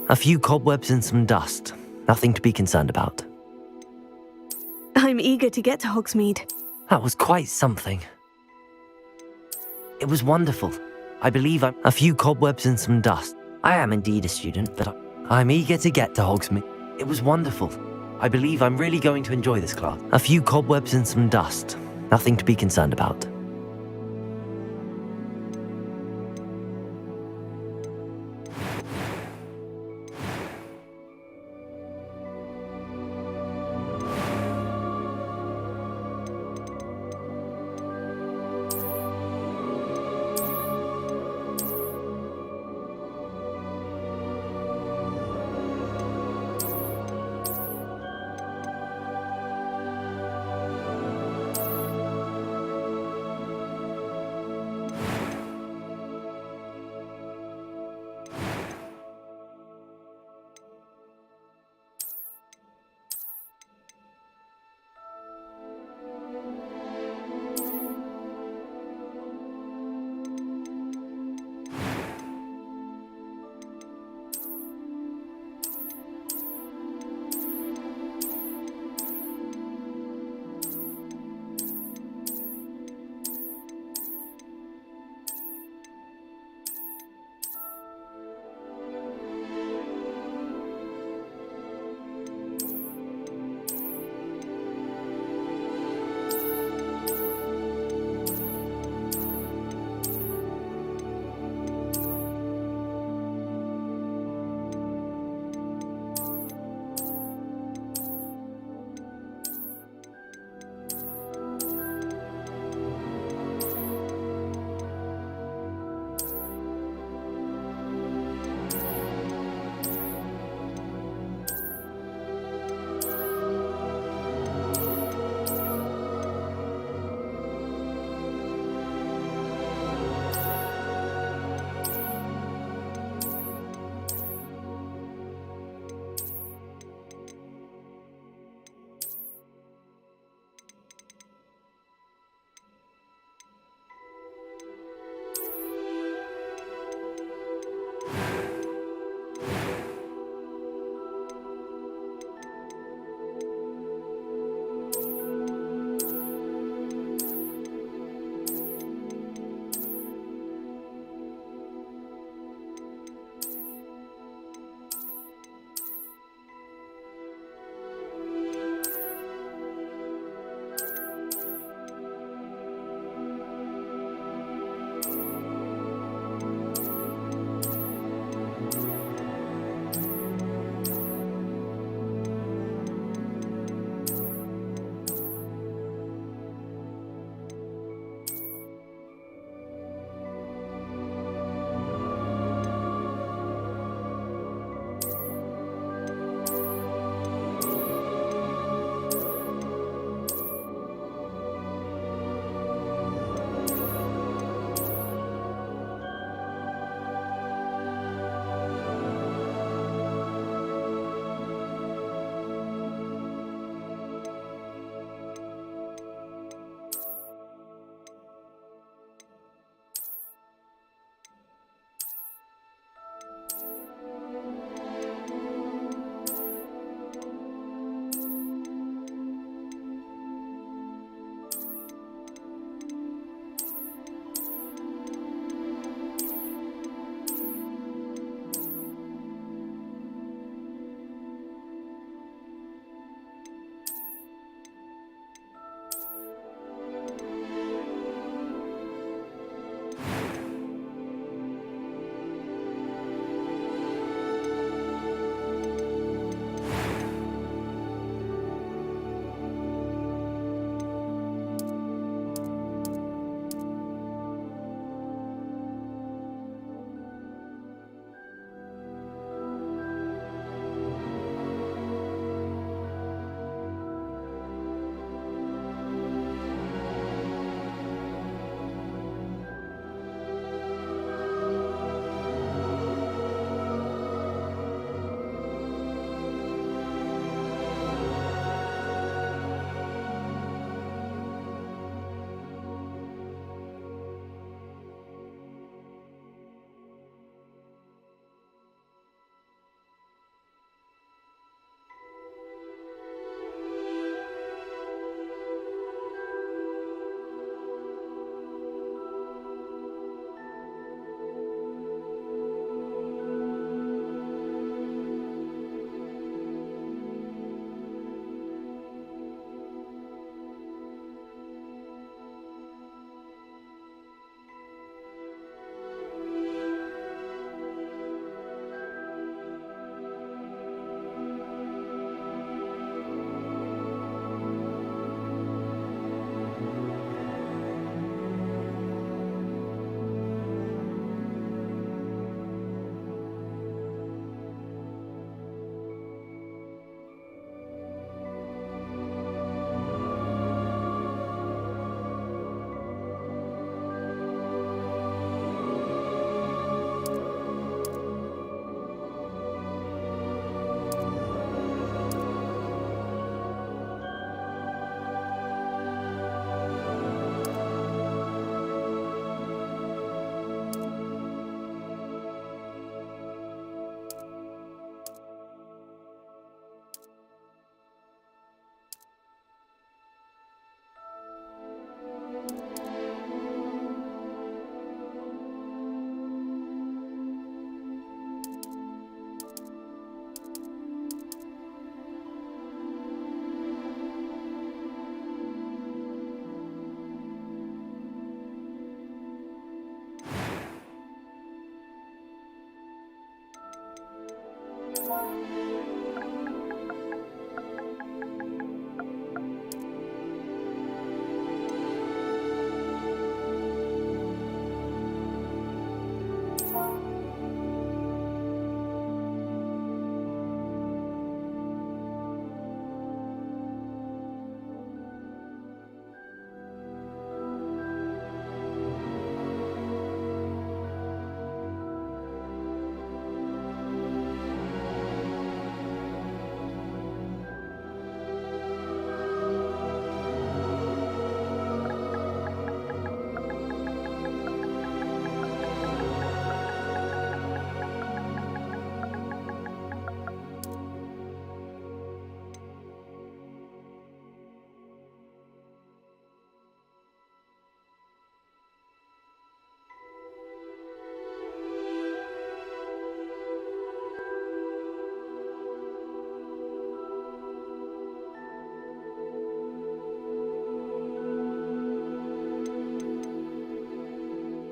A few cobwebs and some dust. Nothing to be concerned about. I'm eager to get to Hogsmeade. That was quite something. It was wonderful. I believe I'm a few cobwebs and some dust. I am indeed a student, but I'm eager to get to Hogsmeade. It was wonderful. I believe I'm really going to enjoy this class. A few cobwebs and some dust. Nothing to be concerned about.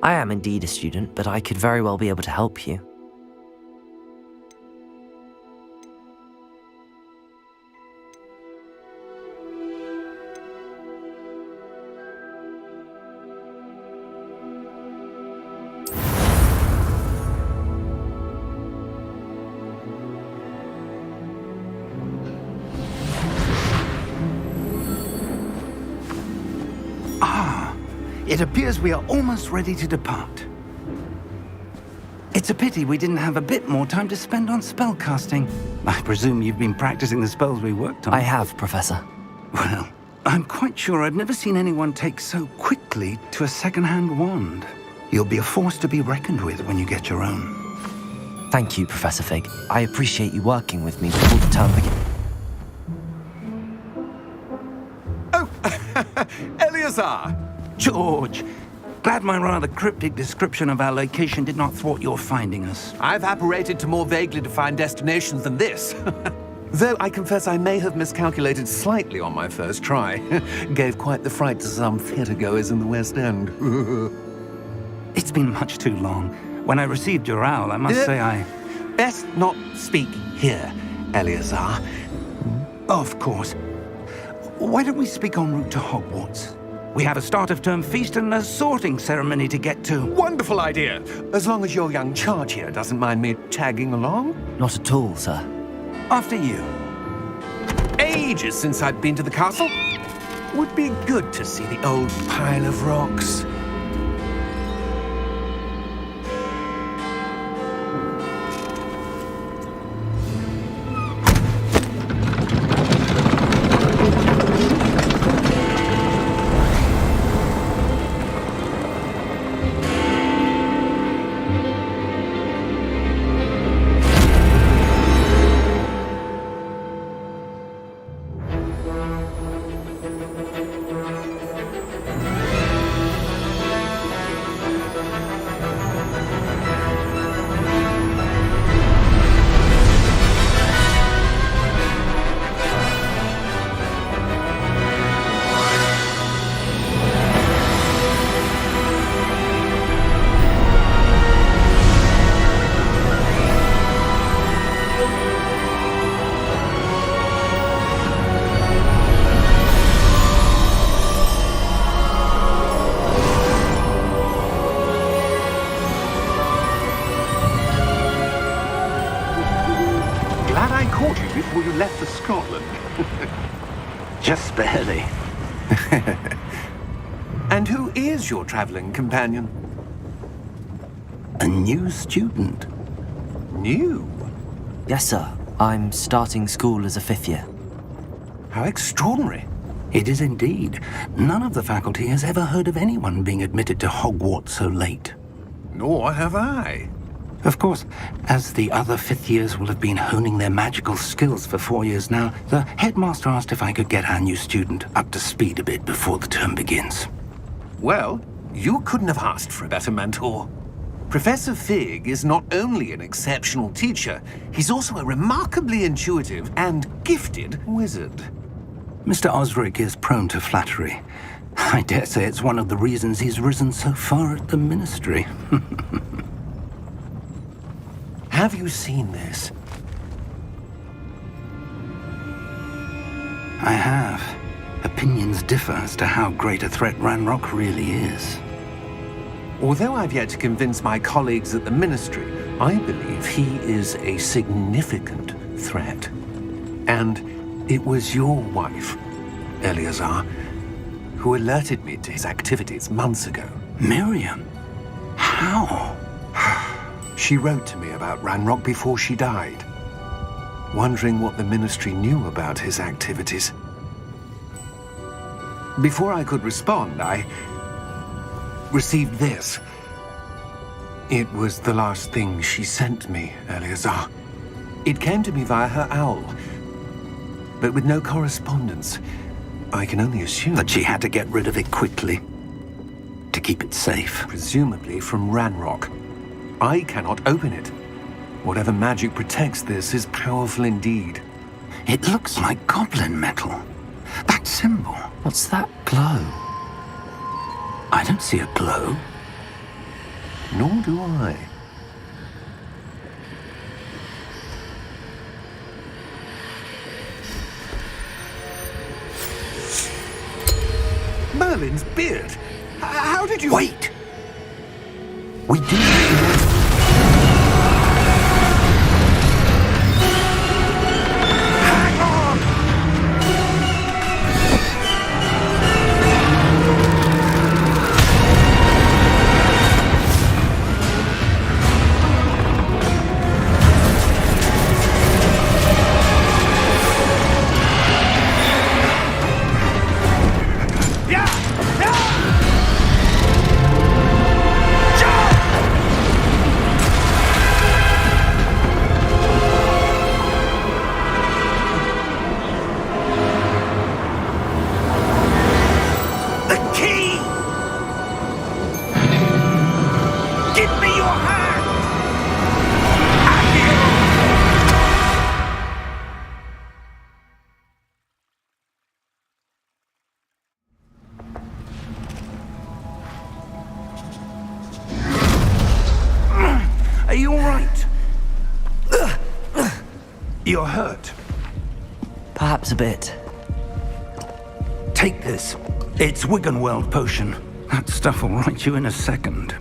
I am indeed a student, but I could very well be able to help you. It appears we are almost ready to depart. It's a pity we didn't have a bit more time to spend on spellcasting. I presume you've been practicing the spells we worked on. I have, Professor. Well, I'm quite sure I've never seen anyone take so quickly to a second-hand wand. You'll be a force to be reckoned with when you get your own. Thank you, Professor Fig. I appreciate you working with me before the term begins. Oh, Eleazar! George, glad my rather cryptic description of our location did not thwart your finding us. I've apparated to more vaguely defined destinations than this. Though I confess I may have miscalculated slightly on my first try. Gave quite the fright to some theatre-goers in the West End. It's been much too long. When I received your owl, I must say I... Best not speak here, Eleazar. Of course. Why don't we speak en route to Hogwarts? We have a start-of-term feast and a sorting ceremony to get to. Wonderful idea! As long as your young charge here doesn't mind me tagging along. Not at all, sir. After you. Ages since I've been to the castle. Would be good to see the old pile of rocks. Before you left for Scotland. Just barely. And who is your traveling companion? A new student. New? Yes, sir. I'm starting school as a 5th year. How extraordinary. It is indeed. None of the faculty has ever heard of anyone being admitted to Hogwarts so late. Nor have I. Of course, as the other 5th years will have been honing their magical skills for 4 years now, the headmaster asked if I could get our new student up to speed a bit before the term begins. Well, you couldn't have asked for a better mentor. Professor Fig is not only an exceptional teacher, he's also a remarkably intuitive and gifted wizard. Mr. Osric is prone to flattery. I dare say it's one of the reasons he's risen so far at the ministry. Have you seen this? I have. Opinions differ as to how great a threat Ranrock really is. Although I've yet to convince my colleagues at the Ministry, I believe he is a significant threat. And it was your wife, Eleazar, who alerted me to his activities months ago. Miriam? How? She wrote to me about Ranrock before she died, wondering what the Ministry knew about his activities. Before I could respond, I received this. It was the last thing she sent me, Eleazar. It came to me via her owl, but with no correspondence. I can only assume That she had to get rid of it quickly, to keep it safe. presumably from Ranrock. I cannot open it. Whatever magic protects this is powerful indeed. It looks like goblin metal. That symbol. What's that glow? I don't see a glow. Nor do I. Merlin's beard! How did you... Wait! We do... Are you all right? You're hurt. Perhaps a bit. Take this. It's Wiggenweld potion. That stuff will right you in a second.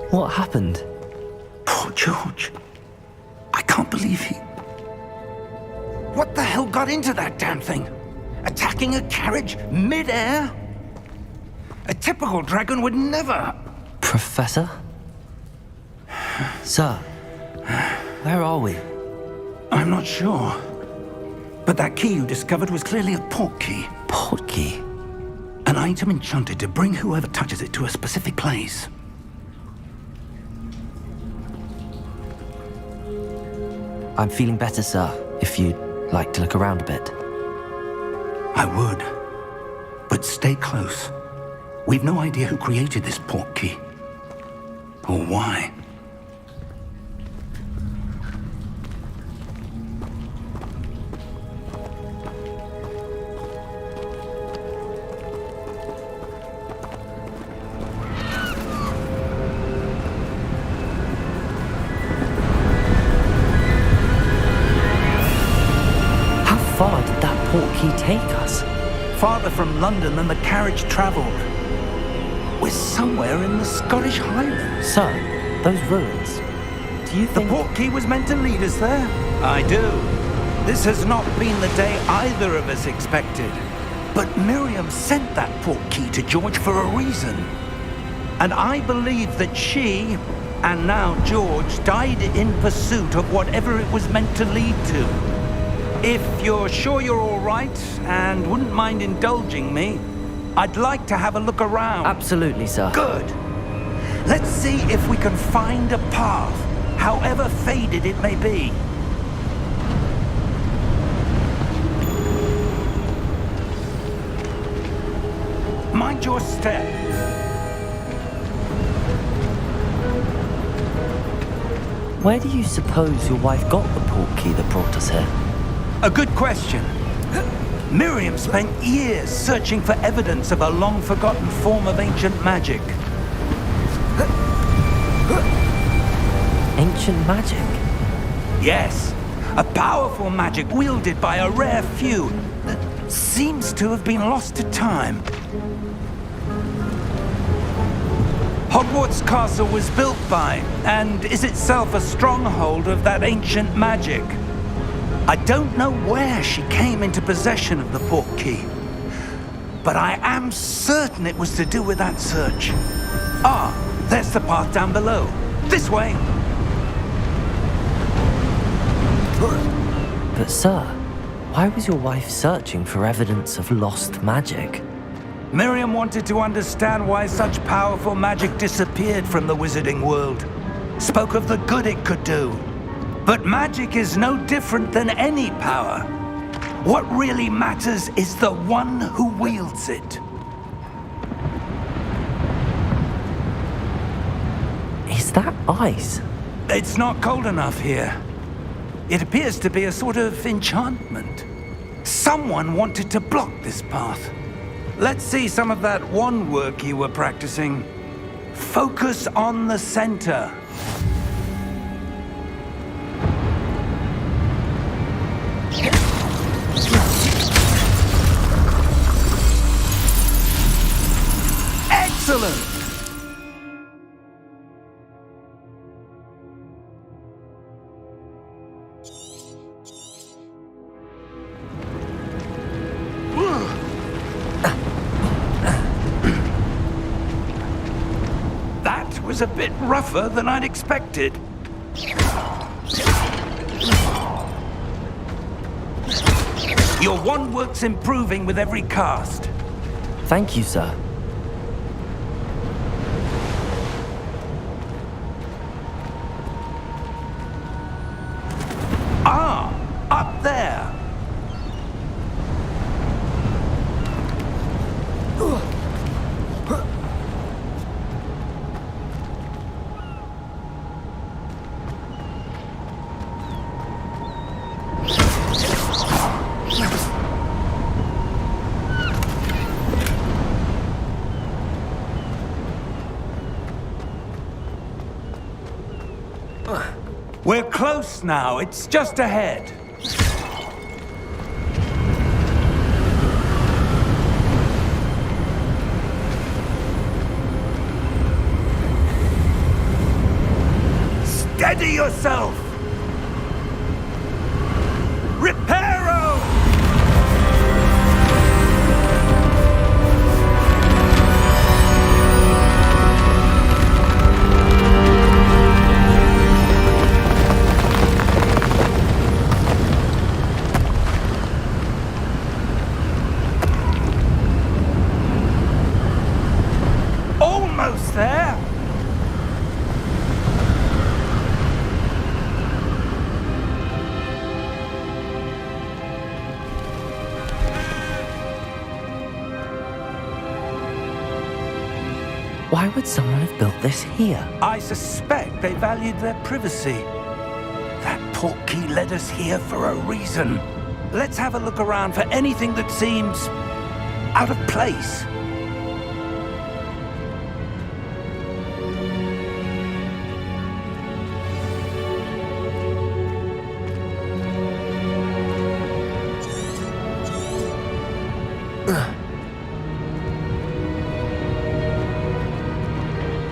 What happened? Poor George. I can't believe he... What the hell got into that damn thing? Attacking a carriage mid-air? A typical dragon would never... Professor? Sir, where are we? I'm not sure. But that key you discovered was clearly a port key. Port key? An item enchanted to bring whoever touches it to a specific place. I'm feeling better, sir, if you'd like to look around a bit. I would. But stay close. We've no idea who created this port key. Or why. How far did that port key take us? Farther from London than the carriage travelled. We're somewhere in the Scottish Highlands. Sir, those ruins. Do you The think... port key was meant to lead us there? I do. This has not been the day either of us expected. But Miriam sent that port key to George for a reason. And I believe that she, and now George, died in pursuit of whatever it was meant to lead to. If you're sure you're all right, and wouldn't mind indulging me, I'd like to have a look around. Absolutely, sir. Good. Let's see if we can find a path, however faded it may be. Mind your step. Where do you suppose your wife got the port key that brought us here? A good question. Miriam spent years searching for evidence of a long-forgotten form of ancient magic. Ancient magic? Yes, a powerful magic wielded by a rare few that seems to have been lost to time. Hogwarts Castle was built by, and is itself a stronghold of that ancient magic. I don't know where she came into possession of the port key, but I am certain it was to do with that search. Ah, there's the path down below. This way. But sir, why was your wife searching for evidence of lost magic? Miriam wanted to understand why such powerful magic disappeared from the wizarding world. Spoke of the good it could do. But magic is no different than any power. What really matters is the one who wields it. Is that ice? It's not cold enough here. It appears to be a sort of enchantment. Someone wanted to block this path. Let's see some of that wand work you were practicing. Focus on the center. Excellent! That was a bit rougher than I'd expected. Your wand work's improving with every cast. Thank you, sir. Ah, up there. We're close now. It's just ahead. Steady yourself! Reparo! Almost there! Why would someone have built this here? I suspect they valued their privacy. That portkey led us here for a reason. Let's have a look around for anything that seems out of place.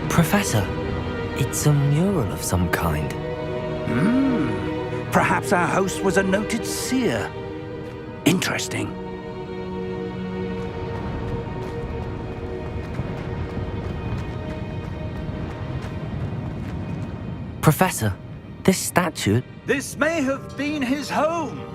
Professor, it's a mural of some kind. Perhaps our host was a noted seer. Interesting. Professor, this statue... This may have been his home.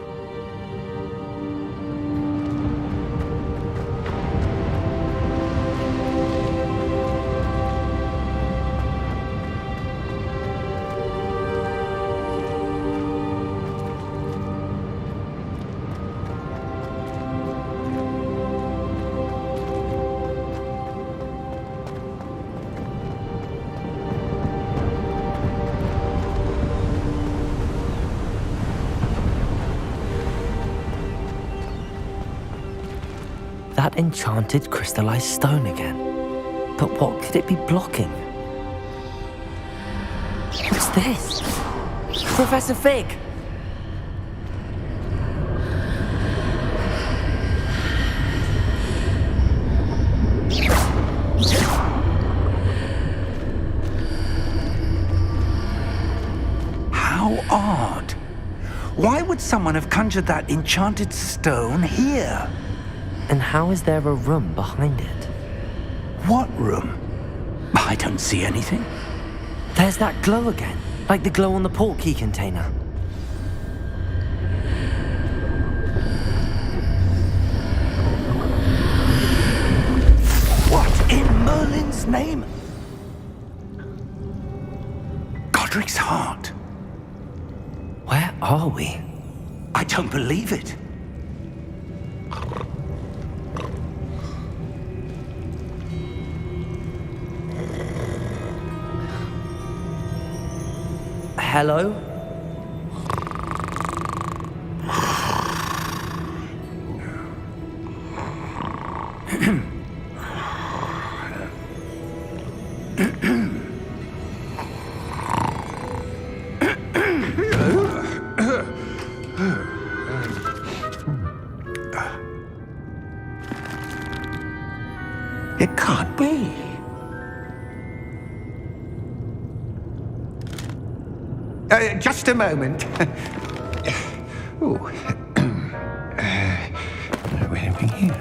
That enchanted crystallized stone again. But what could it be blocking? What's this? Professor Fig! How odd. Why would someone have conjured that enchanted stone here? And how is there a room behind it? What room? I don't see anything. There's that glow again, like the glow on the portkey container. What in Merlin's name? Godric's heart. Where are we? I don't believe it. Hello? Just a moment. Ooh. Where are we here?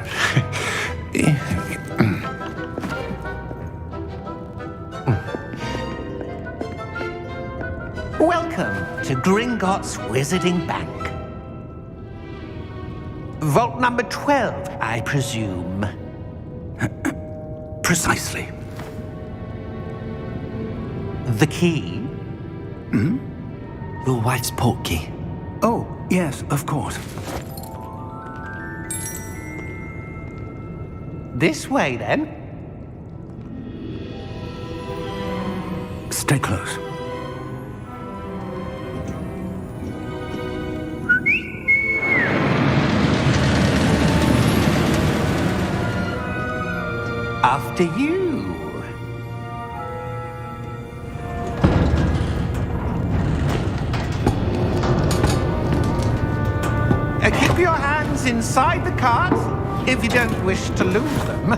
Welcome to Gringotts Wizarding Bank. Vault number 12, I presume. Precisely. The key? Your wife's portkey. Oh, yes, of course. This way, then. Stay close. After you. Keep your hands inside the cart if you don't wish to lose them.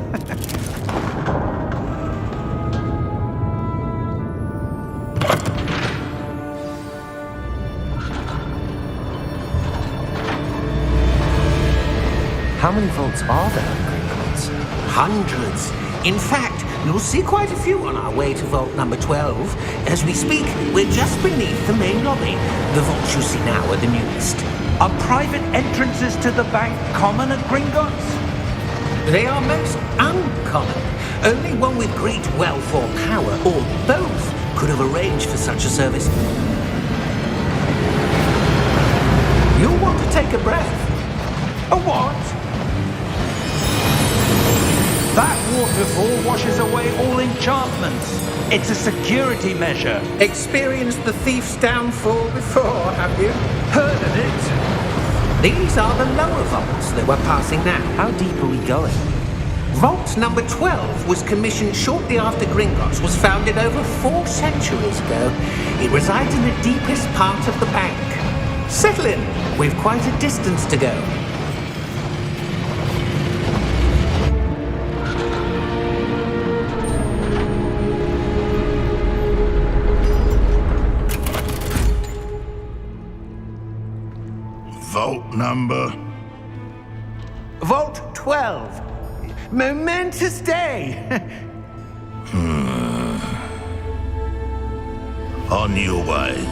How many vaults are there in Gringotts? Hundreds. In fact, you'll see quite a few on our way to vault number 12. As we speak, we're just beneath the main lobby. The vaults you see now are the newest. Are private entrances to the bank common at Gringotts? They are most uncommon. Only one with great wealth or power, or both, could have arranged for such a service. You'll want to take a breath. A what? That waterfall washes away all enchantments. It's a security measure. Experienced the thief's downfall before, have you? Heard of it? These are the lower vaults that we're passing now. How deep are we going? Vault number 12 was commissioned shortly after Gringotts was founded over 4 centuries ago. It resides in the deepest part of the bank. Settle in. We've quite a distance to go. Vault number? Vault 12. Momentous day. On your way.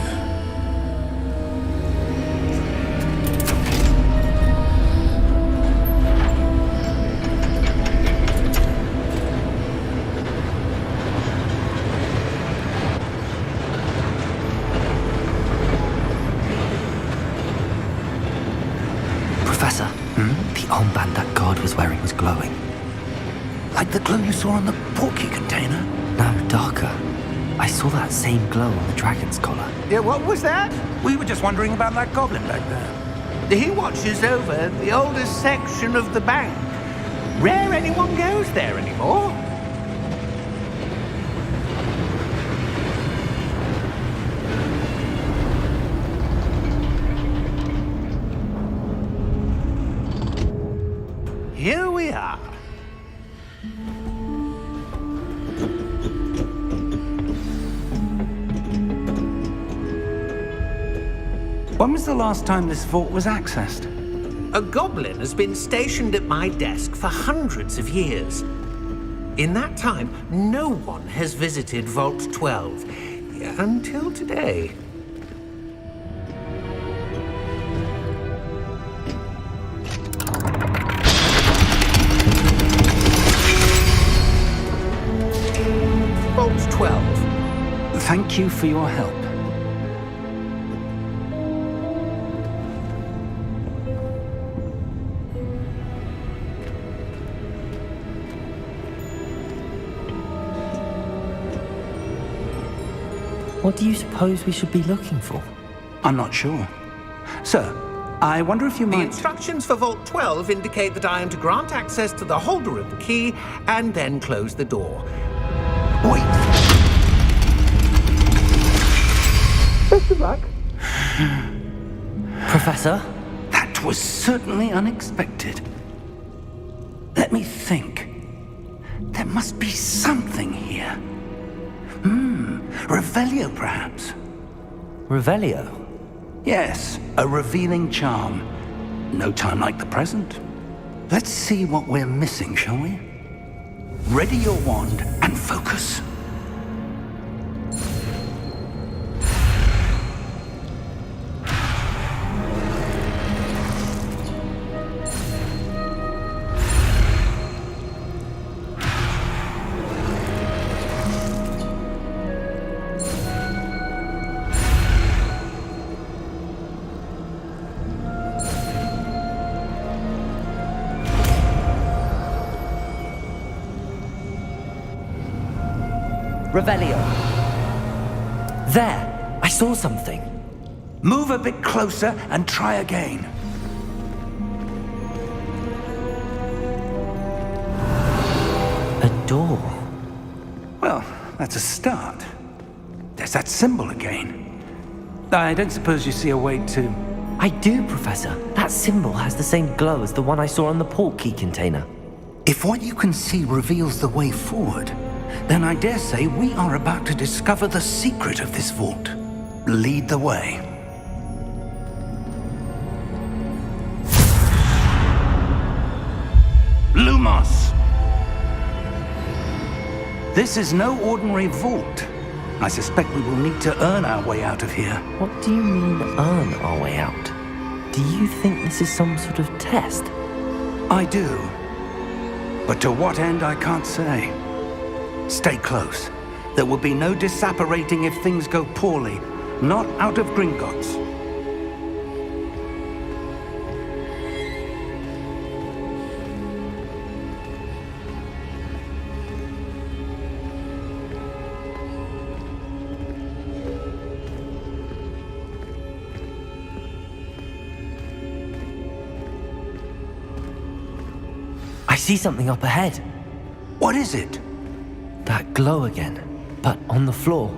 Professor, the armband that guard was wearing was glowing. Like the glow you saw on the portkey container? No, darker. I saw that same glow on the dragon's collar. Yeah, what was that? We were just wondering about that goblin back there. He watches over the oldest section of the bank. Rare anyone goes there anymore. Here we are. When was the last time this vault was accessed? A goblin has been stationed at my desk for hundreds of years. In that time, no one has visited Vault 12 until today. Vault 12. Thank you for your help. What do you suppose we should be looking for? I'm not sure. Sir, I wonder if you The might... instructions for Vault 12 indicate that I am to grant access to the holder of the key and then close the door. Wait! Best of luck. Professor? That was certainly unexpected. Let me think. There must be something here. Revelio, perhaps. Revelio? Yes, a revealing charm. No time like the present. Let's see what we're missing, shall we? Ready your wand and focus. Revelio. There! I saw something. Move a bit closer and try again. A door. Well, that's a start. There's that symbol again. I don't suppose you see a way to... I do, Professor. That symbol has the same glow as the one I saw on the port key container. If what you can see reveals the way forward, then I dare say we are about to discover the secret of this vault. Lead the way. Lumos! This is no ordinary vault. I suspect we will need to earn our way out of here. What do you mean, earn our way out? Do you think this is some sort of test? I do. But to what end, I can't say. Stay close. There will be no disapparating if things go poorly. Not out of Gringotts. I see something up ahead. What is it? That glow again, but on the floor.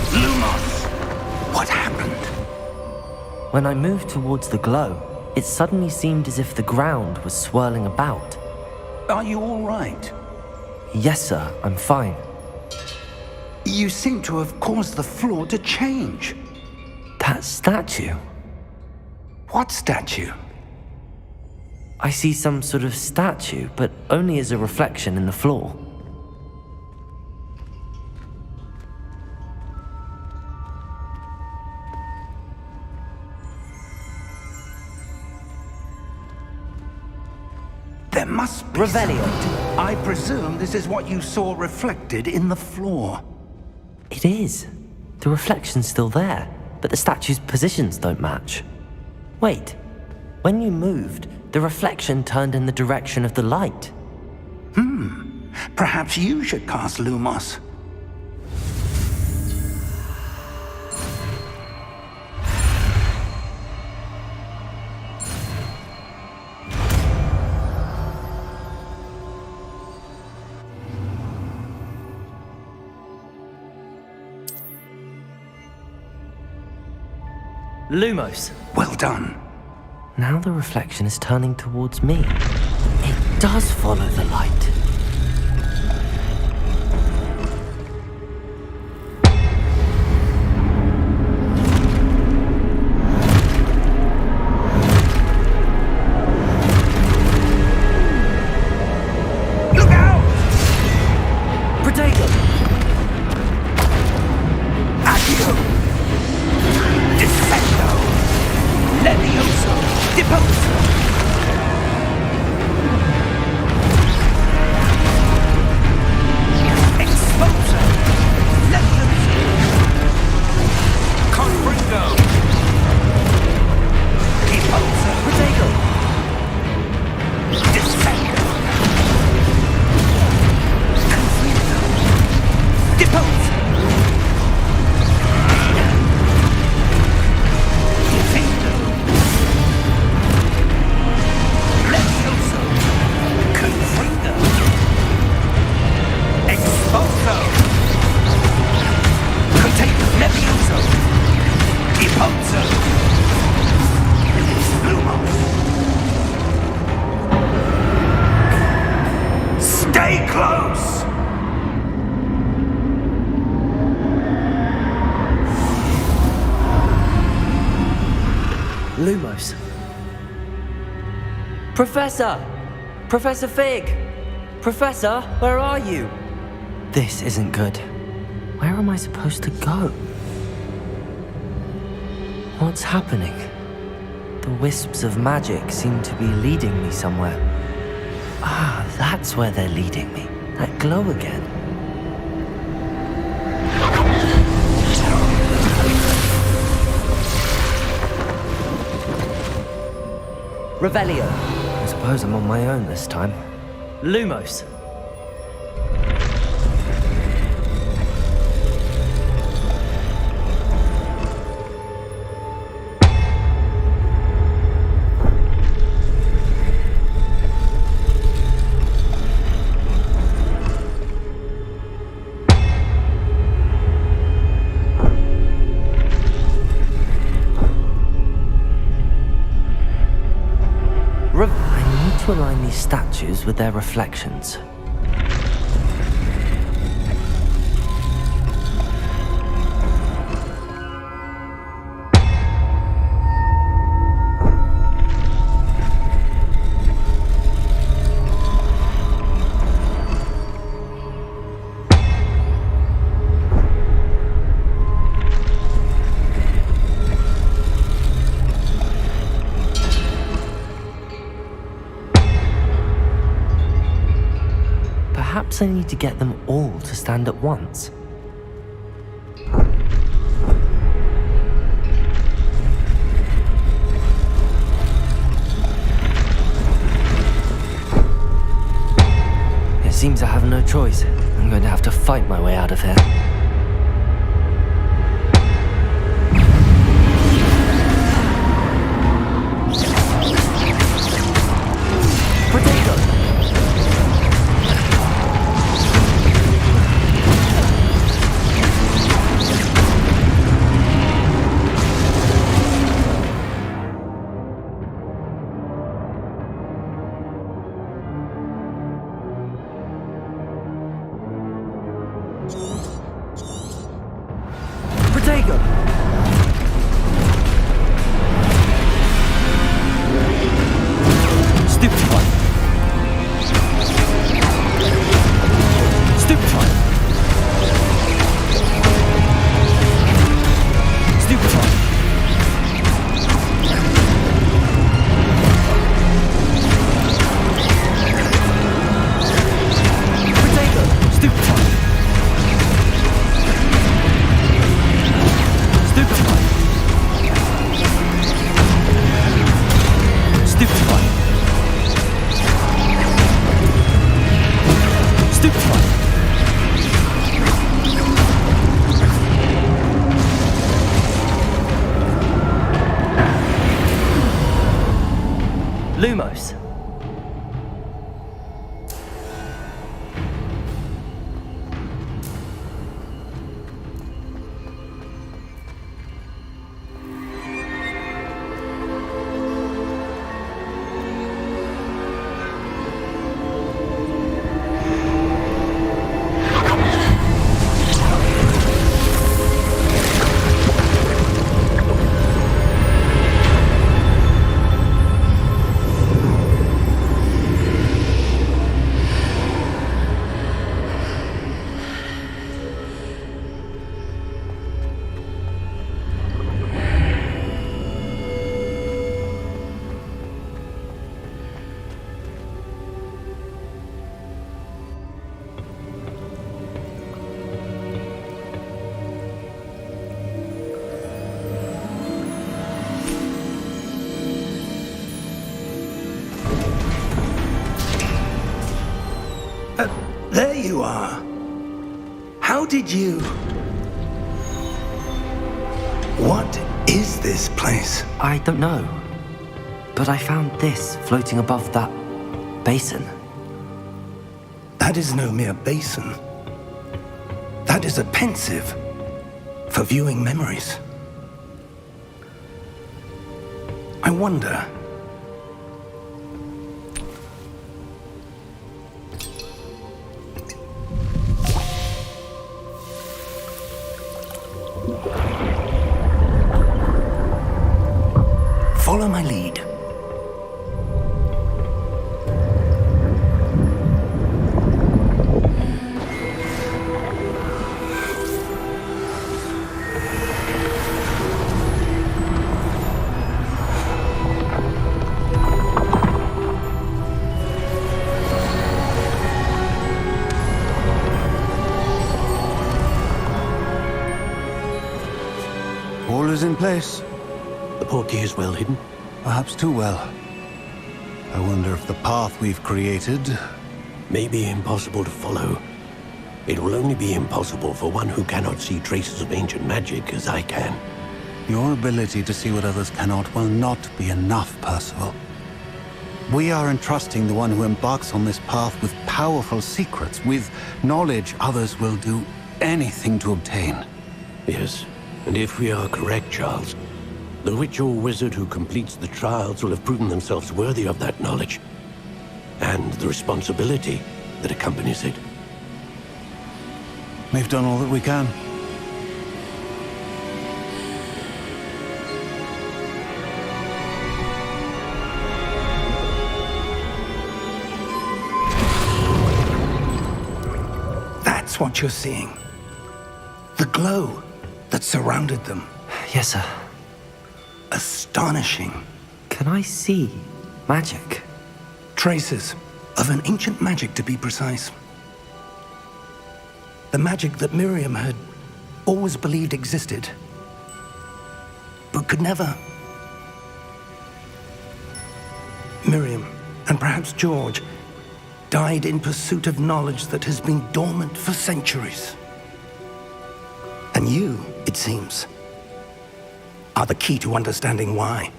Lumos! What happened? When I moved towards the glow, it suddenly seemed as if the ground was swirling about. Are you all right? Yes, sir, I'm fine. You seem to have caused the floor to change. That statue? What statue? I see some sort of statue, but only as a reflection in the floor. There must be Revelio. I presume this is what you saw reflected in the floor. It is. The reflection's still there, but the statue's positions don't match. Wait, when you moved, the reflection turned in the direction of the light. Perhaps you should cast Lumos. Lumos. Well done. Now the reflection is turning towards me. It does follow the light. Look out! Protego! Accio! Defendo! Levioso! Deposo! Exposo! Levioso! Confringo! Deposo! Protego! Defendo! Confringo! Deposo! Defendo! Lumos. Professor! Professor Fig! Professor, where are you? This isn't good. Where am I supposed to go? What's happening? The wisps of magic seem to be leading me somewhere. Ah, that's where they're leading me. That glow again. Revelio. I suppose I'm on my own this time. Lumos. I need to align these statues with their reflections. Perhaps I need to get them all to stand at once. It seems I have no choice. I'm going to have to fight my way out of here. Potato! Protego! Stupefy! Stupefy! Stupefy! Protego! Stupefy! Stupefy! Stupefy! Stupefy! Lumos. There you are. How did you... What is this place? I don't know. But I found this floating above that basin. That is no mere basin. That is a pensive for viewing memories. I wonder... Follow my lead. All is in place. The portkey is well hidden. Perhaps too well. I wonder if the path we've created... May be impossible to follow. It will only be impossible for one who cannot see traces of ancient magic as I can. Your ability to see what others cannot will not be enough, Percival. We are entrusting the one who embarks on this path with powerful secrets, with knowledge others will do anything to obtain. Yes, and if we are correct, Charles, the witch or wizard who completes the trials will have proven themselves worthy of that knowledge, and the responsibility that accompanies it. We've done all that we can. That's what you're seeing. The glow that surrounded them. Yes, sir. Astonishing. Can I see magic? Traces of an ancient magic, to be precise. The magic that Miriam had always believed existed, but could never. Miriam, and perhaps George, died in pursuit of knowledge that has been dormant for centuries. And you, it seems, are the key to understanding why.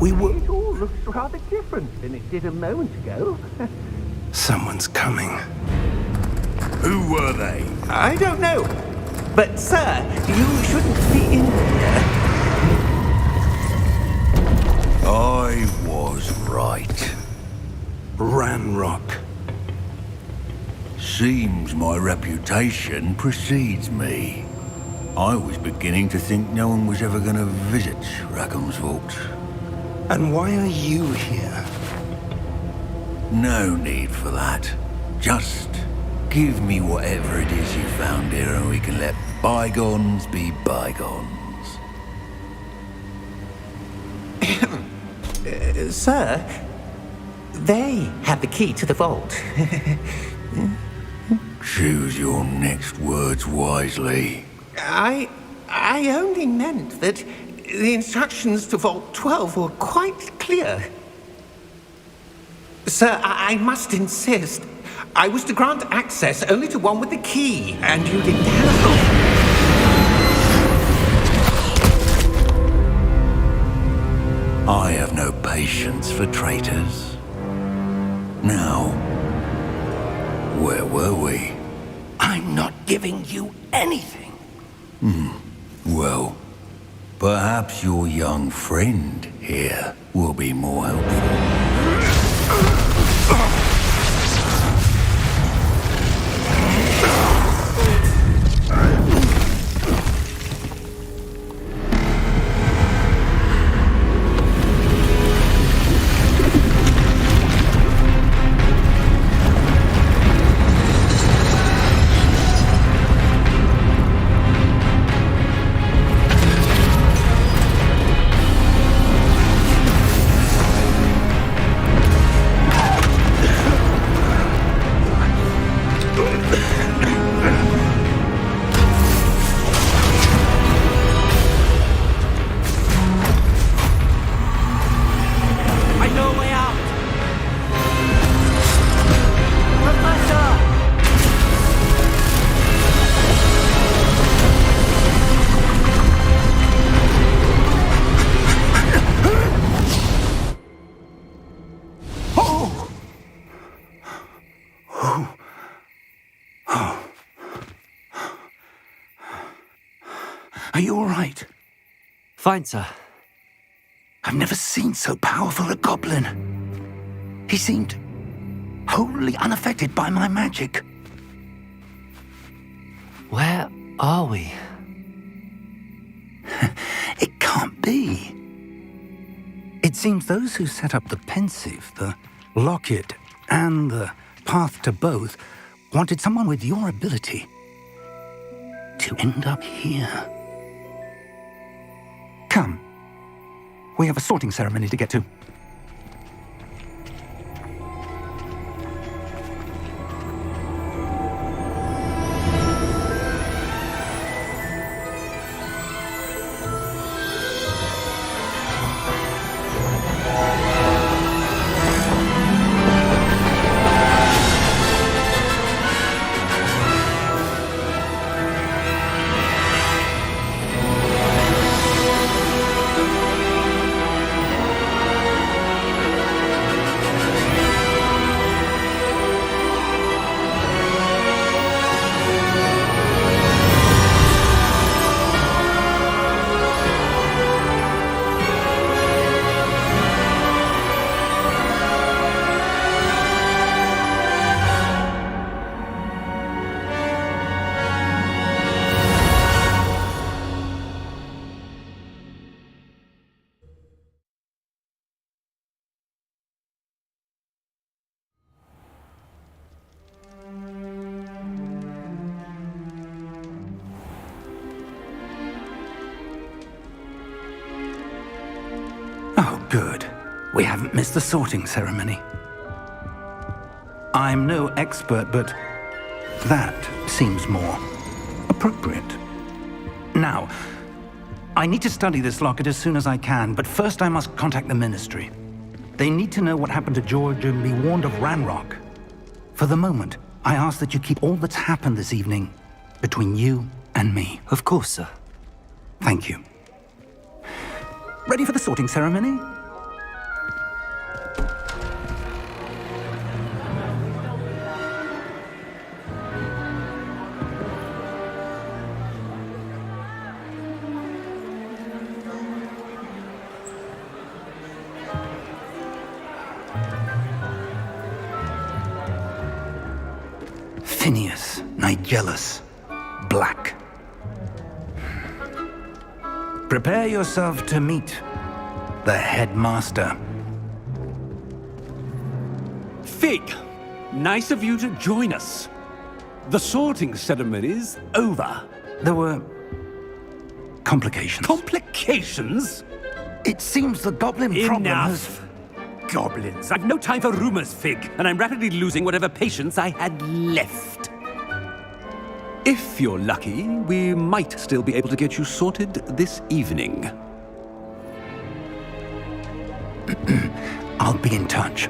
We were... It all looks rather different than it did a moment ago. Someone's coming. Who were they? I don't know. But, sir, you shouldn't be in here. I was right. Ranrock. Seems my reputation precedes me. I was beginning to think no one was ever going to visit Rackham's Vault. And why are you here? No need for that. Just give me whatever it is you found here and we can let bygones be bygones. Sir, they have the key to the vault. Choose your next words wisely. I only meant that the instructions to Vault 12 were quite clear. Sir, I must insist. I was to grant access only to one with the key, and you didn't have... I have no patience for traitors. Now, where were we? I'm not giving you anything. Well, perhaps your young friend here will be more helpful. Are you all right? Fine, sir. I've never seen so powerful a goblin. He seemed wholly unaffected by my magic. Where are we? It can't be. seems those who set up the pensive, the locket, and the path to both wanted someone with your ability to end up here. Come. We have a sorting ceremony to get to. Oh, good. We haven't missed the sorting ceremony. I'm no expert, but that seems more appropriate. Now, I need to study this locket as soon as I can, but first I must contact the Ministry. They need to know what happened to George and be warned of Ranrock. For the moment, I ask that you keep all that's happened this evening between you and me. Of course, sir. Thank you. Ready for the sorting ceremony? Phineas, Nigellus, Black. Prepare yourself to meet the headmaster. Fig, nice of you to join us. The sorting ceremony's over. There were complications. Complications? It seems the goblin problem has... Enough! Goblins. I've no time for rumors, Fig, and I'm rapidly losing whatever patience I had left. If you're lucky, we might still be able to get you sorted this evening. I'll be in touch.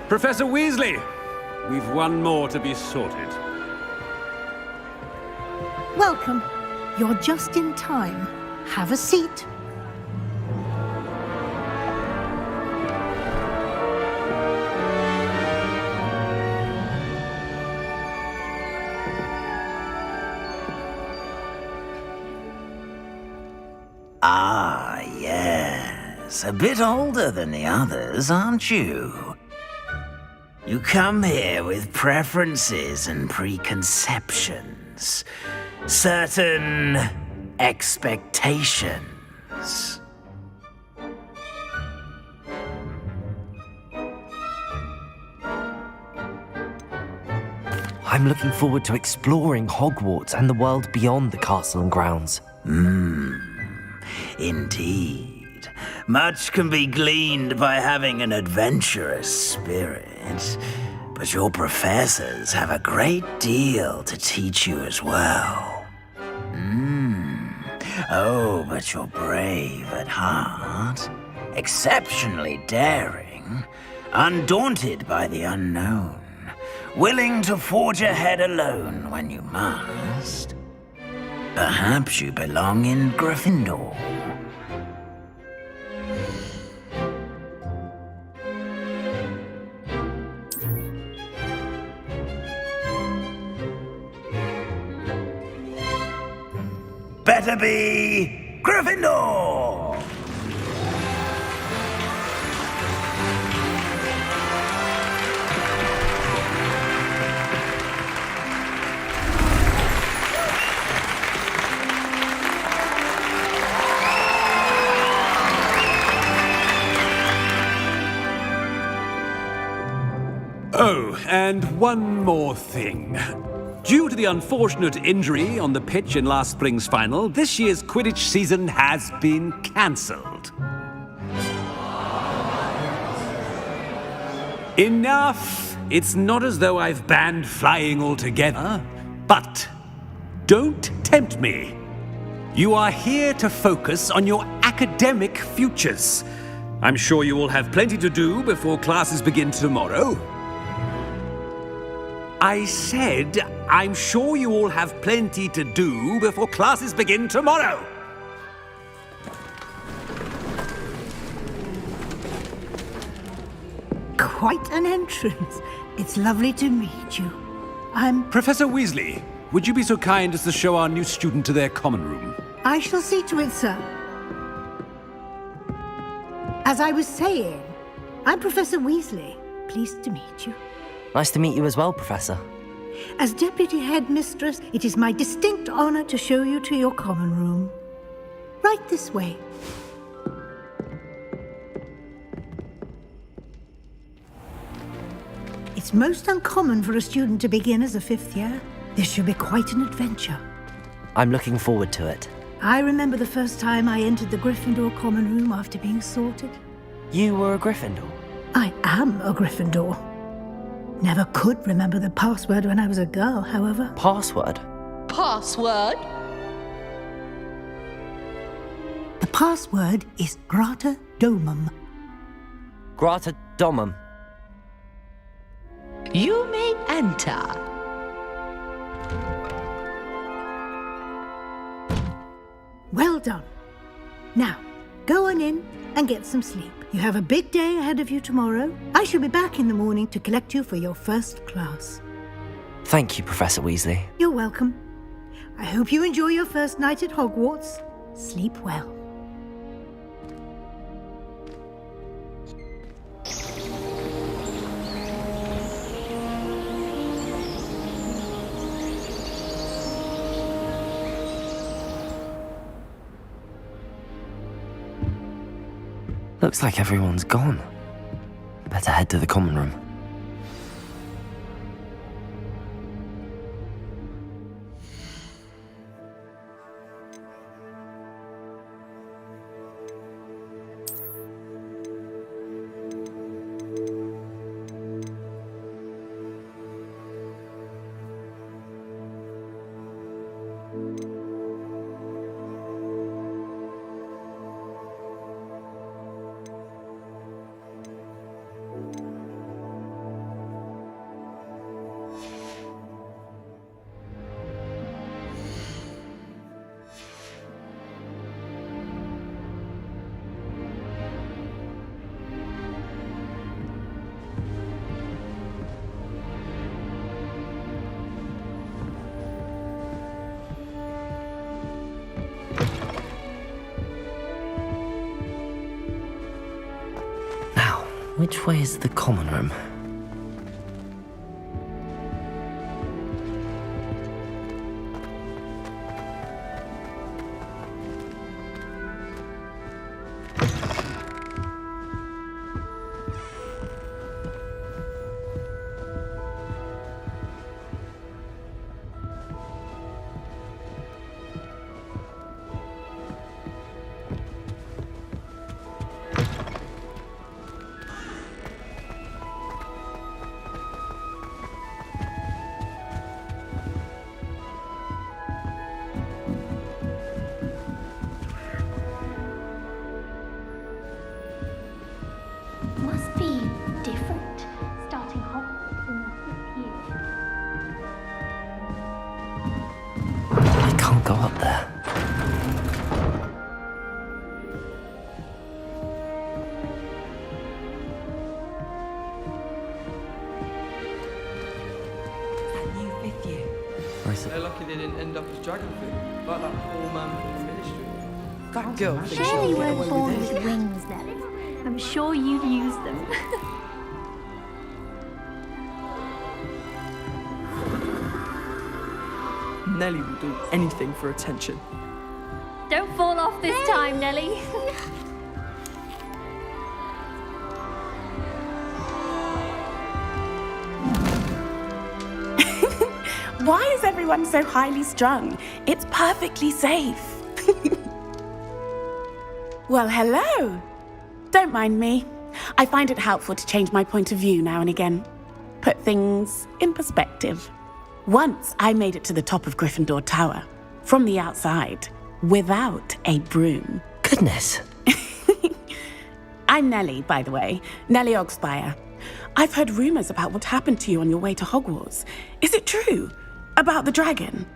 Professor Weasley, we've one more to be sorted. Welcome. You're just in time. Have a seat. Ah, yes. A bit older than the others, aren't you? You come here with preferences and preconceptions. Certain expectations. I'm looking forward to exploring Hogwarts and the world beyond the castle and grounds. Indeed. Much can be gleaned by having an adventurous spirit, but your professors have a great deal to teach you as well. Oh, but you're brave at heart, exceptionally daring, undaunted by the unknown, willing to forge ahead alone when you must. Perhaps you belong in Gryffindor. Better be Gryffindor! Oh, and one more thing. Due to the unfortunate injury on the pitch in last spring's final, this year's Quidditch season has been cancelled. Enough! It's not as though I've banned flying altogether, but don't tempt me. You are here to focus on your academic futures. I'm sure you will have plenty to do before classes begin tomorrow. I said, I'm sure you all have plenty to do before classes begin tomorrow. Quite an entrance. It's lovely to meet you. Professor Weasley, would you be so kind as to show our new student to their common room? I shall see to it, sir. As I was saying, I'm Professor Weasley. Pleased to meet you. Nice to meet you as well, Professor. As Deputy Headmistress, it is my distinct honor to show you to your common room. Right this way. It's most uncommon for a student to begin as a fifth year. This should be quite an adventure. I'm looking forward to it. I remember the first time I entered the Gryffindor common room after being sorted. You were a Gryffindor? I am a Gryffindor. Never could remember the password when I was a girl, however. Password? Password? The password is Grata Domum. Grata Domum. You may enter. Well done. Now, go on in and get some sleep. You have a big day ahead of you tomorrow. I shall be back in the morning to collect you for your first class. Thank you, Professor Weasley. You're welcome. I hope you enjoy your first night at Hogwarts. Sleep well. Looks like everyone's gone. Better head to the common room. Which way is the common room? Must be different, starting Hogwarts in the fifth year. I can't go up there. That new fifth year. They're lucky they didn't end up as Dragonfly, like that poor man from the Ministry. That girl thinks she'll Surely you get away weren't born with it. with wings, Nelly. I'm sure you'd use them. Nelly will do anything for attention. Don't fall off this time, Nelly. Why is everyone so highly strung? It's perfectly safe. Well, hello. Don't mind me. I find it helpful to change my point of view now and again. Put things in perspective. Once I made it to the top of Gryffindor Tower, from the outside, without a broom. Goodness. I'm Nellie, by the way. Nellie Ogspire. I've heard rumors about what happened to you on your way to Hogwarts. Is it true? About the dragon?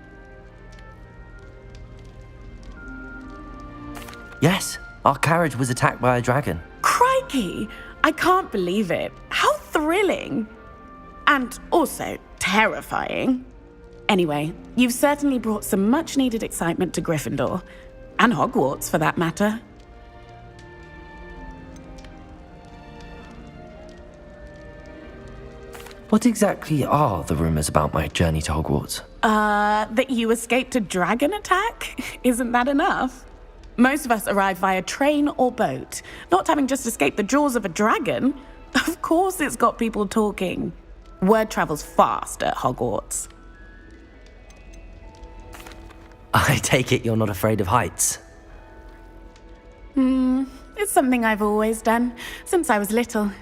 Yes, our carriage was attacked by a dragon. Crikey! I can't believe it. How thrilling! And also terrifying. Anyway, you've certainly brought some much-needed excitement to Gryffindor. And Hogwarts, for that matter. What exactly are the rumors about my journey to Hogwarts? That you escaped a dragon attack? Isn't that enough? Most of us arrive via train or boat, not having just escaped the jaws of a dragon. Of course it's got people talking. Word travels fast at Hogwarts. I take it you're not afraid of heights. It's something I've always done, since I was little.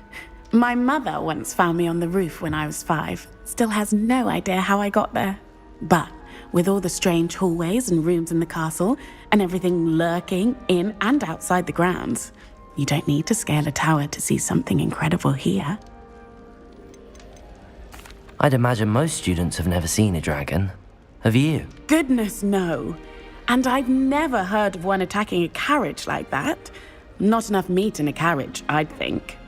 My mother once found me on the roof when I was 5. Still has no idea how I got there. But with all the strange hallways and rooms in the castle, and everything lurking in and outside the grounds, you don't need to scale a tower to see something incredible here. I'd imagine most students have never seen a dragon. Have you? Goodness, no. And I've never heard of one attacking a carriage like that. Not enough meat in a carriage, I'd think.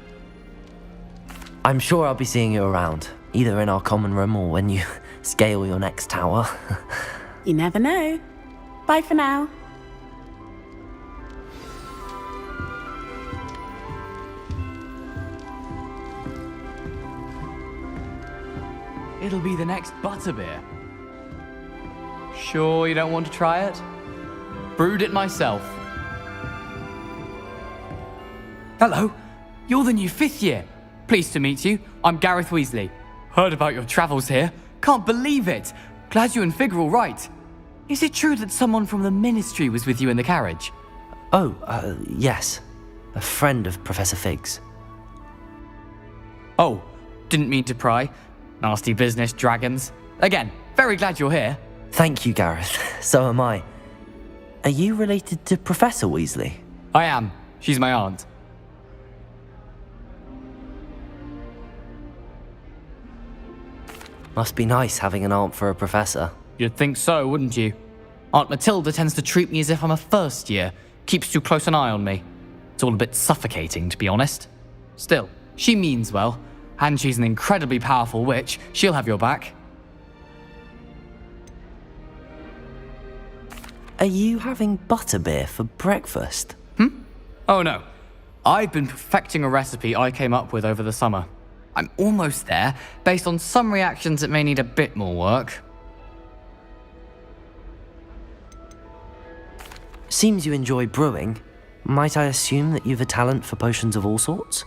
I'm sure I'll be seeing you around, either in our common room or when you scale your next tower. You never know. Bye for now. It'll be the next butterbeer. Sure you don't want to try it? Brewed it myself. Hello, you're the new 5th year. Pleased to meet you. I'm Gareth Weasley. Heard about your travels here. Can't believe it. Glad you and Fig are all right. Is it true that someone from the Ministry was with you in the carriage? Oh, yes. A friend of Professor Fig's. Oh, didn't mean to pry. Nasty business, dragons. Again, very glad you're here. Thank you, Gareth. So am I. Are you related to Professor Weasley? I am. She's my aunt. Must be nice having an aunt for a professor. You'd think so, wouldn't you? Aunt Matilda tends to treat me as if I'm a first year. Keeps too close an eye on me. It's all a bit suffocating, to be honest. Still, she means well. And she's an incredibly powerful witch. She'll have your back. Are you having butterbeer for breakfast? Oh no. I've been perfecting a recipe I came up with over the summer. I'm almost there. Based on some reactions, it may need a bit more work. Seems you enjoy brewing. Might I assume that you've a talent for potions of all sorts?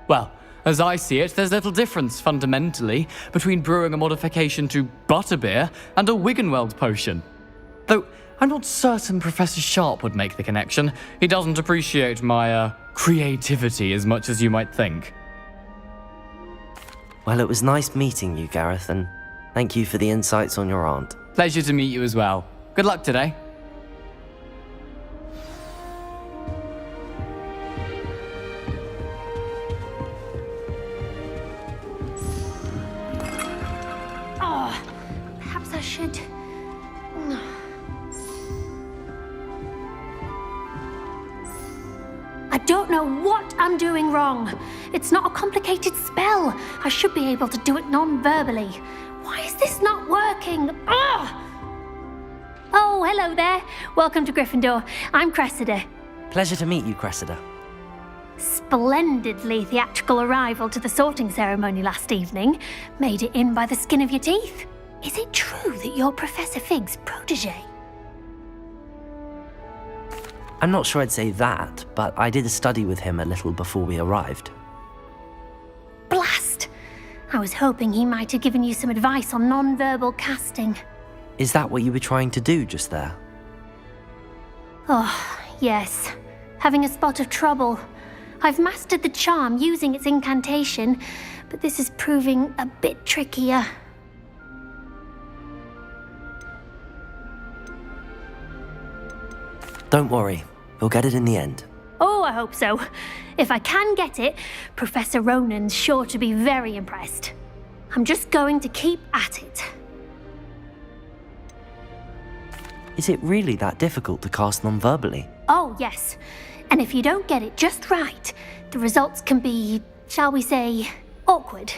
Well, as I see it, there's little difference, fundamentally, between brewing a modification to butterbeer and a Wiggenweld potion. Though, I'm not certain Professor Sharp would make the connection. He doesn't appreciate my, creativity as much as you might think. Well, it was nice meeting you, Gareth, and thank you for the insights on your aunt. Pleasure to meet you as well. Good luck today. Oh, perhaps I should... I don't know what I'm doing wrong. It's not a complicated spell. I should be able to do it non-verbally. Why is this not working? Ugh! Oh, hello there. Welcome to Gryffindor. I'm Cressida. Pleasure to meet you, Cressida. Splendidly theatrical arrival to the sorting ceremony last evening. Made it in by the skin of your teeth. Is it true that you're Professor Fig's protege? I'm not sure I'd say that, but I did study with him a little before we arrived. Blast! I was hoping he might have given you some advice on non-verbal casting. Is that what you were trying to do just there? Oh, yes. Having a spot of trouble. I've mastered the charm using its incantation, but this is proving a bit trickier. Don't worry, you'll get it in the end. Oh, I hope so. If I can get it, Professor Ronan's sure to be very impressed. I'm just going to keep at it. Is it really that difficult to cast non-verbally? Oh, yes. And if you don't get it just right, the results can be, shall we say, awkward.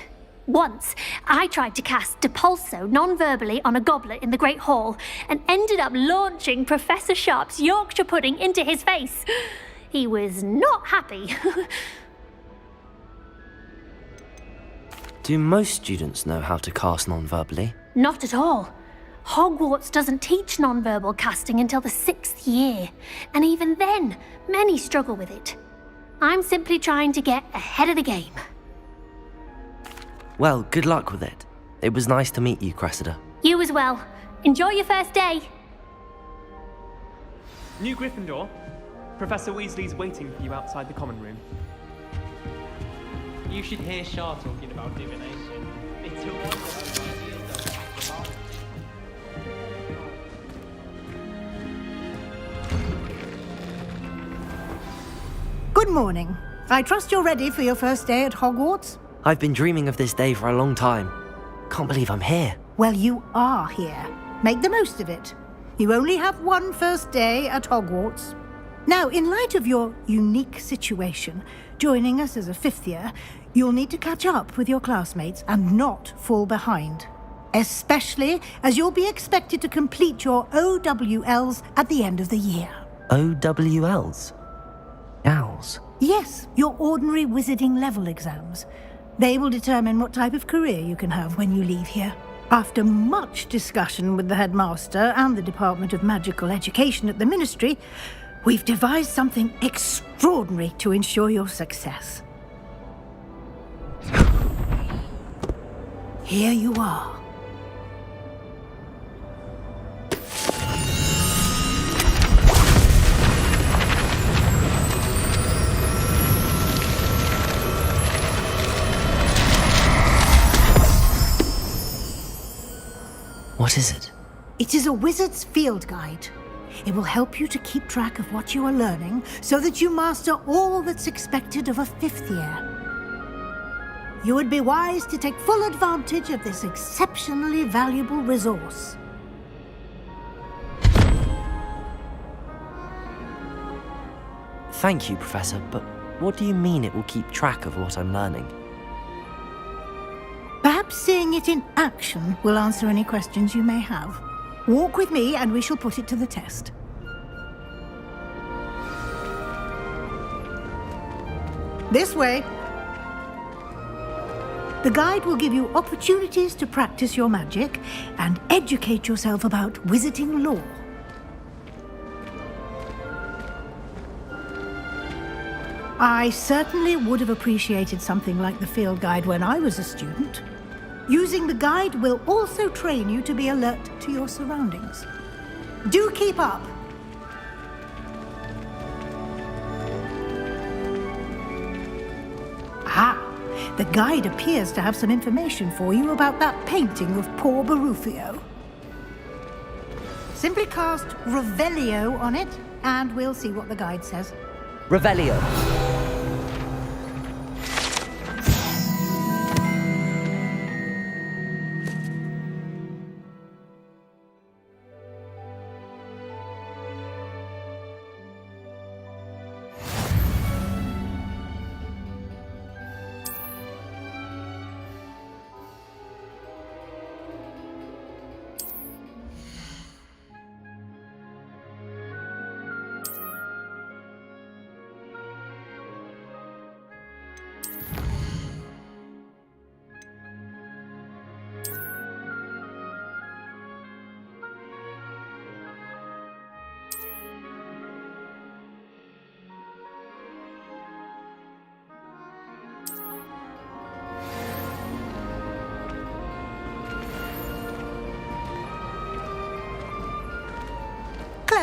Once, I tried to cast Depulso non-verbally on a goblet in the Great Hall and ended up launching Professor Sharp's Yorkshire pudding into his face. He was not happy. Do most students know how to cast non-verbally? Not at all. Hogwarts doesn't teach non-verbal casting until the 6th year, and even then, many struggle with it. I'm simply trying to get ahead of the game. Well, good luck with it. It was nice to meet you, Cressida. You as well. Enjoy your first day. New Gryffindor. Professor Weasley's waiting for you outside the common room. You should hear Shah talking about divination. It's a wonder. Good morning. I trust you're ready for your first day at Hogwarts? I've been dreaming of this day for a long time. Can't believe I'm here. Well, you are here. Make the most of it. You only have one first day at Hogwarts. Now, in light of your unique situation, joining us as a 5th year, you'll need to catch up with your classmates and not fall behind. Especially as you'll be expected to complete your OWLs at the end of the year. OWLs? Owls? Yes, your ordinary wizarding level exams. They will determine what type of career you can have when you leave here. After much discussion with the headmaster and the Department of Magical Education at the Ministry, we've devised something extraordinary to ensure your success. Here you are. What is it? It is a wizard's field guide. It will help you to keep track of what you are learning so that you master all that's expected of a 5th year. You would be wise to take full advantage of this exceptionally valuable resource. Thank you, Professor, but what do you mean it will keep track of what I'm learning? Perhaps seeing it in action will answer any questions you may have. Walk with me and we shall put it to the test. This way. The guide will give you opportunities to practice your magic and educate yourself about wizarding lore. I certainly would have appreciated something like the field guide when I was a student. Using the guide will also train you to be alert to your surroundings. Do keep up! Ah, the guide appears to have some information for you about that painting of poor Barufio. Simply cast Revelio on it, and we'll see what the guide says. Revelio.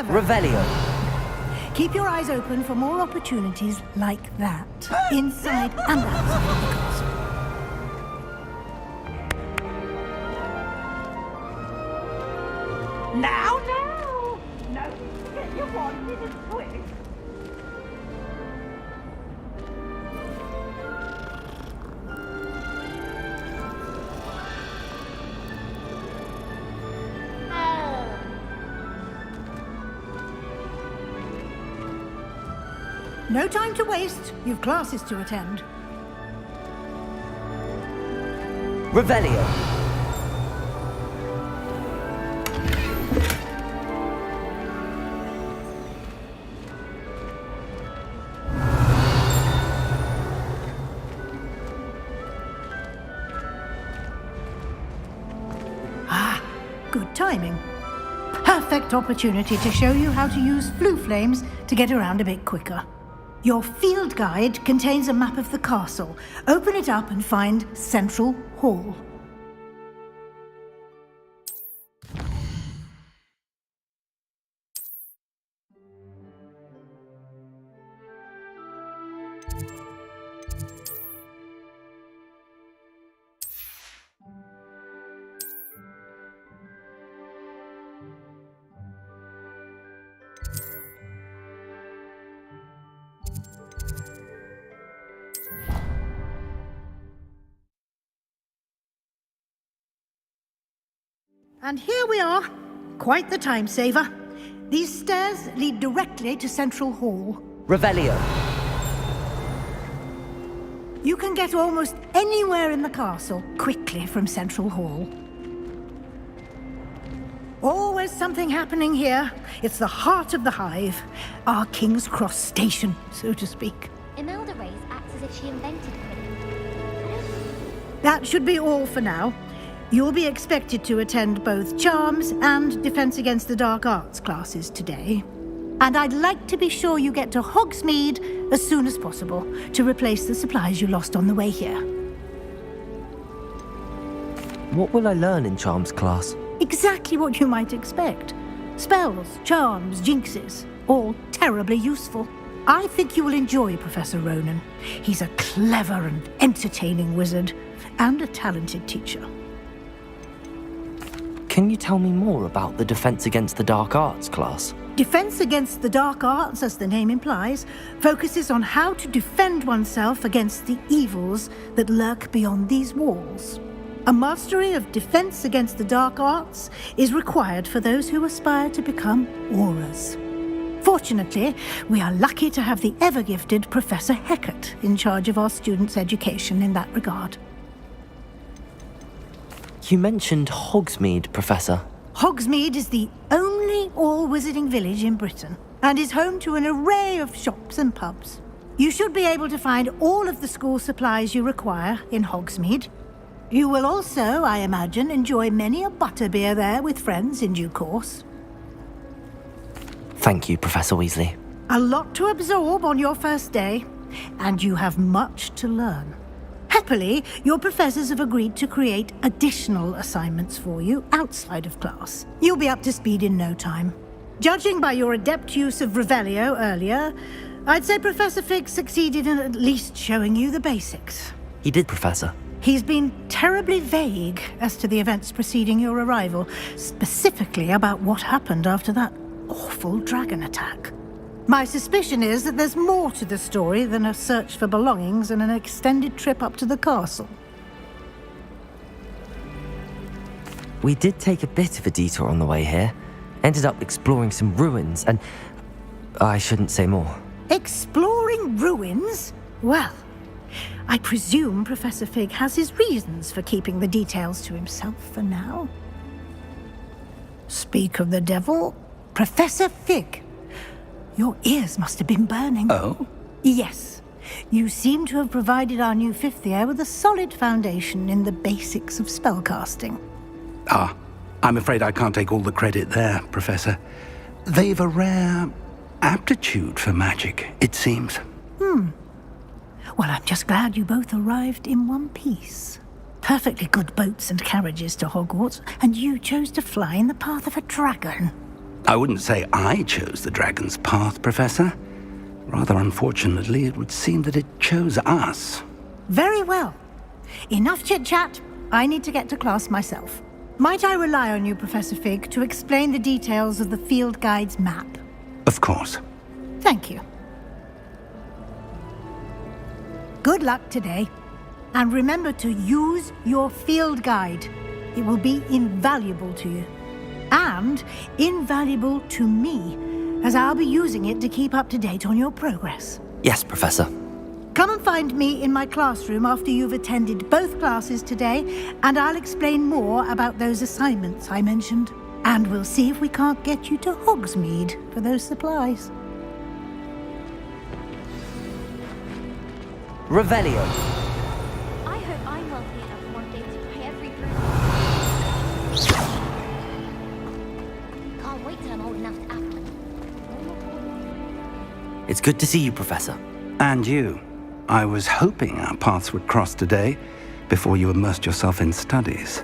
clever. Revelio. Keep your eyes open for more opportunities like that, inside and outside the castle. Now! No, get your wanted and quick. No time to waste. You've classes to attend. Revelio. Good timing. Perfect opportunity to show you how to use flue flames to get around a bit quicker. Your field guide contains a map of the castle. Open it up and find Central Hall. And here we are. Quite the time saver. These stairs lead directly to Central Hall. Revelio. You can get almost anywhere in the castle quickly from Central Hall. Always something happening here. It's the heart of the hive. Our King's Cross station, so to speak. Imelda Reyes acts as if she invented Quidditch. That should be all for now. You'll be expected to attend both Charms and Defense Against the Dark Arts classes today. And I'd like to be sure you get to Hogsmeade as soon as possible to replace the supplies you lost on the way here. What will I learn in Charms class? Exactly what you might expect. Spells, charms, jinxes, all terribly useful. I think you will enjoy Professor Ronan. He's a clever and entertaining wizard, and a talented teacher. Can you tell me more about the Defense Against the Dark Arts class? Defense Against the Dark Arts, as the name implies, focuses on how to defend oneself against the evils that lurk beyond these walls. A mastery of Defense Against the Dark Arts is required for those who aspire to become Aurors. Fortunately, we are lucky to have the ever-gifted Professor Hecat in charge of our students' education in that regard. You mentioned Hogsmeade, Professor. Hogsmeade is the only all-wizarding village in Britain and is home to an array of shops and pubs. You should be able to find all of the school supplies you require in Hogsmeade. You will also, I imagine, enjoy many a butterbeer there with friends in due course. Thank you, Professor Weasley. A lot to absorb on your first day, and you have much to learn. Happily, your professors have agreed to create additional assignments for you outside of class. You'll be up to speed in no time. Judging by your adept use of Revelio earlier, I'd say Professor Fig succeeded in at least showing you the basics. He did, Professor. He's been terribly vague as to the events preceding your arrival, specifically about what happened after that awful dragon attack. My suspicion is that there's more to the story than a search for belongings and an extended trip up to the castle. We did take a bit of a detour on the way here. Ended up exploring some ruins and... I shouldn't say more. Exploring ruins? Well, I presume Professor Fig has his reasons for keeping the details to himself for now. Speak of the devil, Professor Fig. Your ears must have been burning. Oh? Yes. You seem to have provided our new fifth year with a solid foundation in the basics of spellcasting. Ah, I'm afraid I can't take all the credit there, Professor. They've a rare aptitude for magic, it seems. Well, I'm just glad you both arrived in one piece. Perfectly good boats and carriages to Hogwarts, and you chose to fly in the path of a dragon. I wouldn't say I chose the dragon's path, Professor. Rather unfortunately, it would seem that it chose us. Very well. Enough chit-chat. I need to get to class myself. Might I rely on you, Professor Fig, to explain the details of the field guide's map? Of course. Thank you. Good luck today. And remember to use your field guide. It will be invaluable to you. And invaluable to me, as I'll be using it to keep up to date on your progress. Yes, Professor. Come and find me in my classroom after you've attended both classes today, and I'll explain more about those assignments I mentioned. And we'll see if we can't get you to Hogsmeade for those supplies. Revelio. I hope I'm wealthy enough one day to pay every brew. Can't wait till I'm old enough to act. It's good to see you, Professor. And you. I was hoping our paths would cross today, before you immersed yourself in studies.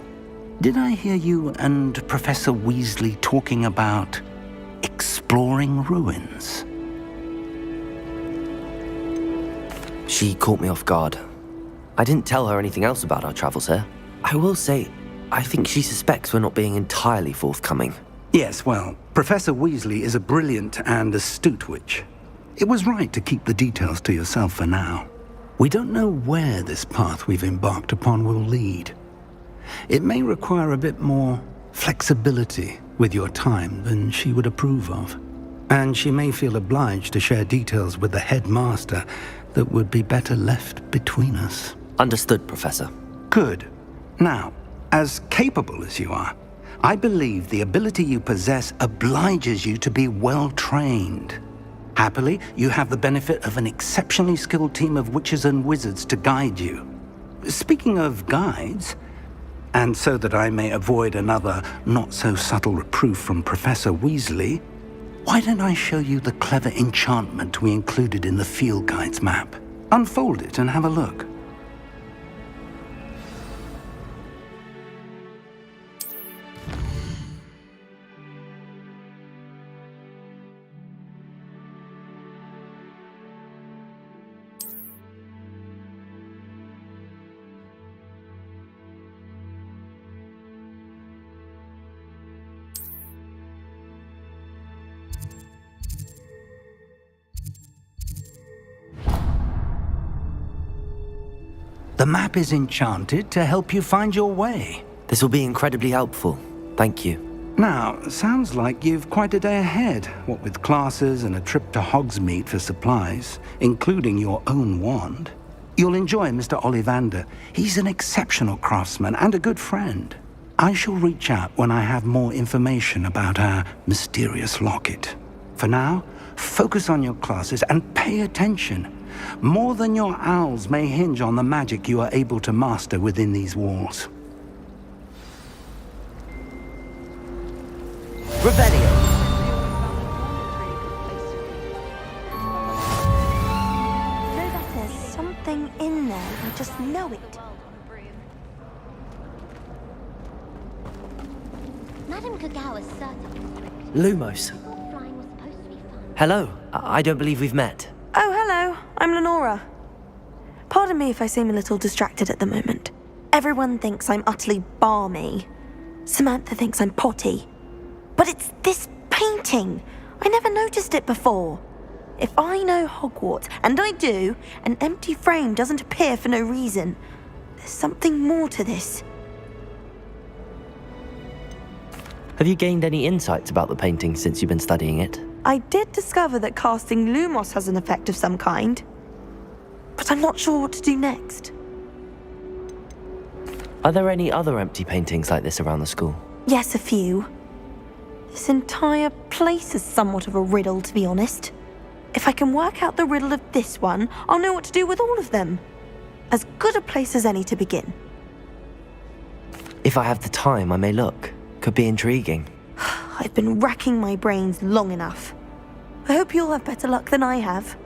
Did I hear you and Professor Weasley talking about exploring ruins? She caught me off guard. I didn't tell her anything else about our travels here. I will say, I think she suspects we're not being entirely forthcoming. Yes, well, Professor Weasley is a brilliant and astute witch. It was right to keep the details to yourself for now. We don't know where this path we've embarked upon will lead. It may require a bit more flexibility with your time than she would approve of. And she may feel obliged to share details with the headmaster that would be better left between us. Understood, Professor. Good. Now, as capable as you are, I believe the ability you possess obliges you to be well trained. Happily, you have the benefit of an exceptionally skilled team of witches and wizards to guide you. Speaking of guides, and so that I may avoid another not-so-subtle reproof from Professor Weasley, why don't I show you the clever enchantment we included in the field guide's map? Unfold it and have a look. The map is enchanted to help you find your way. This will be incredibly helpful. Thank you. Now, sounds like you've quite a day ahead, what with classes and a trip to Hogsmeade for supplies, including your own wand. You'll enjoy Mr. Ollivander. He's an exceptional craftsman and a good friend. I shall reach out when I have more information about our mysterious locket. For now, focus on your classes and pay attention. More than your owls may hinge on the magic you are able to master within these walls. Revelio. Know that there's something in there. I just know it. Madame Kagawa's certain. Lumos. Flying was supposed to be fun. Hello. I don't believe we've met. Oh, hello. I'm Lenora. Pardon me if I seem a little distracted at the moment. Everyone thinks I'm utterly balmy. Samantha thinks I'm potty. But it's this painting. I never noticed it before. If I know Hogwarts, and I do, an empty frame doesn't appear for no reason. There's something more to this. Have you gained any insights about the painting since you've been studying it? I did discover that casting Lumos has an effect of some kind. But I'm not sure what to do next. Are there any other empty paintings like this around the school? Yes, a few. This entire place is somewhat of a riddle, to be honest. If I can work out the riddle of this one, I'll know what to do with all of them. As good a place as any to begin. If I have the time, I may look. Could be intriguing. I've been racking my brains long enough. I hope you'll have better luck than I have.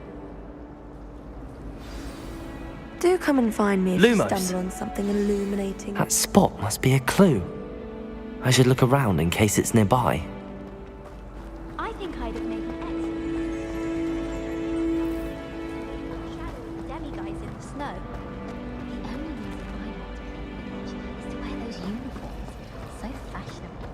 Do come and find me if you stumble on something illuminating. That spot must be a clue. I should look around in case it's nearby. No. The only reason I want to be is to wear those uniforms. So fashionable.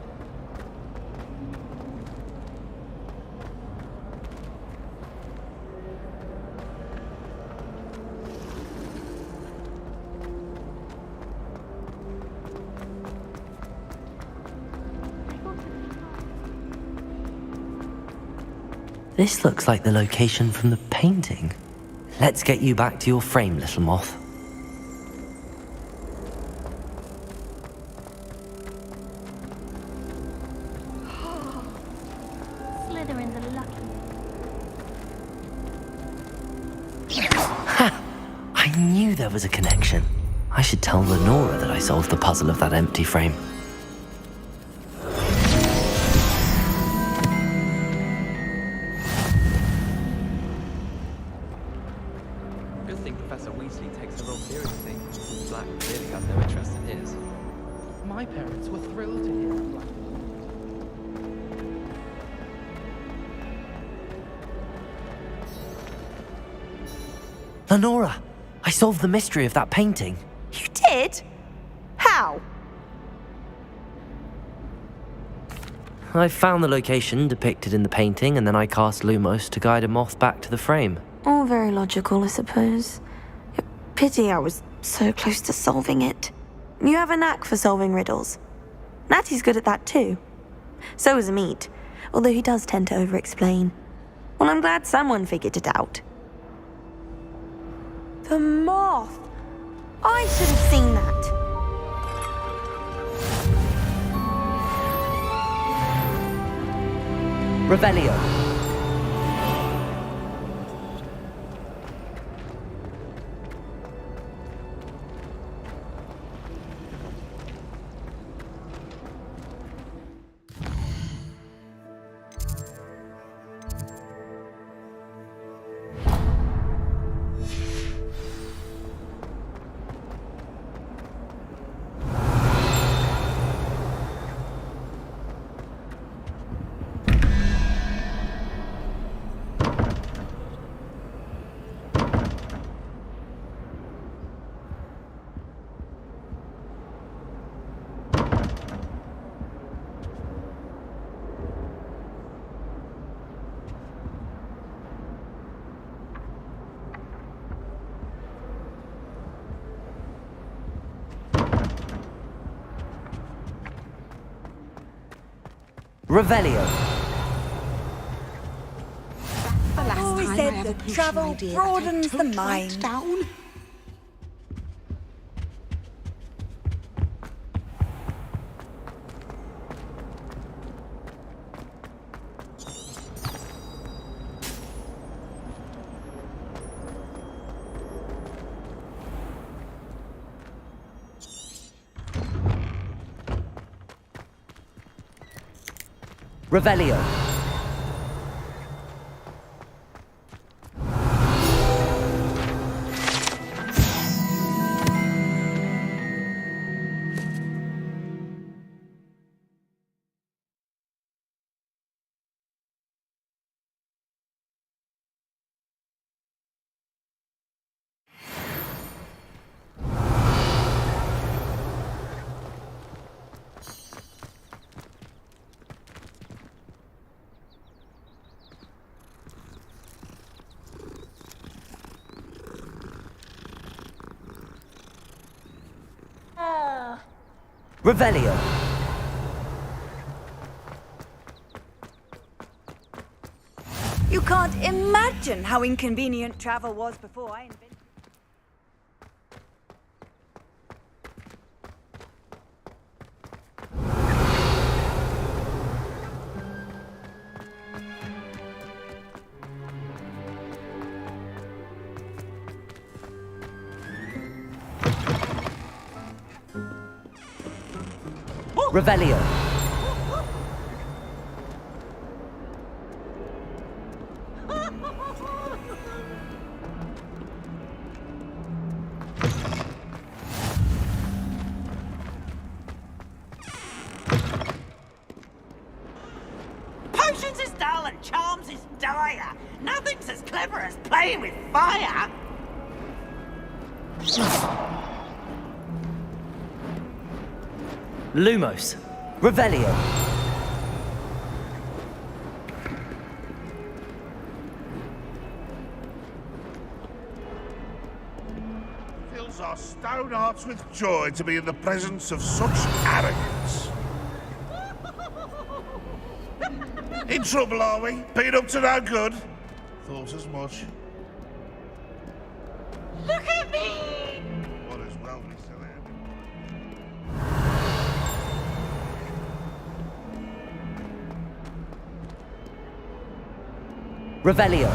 This looks like the location from the painting. Let's get you back to your frame, little moth. Slytherin's a lucky. Ha! I knew there was a connection. I should tell Lenora that I solved the puzzle of that empty frame. Good thing Professor Weasley takes her role seriously. Black clearly has no interest in his. My parents were thrilled to hear that Black. Lenora! I solved the mystery of that painting. You did? How? I found the location depicted in the painting, and then I cast Lumos to guide a moth back to the frame. All very logical, I suppose. Pity I was so close to solving it. You have a knack for solving riddles. Natty's good at that too. So is Amit, although he does tend to over-explain. Well, I'm glad someone figured it out. The moth! I should have seen that. Revelio. Revelio. Always said that travel broadens the mind. Down. Revelio. Revelio. You can't imagine how inconvenient travel was before I invented. Revelio. Potions is dull and charms is dire. Nothing's as clever as playing with fire. Lumos. Revelio. Fills our stone hearts with joy to be in the presence of such arrogance. In trouble, are we? Been up to no good? Thought as much. Look at me! What as well be celeb. Revelio.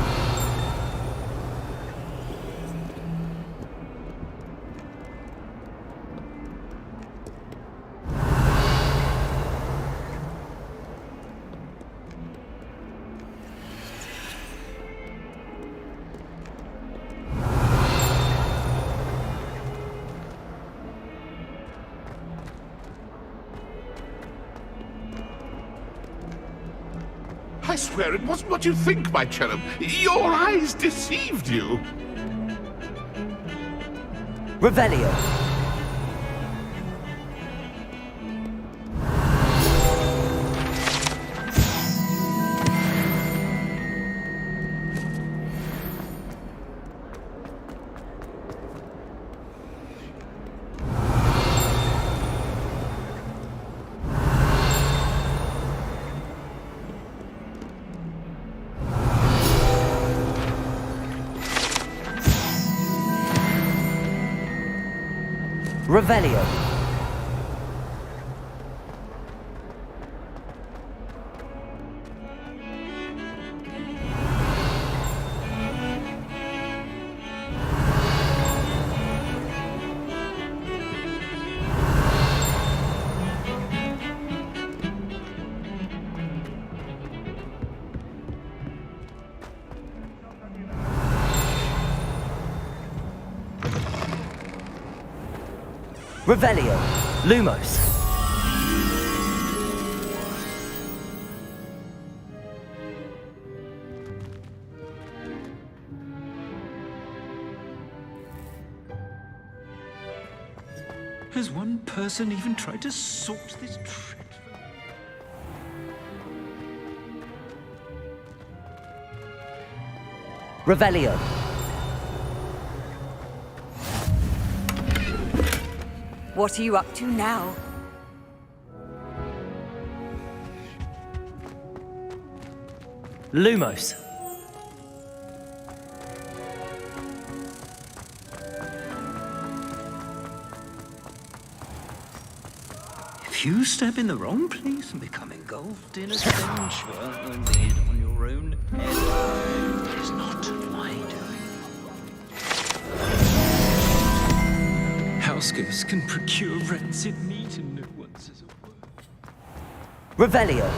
I swear it wasn't what you think, my cherub. Your eyes deceived you. Revelio. Revelio. Revelio. Lumos. Has one person even tried to sort this dreadful... Revelio. What are you up to now? Lumos. If you step in the wrong place and become engulfed in a stench, well, be it on your own head. It is not my doing. Houseguests can procure rancid meat and no one says a word. Revelio.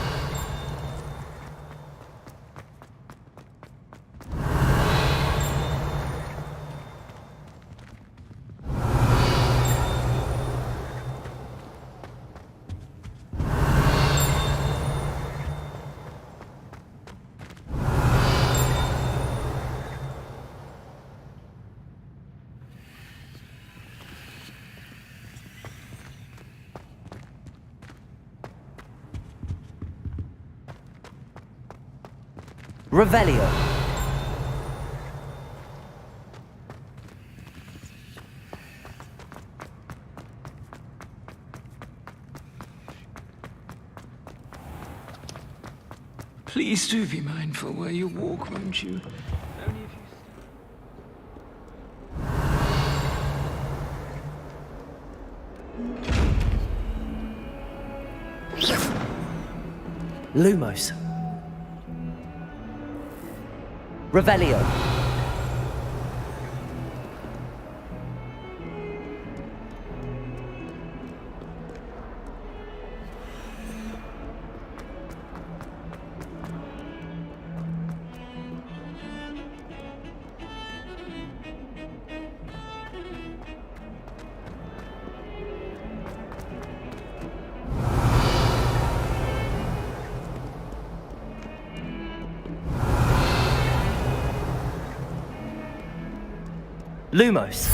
Revelio. Please do be mindful where you walk, won't you? Only if you... Lumos. Revelio. Lumos.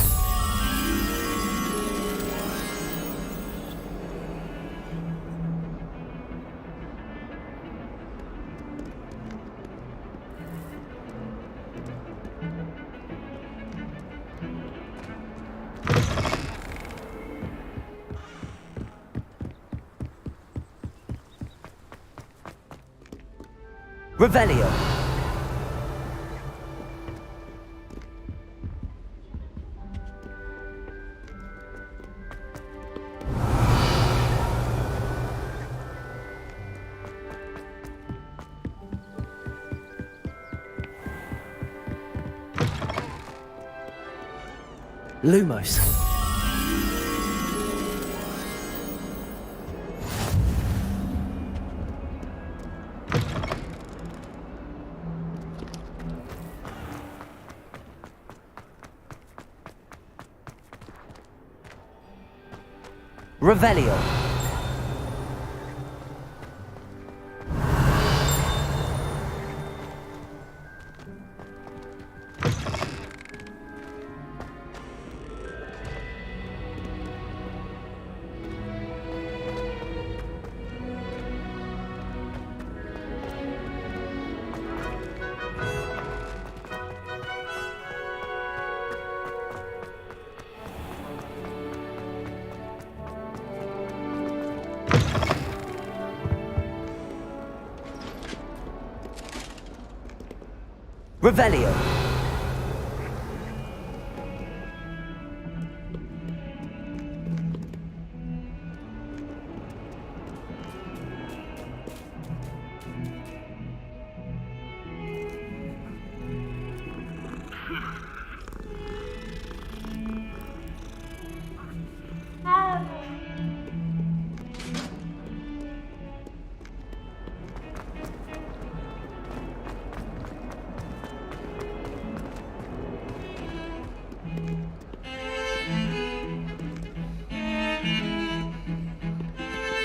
Revelio. Lumos. Revelio. Revelio.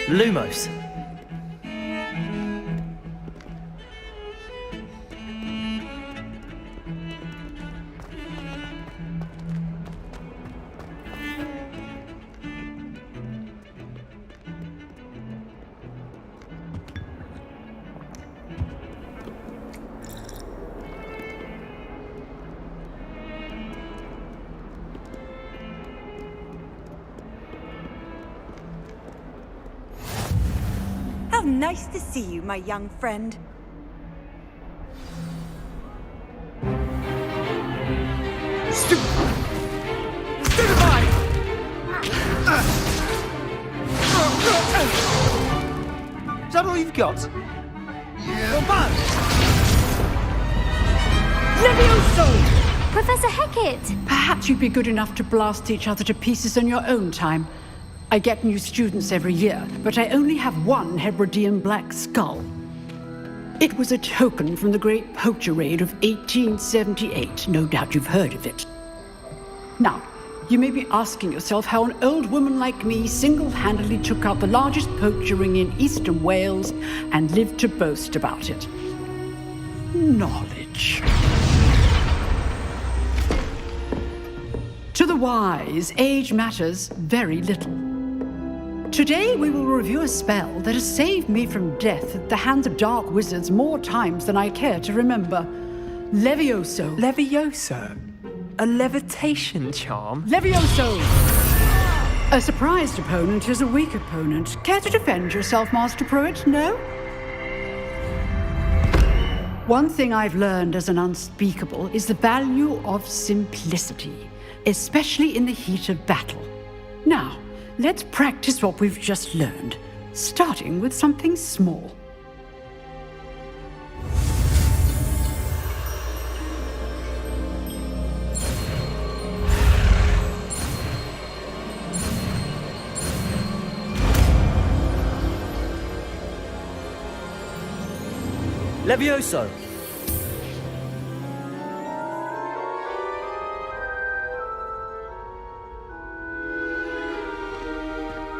Lumos. Nice to see you, my young friend. Stupefy! Is that all you've got? Yeah. Levioso! Professor Hecat! Perhaps you'd be good enough to blast each other to pieces in your own time. I get new students every year, but I only have one Hebridean black skull. It was a token from the Great Poacher Raid of 1878. No doubt you've heard of it. Now, you may be asking yourself how an old woman like me single-handedly took out the largest poacher ring in eastern Wales and lived to boast about it. Knowledge. To the wise, age matters very little. Today we will review a spell that has saved me from death at the hands of dark wizards more times than I care to remember. Levioso. Levioso? A levitation charm? Levioso! A surprised opponent is a weak opponent. Care to defend yourself, Master Pruitt? No? One thing I've learned as an unspeakable is the value of simplicity, especially in the heat of battle. Now, let's practice what we've just learned, starting with something small. Levioso!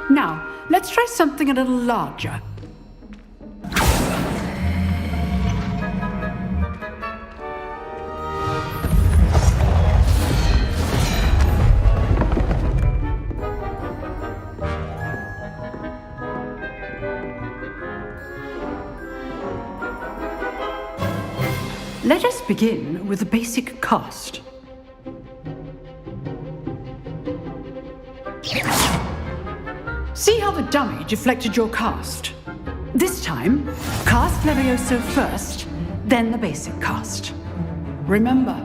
Now, let's try something a little larger. Let us begin with the basic cast. See how the dummy deflected your cast? This time, cast Levioso first, then the basic cast. Remember,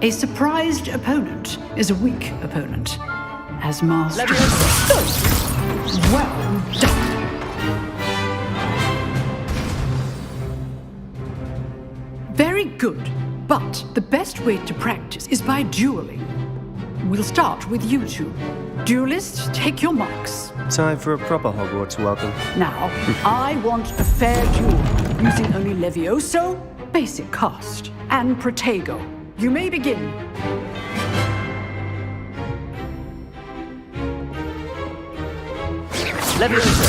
a surprised opponent is a weak opponent. As master. Well done. Very good, but the best way to practice is by dueling. We'll start with you two. Duelists, take your marks. Time for a proper Hogwarts welcome. Now, I want a fair duel, using only Levioso, basic cast, and Protego. You may begin. Levioso,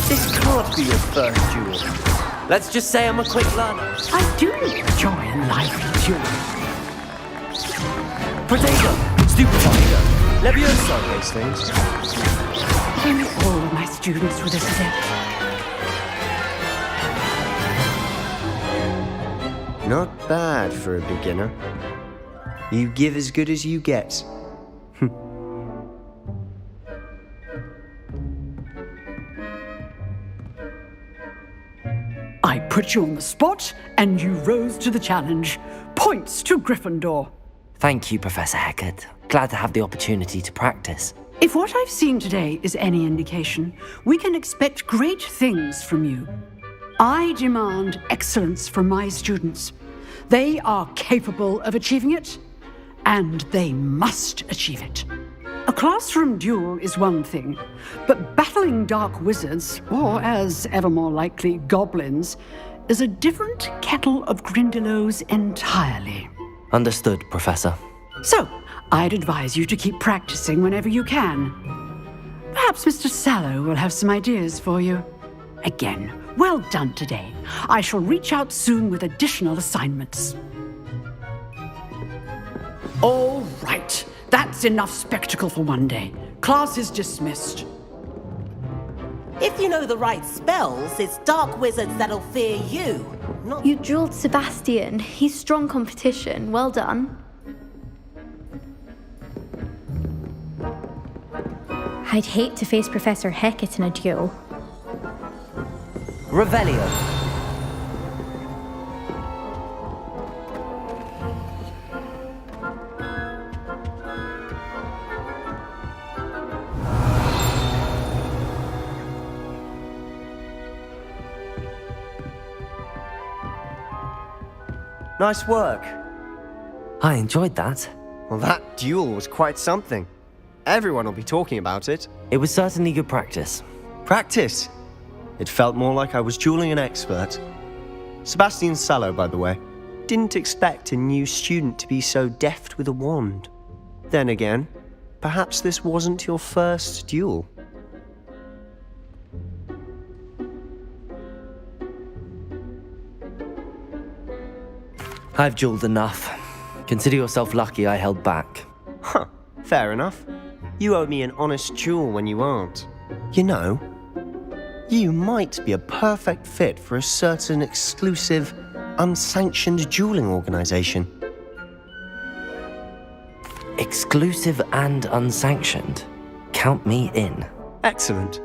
this can't be your first duel. Let's just say I'm a quick learner. I do enjoy a lively duel. Protego, Stupefy, Levioso, these things. All of my students were this adept. Not bad for a beginner. You give as good as you get. I put you on the spot, and you rose to the challenge. Points to Gryffindor. Thank you, Professor Hecat. Glad to have the opportunity to practice. If what I've seen today is any indication, we can expect great things from you. I demand excellence from my students. They are capable of achieving it, and they must achieve it. A classroom duel is one thing, but battling dark wizards, or as ever more likely, goblins, is a different kettle of Grindylows entirely. Understood, Professor. So, I'd advise you to keep practicing whenever you can. Perhaps Mr. Sallow will have some ideas for you. Again, well done today. I shall reach out soon with additional assignments. All right. That's enough spectacle for one day. Class is dismissed. If you know the right spells, it's dark wizards that'll fear you. You drilled Sebastian. He's strong competition. Well done. I'd hate to face Professor Hecat in a duel. Revelio. Nice work. I enjoyed that. Well, that duel was quite something. Everyone will be talking about it. It was certainly good practice. Practice? It felt more like I was dueling an expert. Sebastian Sallow, by the way. Didn't expect a new student to be so deft with a wand. Then again, perhaps this wasn't your first duel. I've dueled enough. Consider yourself lucky I held back. Huh, fair enough. You owe me an honest duel when you aren't. You know, you might be a perfect fit for a certain exclusive, unsanctioned dueling organization. Exclusive and unsanctioned? Count me in. Excellent.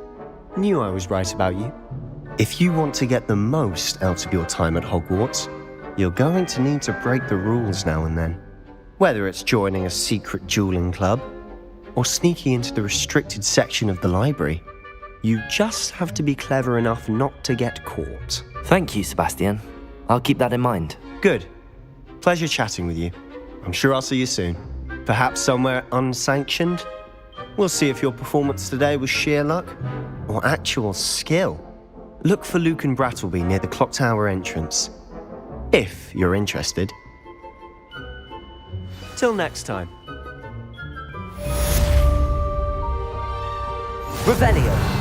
Knew I was right about you. If you want to get the most out of your time at Hogwarts, you're going to need to break the rules now and then. Whether it's joining a secret dueling club, or sneaking into the restricted section of the library, you just have to be clever enough not to get caught. Thank you, Sebastian. I'll keep that in mind. Good. Pleasure chatting with you. I'm sure I'll see you soon. Perhaps somewhere unsanctioned? We'll see if your performance today was sheer luck, or actual skill. Look for Luke and Brattleby near the clock tower entrance. If you're interested. Till next time. Revelio.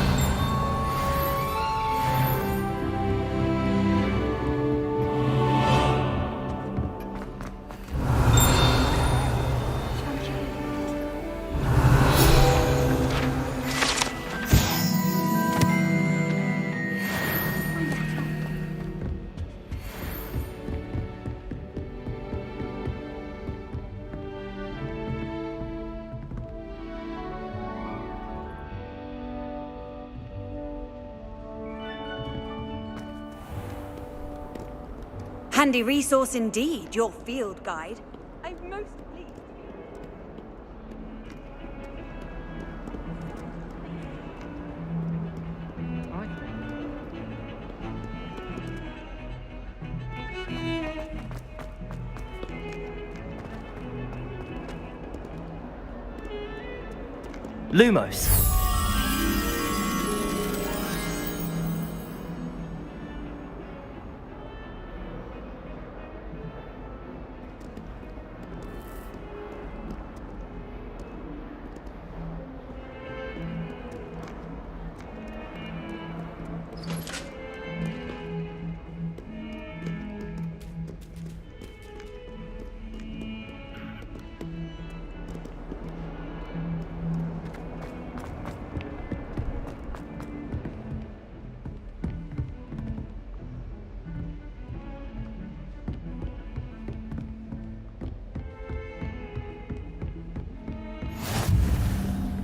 Handy resource indeed, your field guide. I'm most pleased. Lumos.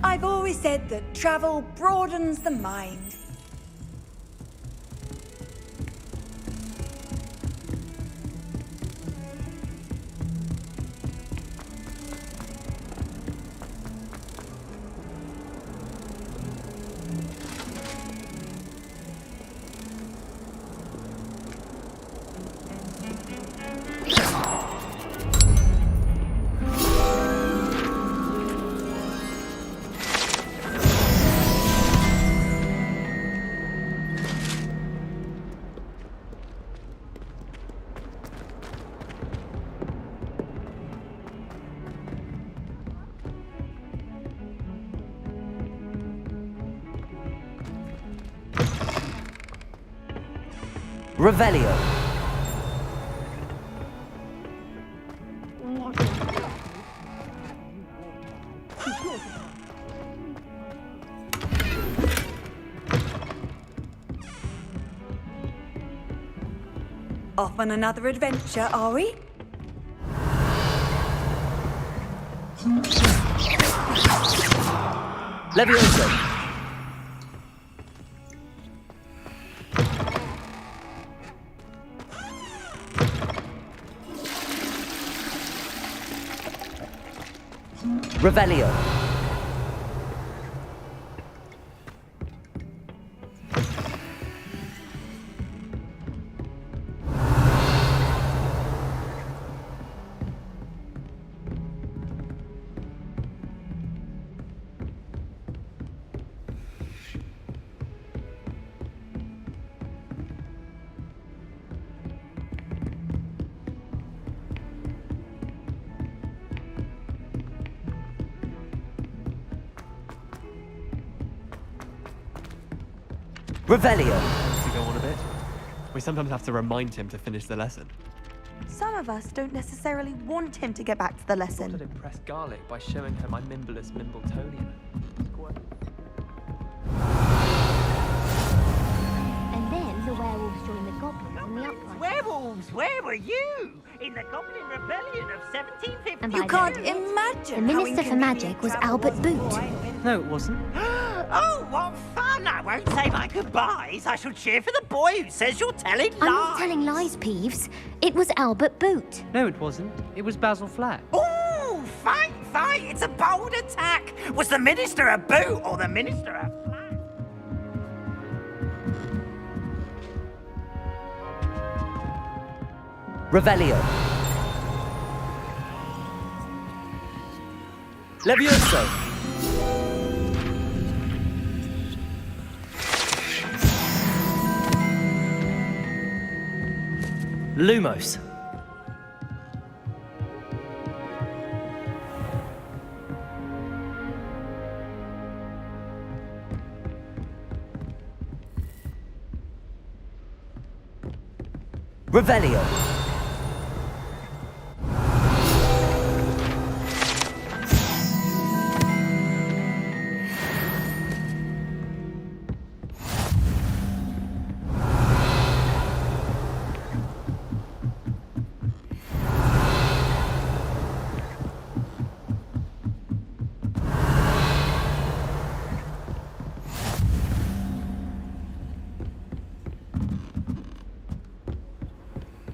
I've always said that travel broadens the mind. Revelio. Off on another adventure, are we? Levioso. Revelio. Revelio. To go on a bit. We sometimes have to remind him to finish the lesson. Some of us don't necessarily want him to get back to the I'd lesson. impress Garlic by showing her my Mimbleless Mimbletonia. And then the werewolves joined the goblins in the uprising. Werewolves, where were you? In the Goblin Rebellion of 1750. And You by can't then, imagine the how Minister for inconvenient Magic was travel Albert Boot. before I went. No, it wasn't. Oh, what fun! I won't say my goodbyes. I shall cheer for the boy who says you're telling lies. I'm not telling lies, Peeves. It was Albert Boot. No, it wasn't. It was Basil Flack. Ooh, fight! It's a bold attack. Was the Minister a boot or the Minister a flag? Revelio. Levioso. Lumos. Revelio.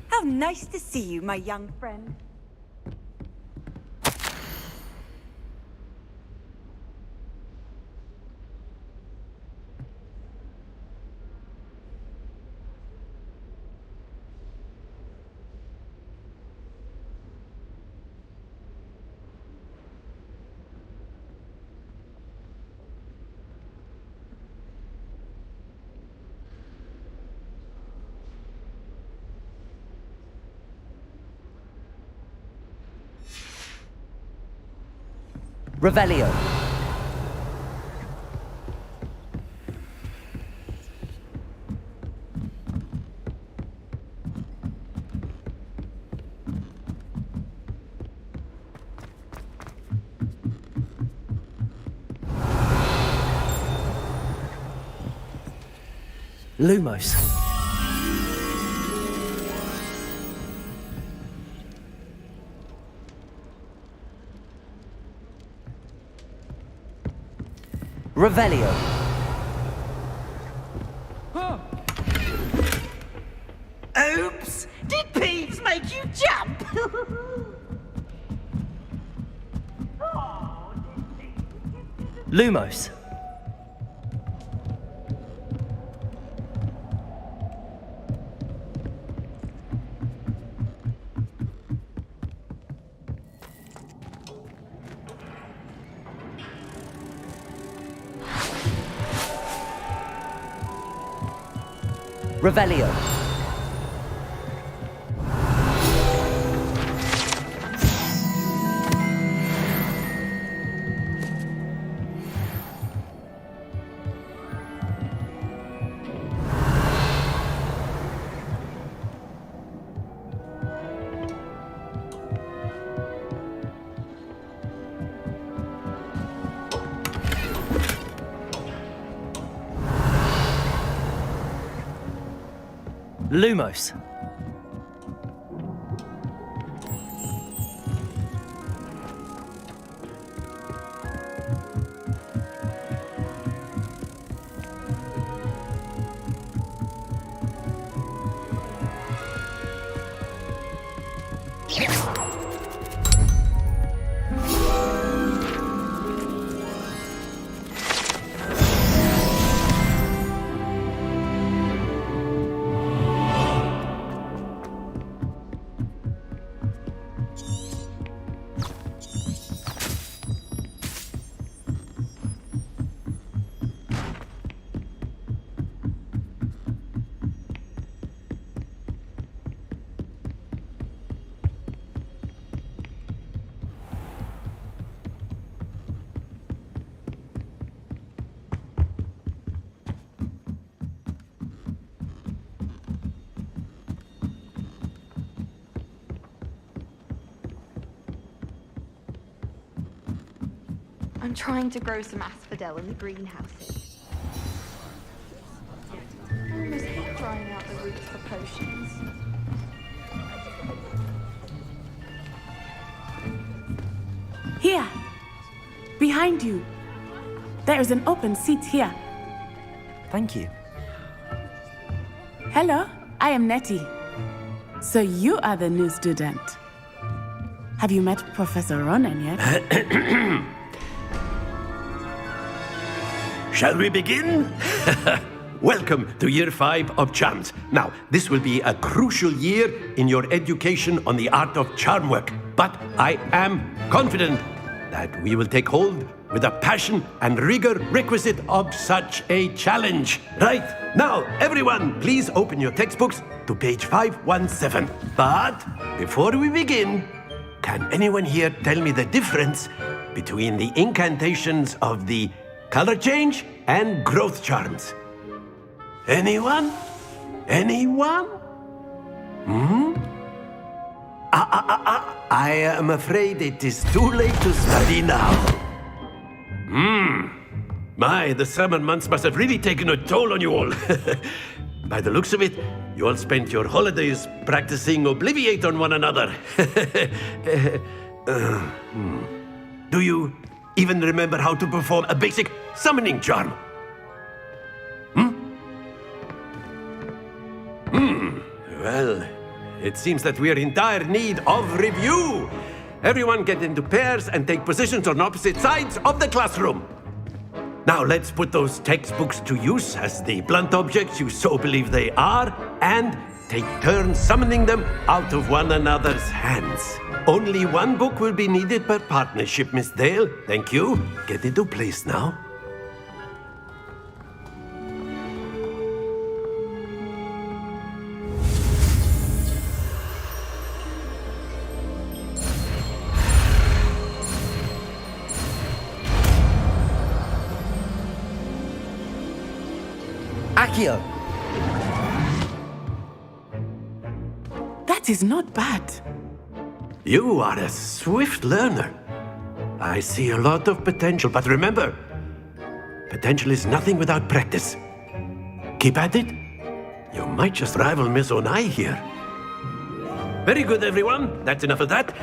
How Nice to see you, my young friend. Revelio. Lumos. Revelio. Oops! Did Peeves make you jump? Lumos. Revelio. Lumos. I'm trying to grow some asphodel in the greenhouses. I almost hate drying out the roots for potions. Here! Behind you! There is an open seat here. Thank you. Hello, I am Nettie. So you are the new student. Have you met Professor Ronan yet? Shall we begin? Welcome to Year 5 of Charms. Now, this will be a crucial year in your education on the art of charm work. But I am confident that we will take hold with the passion and rigor requisite of such a challenge. Right, now, everyone, please open your textbooks to page 517. But before we begin, can anyone here tell me the difference between the incantations of the color change and growth charms? Anyone? Anyone? I am afraid it is too late to study now. My, the summer months must have really taken a toll on you all. By the looks of it, you all spent your holidays practicing Obliviate on one another. Do you even remember how to perform a basic summoning charm? Well, It seems that we are in dire need of review. Everyone get into pairs and take positions on opposite sides of the classroom. Now let's put those textbooks to use as the blunt objects you so believe they are, and take turns summoning them out of one another's hands. Only one book will be needed per partnership, Miss Dale. Thank you. Get into place now. Accio! That is not bad. You are a swift learner. I see a lot of potential, but remember, potential is nothing without practice. Keep at it. You might just rival Miss Onai here. Very good, everyone. That's enough of that.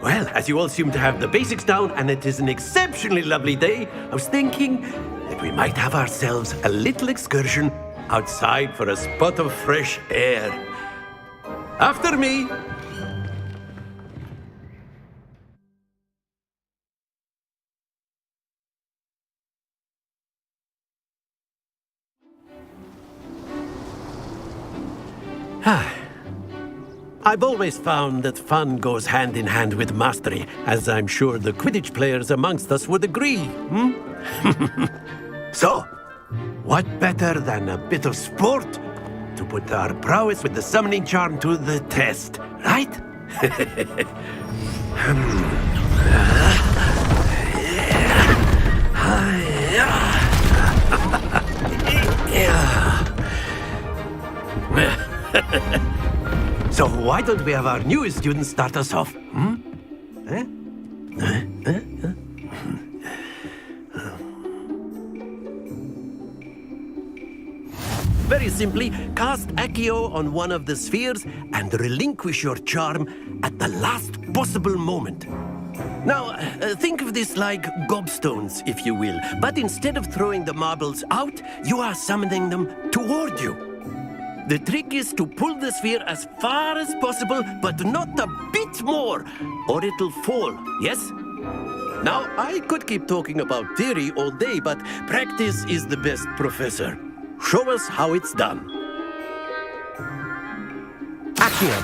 Well, as you all seem to have the basics down, and it is an exceptionally lovely day, I was thinking that we might have ourselves a little excursion outside for a spot of fresh air. After me. I've always found that fun goes hand in hand with mastery, as I'm sure the Quidditch players amongst us would agree. So, what better than a bit of sport to put our prowess with the summoning charm to the test, right? So why don't we have our newest student start us off? Very simply, cast Accio on one of the spheres and relinquish your charm at the last possible moment. Now, think of this like gobstones, if you will, but instead of throwing the marbles out, you are summoning them toward you. The trick is to pull the sphere as far as possible, but not a bit more, or it'll fall, yes? Now, I could keep talking about theory all day, but practice is the best professor. Show us how it's done. Accio.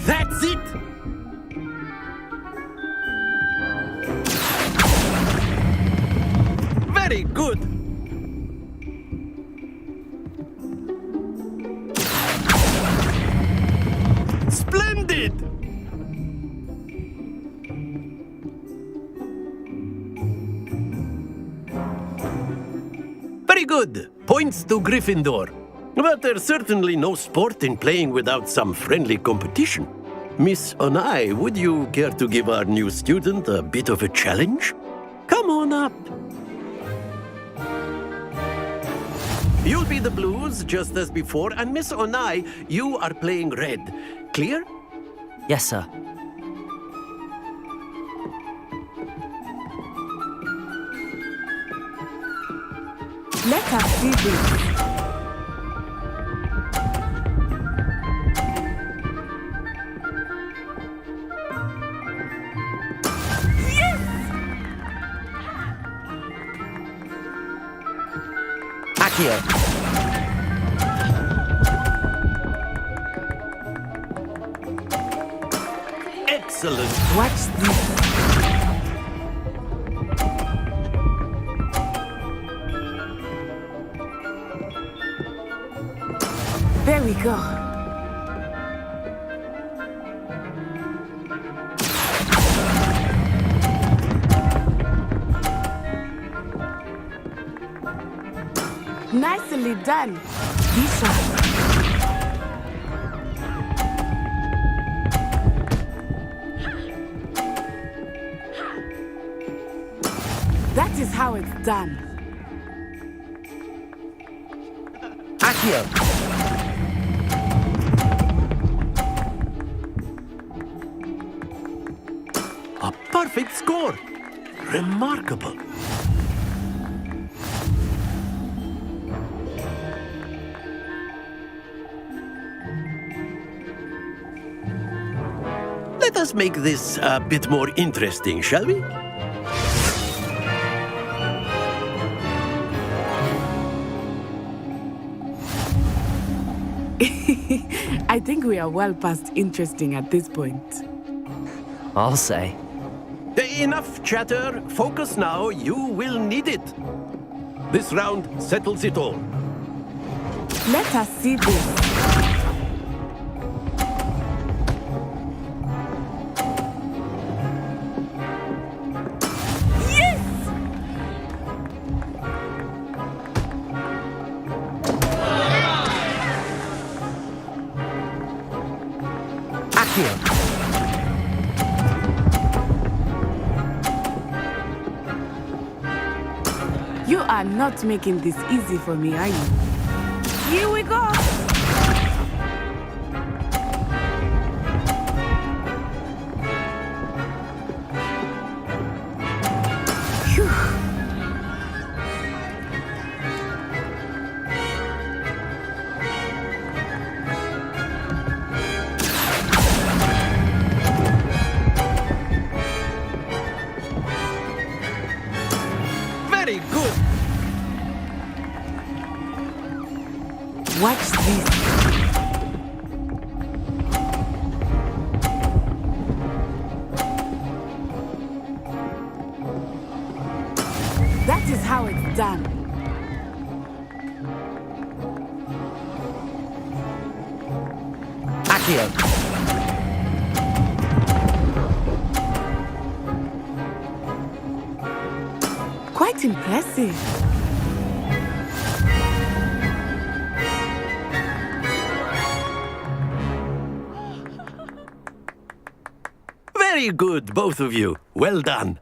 That's it! Very good! Splendid! Very good. Points to Gryffindor. But there's certainly no sport in playing without some friendly competition. Miss Onai, would you care to give our new student a bit of a challenge? Come on up. You'll be the blues, just as before, and Miss Onai, you are playing red. Clear? Yes, sir. Let us do this. Accio. Excellent. Watch this. There we go. Nicely done. Be sharp. That is how it's done. Accio. A perfect score. Remarkable. us make this a bit more interesting, shall we? I think we are well past interesting at this point. I'll say. Enough chatter. Focus now. You will need it. This round settles it all. Let us see this. You are not making this easy for me, are you? Here we go! Phew. Very good. Watch this. That is how it's done. Accio. Quite impressive. Very good, both of you. Well done.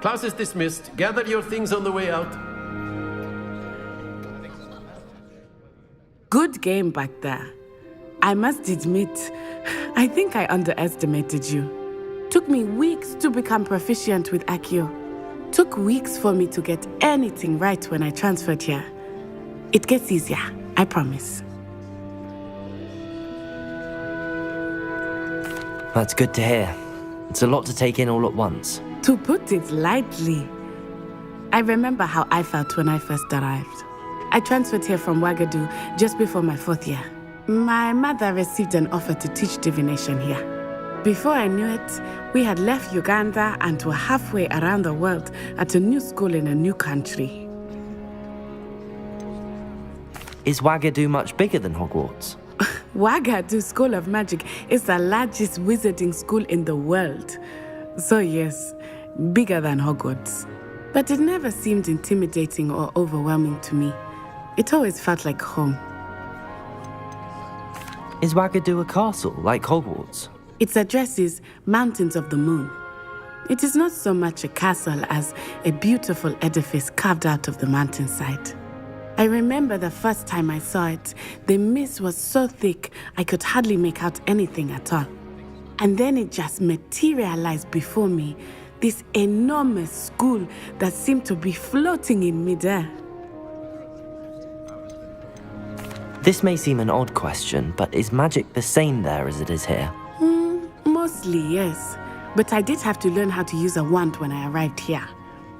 Class is dismissed. Gather your things on the way out. Good game back there. I must admit, I think I underestimated you. Took me weeks to become proficient with Accio. Took weeks for me to get anything right when I transferred here. It gets easier, I promise. That's good to hear. It's a lot to take in all at once. To put it lightly, I remember how I felt when I first arrived. I transferred here from Ouagadougou just before my 4th year. My mother received an offer to teach divination here. Before I knew it, we had left Uganda and were halfway around the world at a new school in a new country. Is Ouagadougou much bigger than Hogwarts? Ouagadougou School of Magic is the largest wizarding school in the world. So yes, bigger than Hogwarts. But it never seemed intimidating or overwhelming to me. It always felt like home. Is Ouagadougou a castle, like Hogwarts? Its address is Mountains of the Moon. It is not so much a castle as a beautiful edifice carved out of the mountainside. I remember the first time I saw it, the mist was so thick I could hardly make out anything at all. And then it just materialized before me, this enormous school that seemed to be floating in midair. This may seem an odd question, but is magic the same there as it is here? Mostly, yes. But I did have to learn how to use a wand when I arrived here.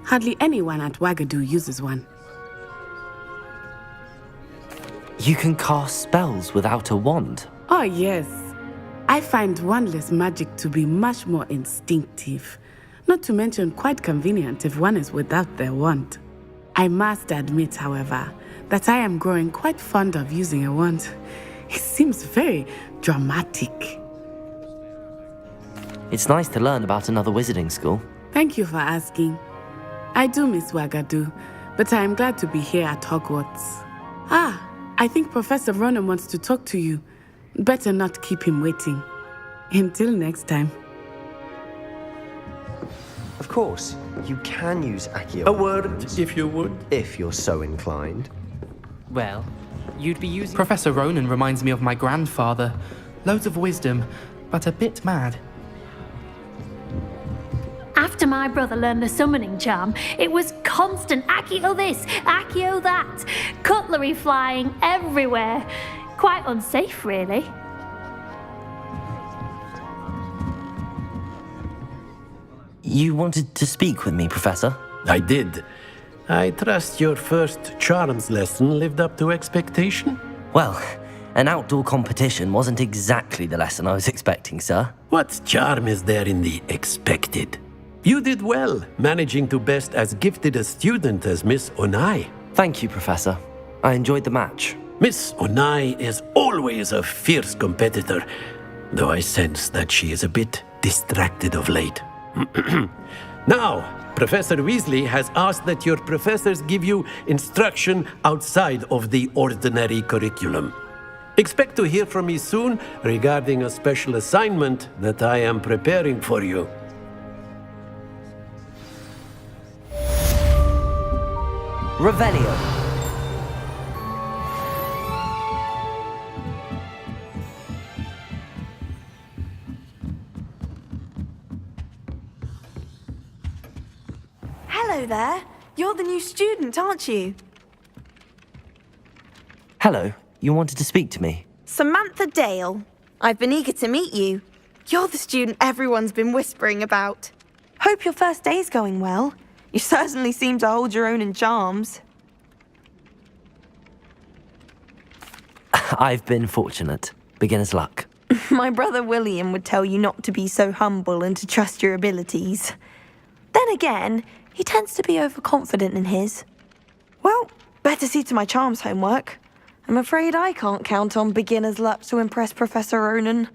Hardly anyone at Ouagadougou uses one. You can cast spells without a wand? Oh, yes. I find wandless magic to be much more instinctive. Not to mention quite convenient if one is without their wand. I must admit, however, that I am growing quite fond of using a wand. It seems very dramatic. It's nice to learn about another wizarding school. Thank you for asking. I do miss Ouagadougou, but I am glad to be here at Hogwarts. I think Professor Ronan wants to talk to you. Better not keep him waiting. Until next time. Of course, you can use Accio. A word, if you would. If you're so inclined. Well, you'd be using... Professor Ronan reminds me of my grandfather. Loads of wisdom, but a bit mad. After after my brother learned the summoning charm, it was constant Accio this, Accio that, cutlery flying everywhere. Quite unsafe, really. You wanted to speak with me, Professor? I did. I trust your first charms lesson lived up to expectation? Well, an outdoor competition wasn't exactly the lesson I was expecting, sir. What charm is there in the expected? You did well, managing to best as gifted a student as Miss Onai. Thank you, Professor. I enjoyed the match. Miss Onai is always a fierce competitor, though I sense that she is a bit distracted of late. Now, Professor Weasley has asked that your professors give you instruction outside of the ordinary curriculum. Expect to hear from me soon regarding a special assignment that I am preparing for you. Revelio. Hello there. You're the new student, aren't you? Hello. You wanted to speak to me? Samantha Dale. I've been eager to meet you. You're the student everyone's been whispering about. Hope your first day's going well. You certainly seem to hold your own in charms. I've been fortunate. Beginner's luck. My brother William would tell you not to be so humble and to trust your abilities. Then again, he tends to be overconfident in his. Well, better see to my charms homework. I'm afraid I can't count on beginner's luck to impress Professor Ronan.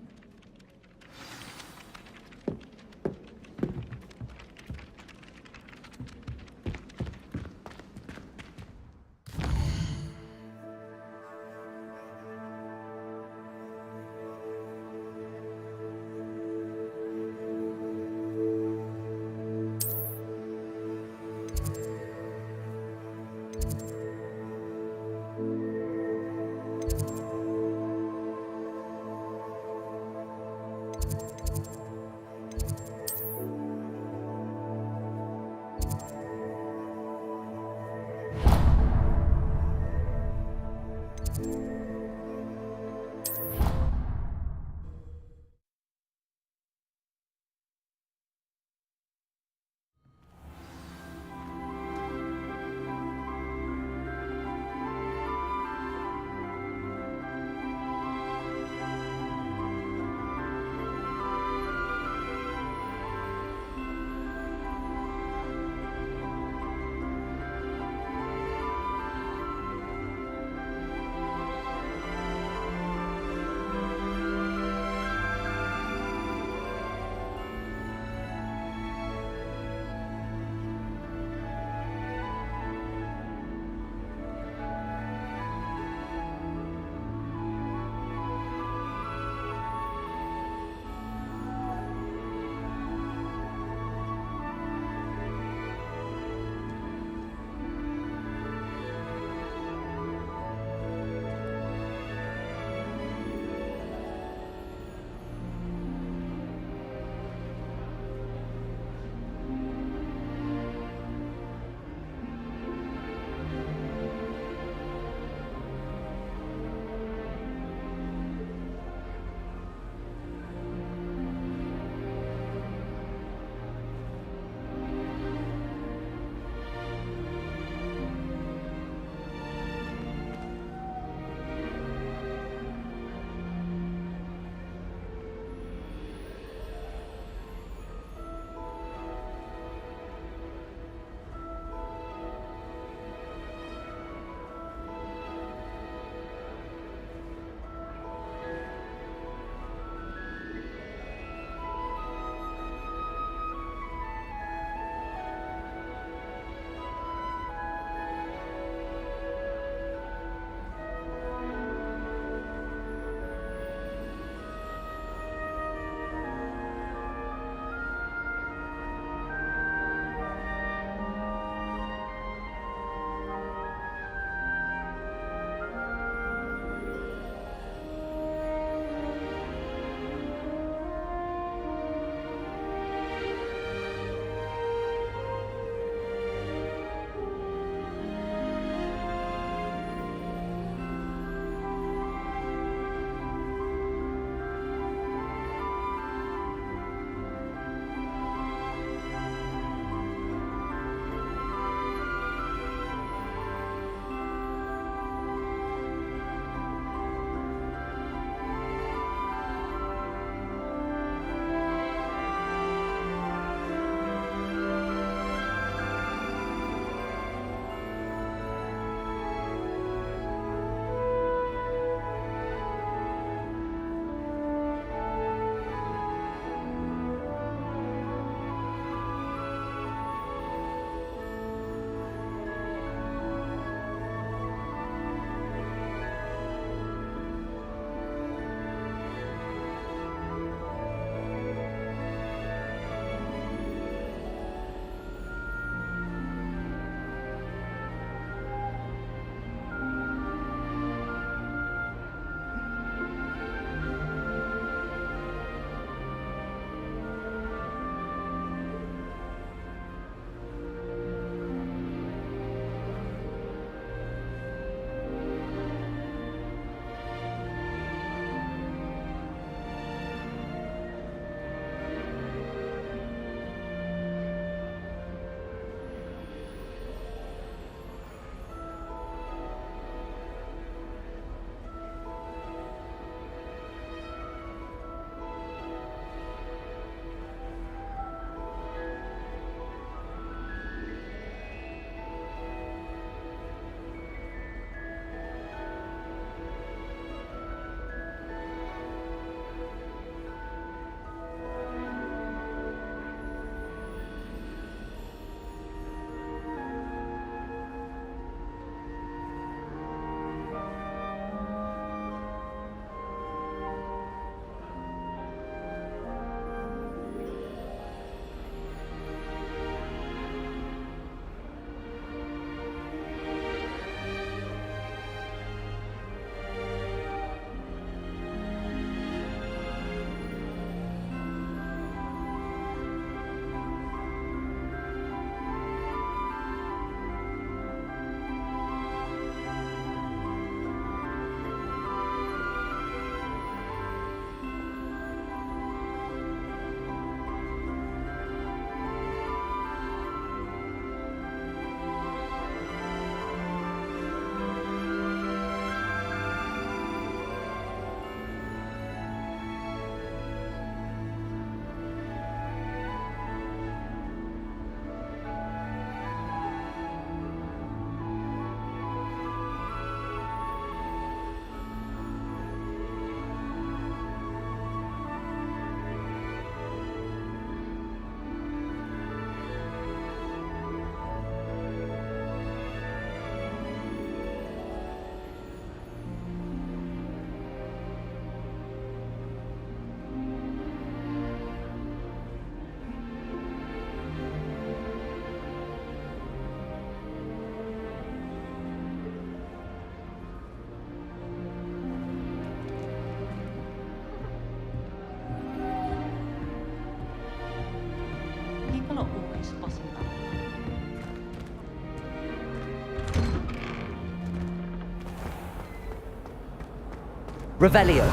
Revelio.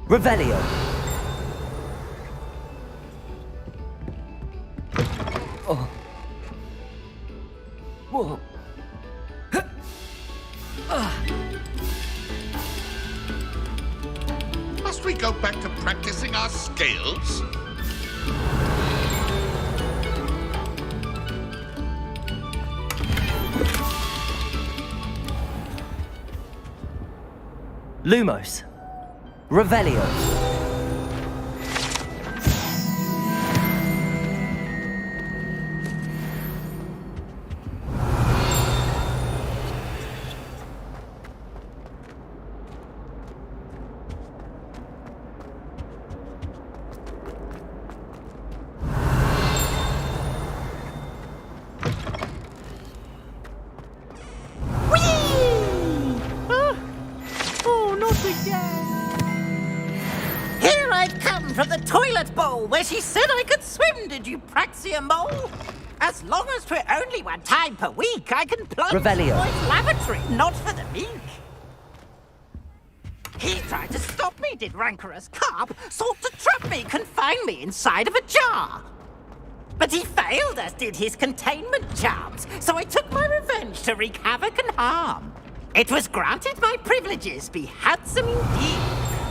Revelio. Oh. Whoa. Must we go back to practicing our scales? Lumos. Revelio. Oh, not again! Here I've come from the toilet bowl where she said I could swim, did you praxia mole? As long as for only one time per week, I can plunge Revelio. in Boyd's lavatory, not for the meek. He tried to stop me, did rancorous carp, sought to trap me, confine me inside of a jar. But he failed, as did his containment charms, so I took my revenge to wreak havoc and harm. It was granted my privileges be handsome indeed,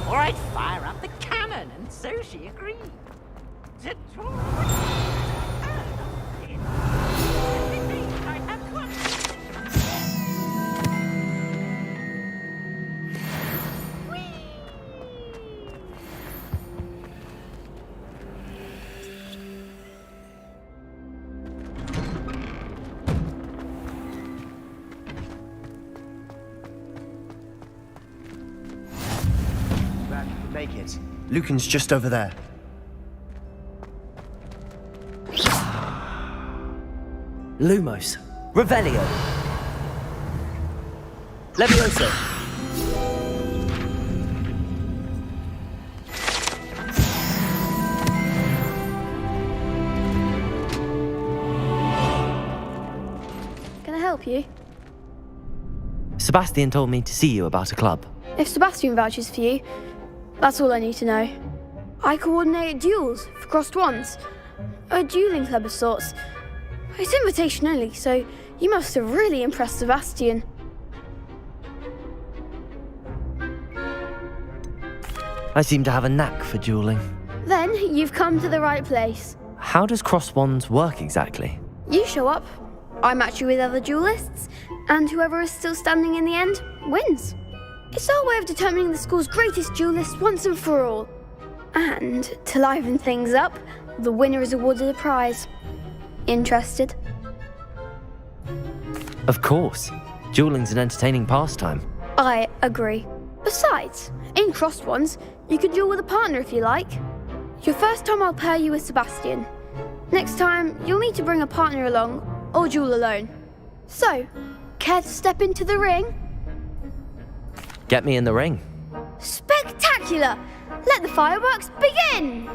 or I'd fire up the cannon, and so she agreed. To Make it. Lucan's just over there. Lumos. Revelio. Levioso. Can I help you? Sebastian told me to see you about a club. If Sebastian vouches for you, that's all I need to know. I coordinate duels for crossed wands. A dueling club of sorts. It's invitation only, so you must have really impressed Sebastian. I seem to have a knack for dueling. Then you've come to the right place. How does cross wands work exactly? You show up, I match you with other duelists, and whoever is still standing in the end wins. It's our way of determining the school's greatest duelist once and for all. And to liven things up, the winner is awarded a prize. Interested? Of course. Dueling's an entertaining pastime. I agree. Besides, in crossed ones, you can duel with a partner if you like. Your first time I'll pair you with Sebastian. Next time, you'll need to bring a partner along, or duel alone. So, care to step into the ring? Get me in the ring. Spectacular! Let the fireworks begin!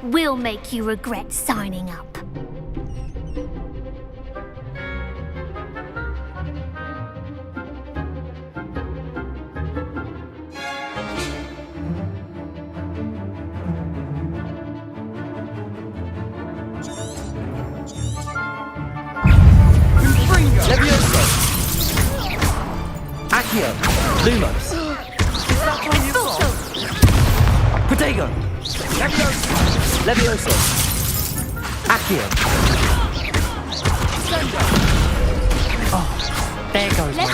We'll make you regret signing up. Levioso. Accio. Lumos. Protego. Levioso. Accio. Oh, there goes one.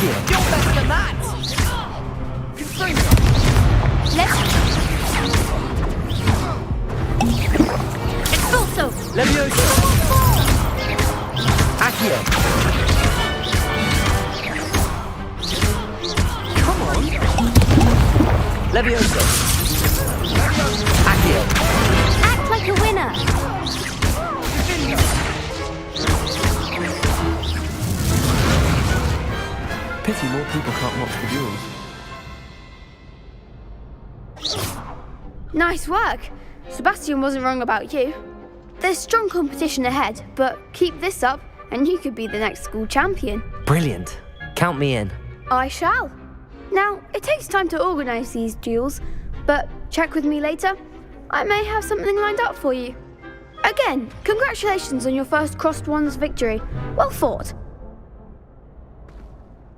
Accio. You're better than that! Expulso! Levioso. Accio. Come on. Levioso. Accio. Act like a winner! Pity more people can't watch the duels. Nice work. Sebastian wasn't wrong about you. There's strong competition ahead, but keep this up and you could be the next school champion. Brilliant. Count me in. I shall. Now, it takes time to organise these duels, but check with me later. I may have something lined up for you. Again, congratulations on your first Crossed Wands victory. Well fought.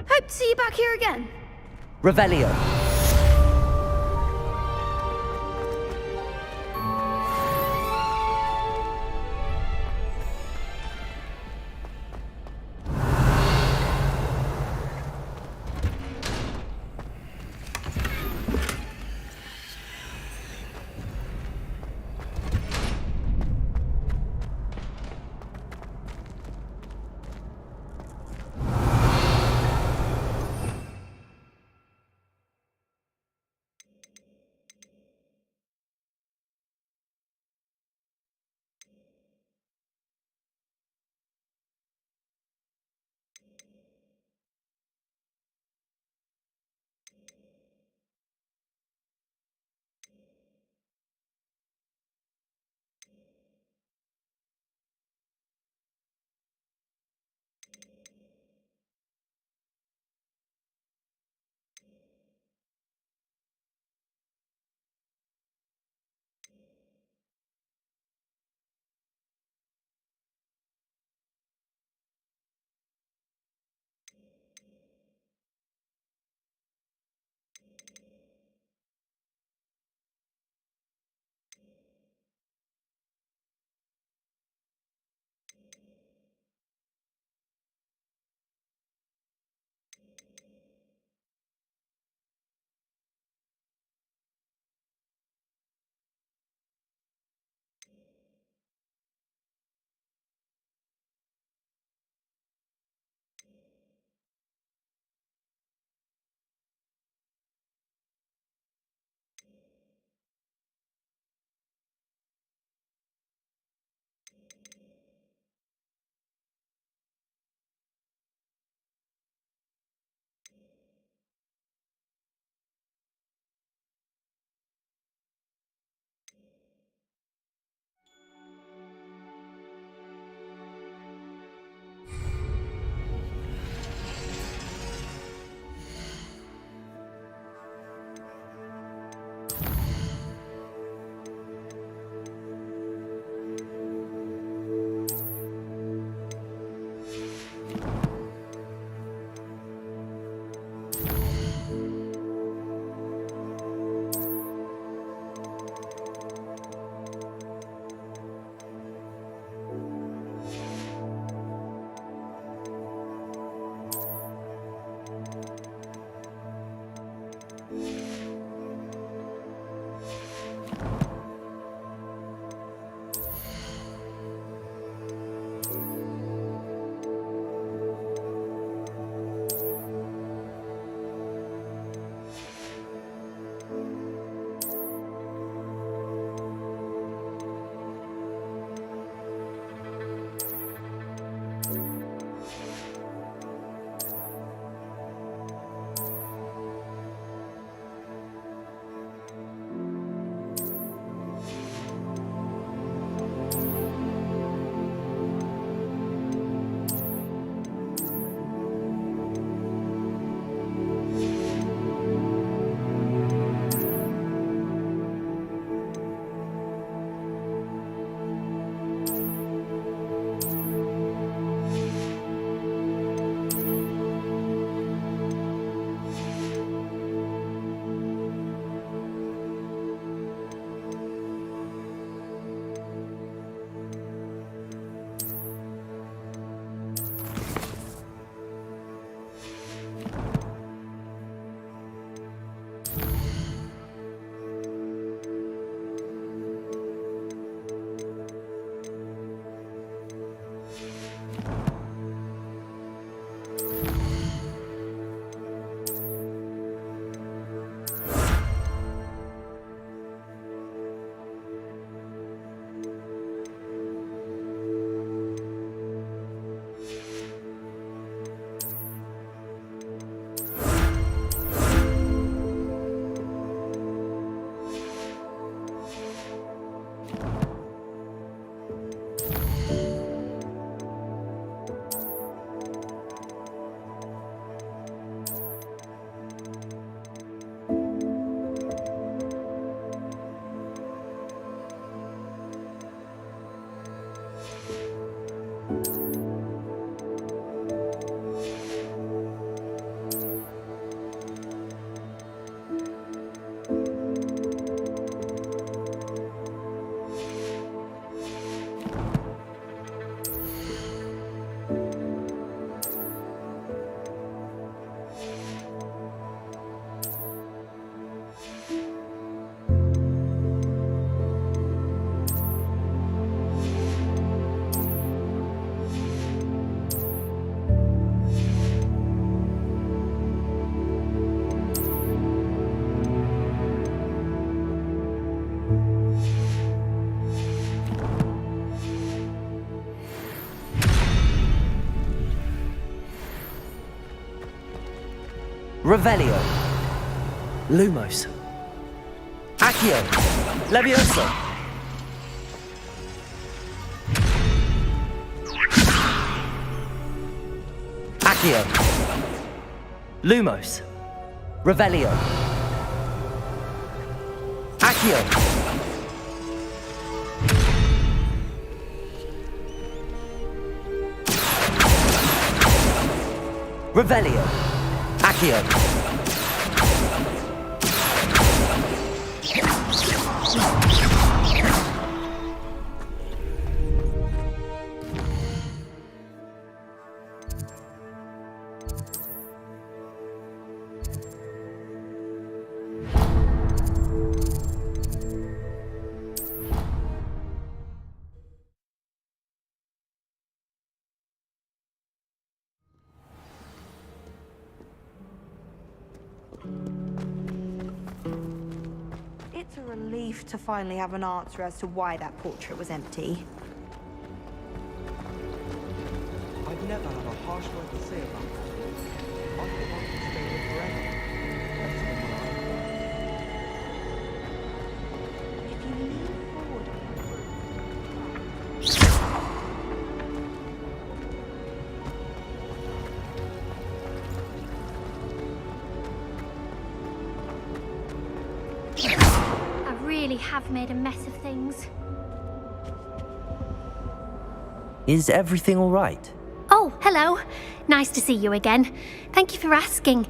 Hope to see you back here again. Revelio. Revelio. Lumos. Accio. Levioso. Accio. Lumos. Revelio. Accio. Revelio. Accio. It's a relief to finally have an answer as to why that portrait was empty. I'd never have a harsh word to say about that. I thought I could stay here forever. Better than when If you lean forward I really have made a mess of things. Is everything all right? Oh, hello. Nice to see you again. Thank you for asking.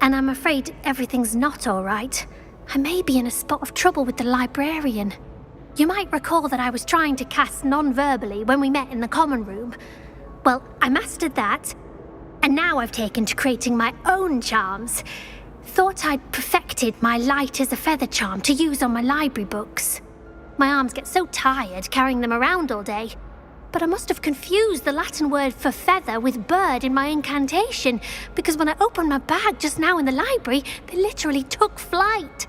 And I'm afraid everything's not all right. I may be in a spot of trouble with the librarian. You might recall that I was trying to cast non-verbally when we met in the common room. Well, I mastered that, and now I've taken to creating my own charms. Thought I'd perfected my light as a feather charm to use on my library books. My arms get so tired carrying them around all day. But I must have confused the Latin word for feather with bird in my incantation, because when I opened my bag just now in the library, they literally took flight.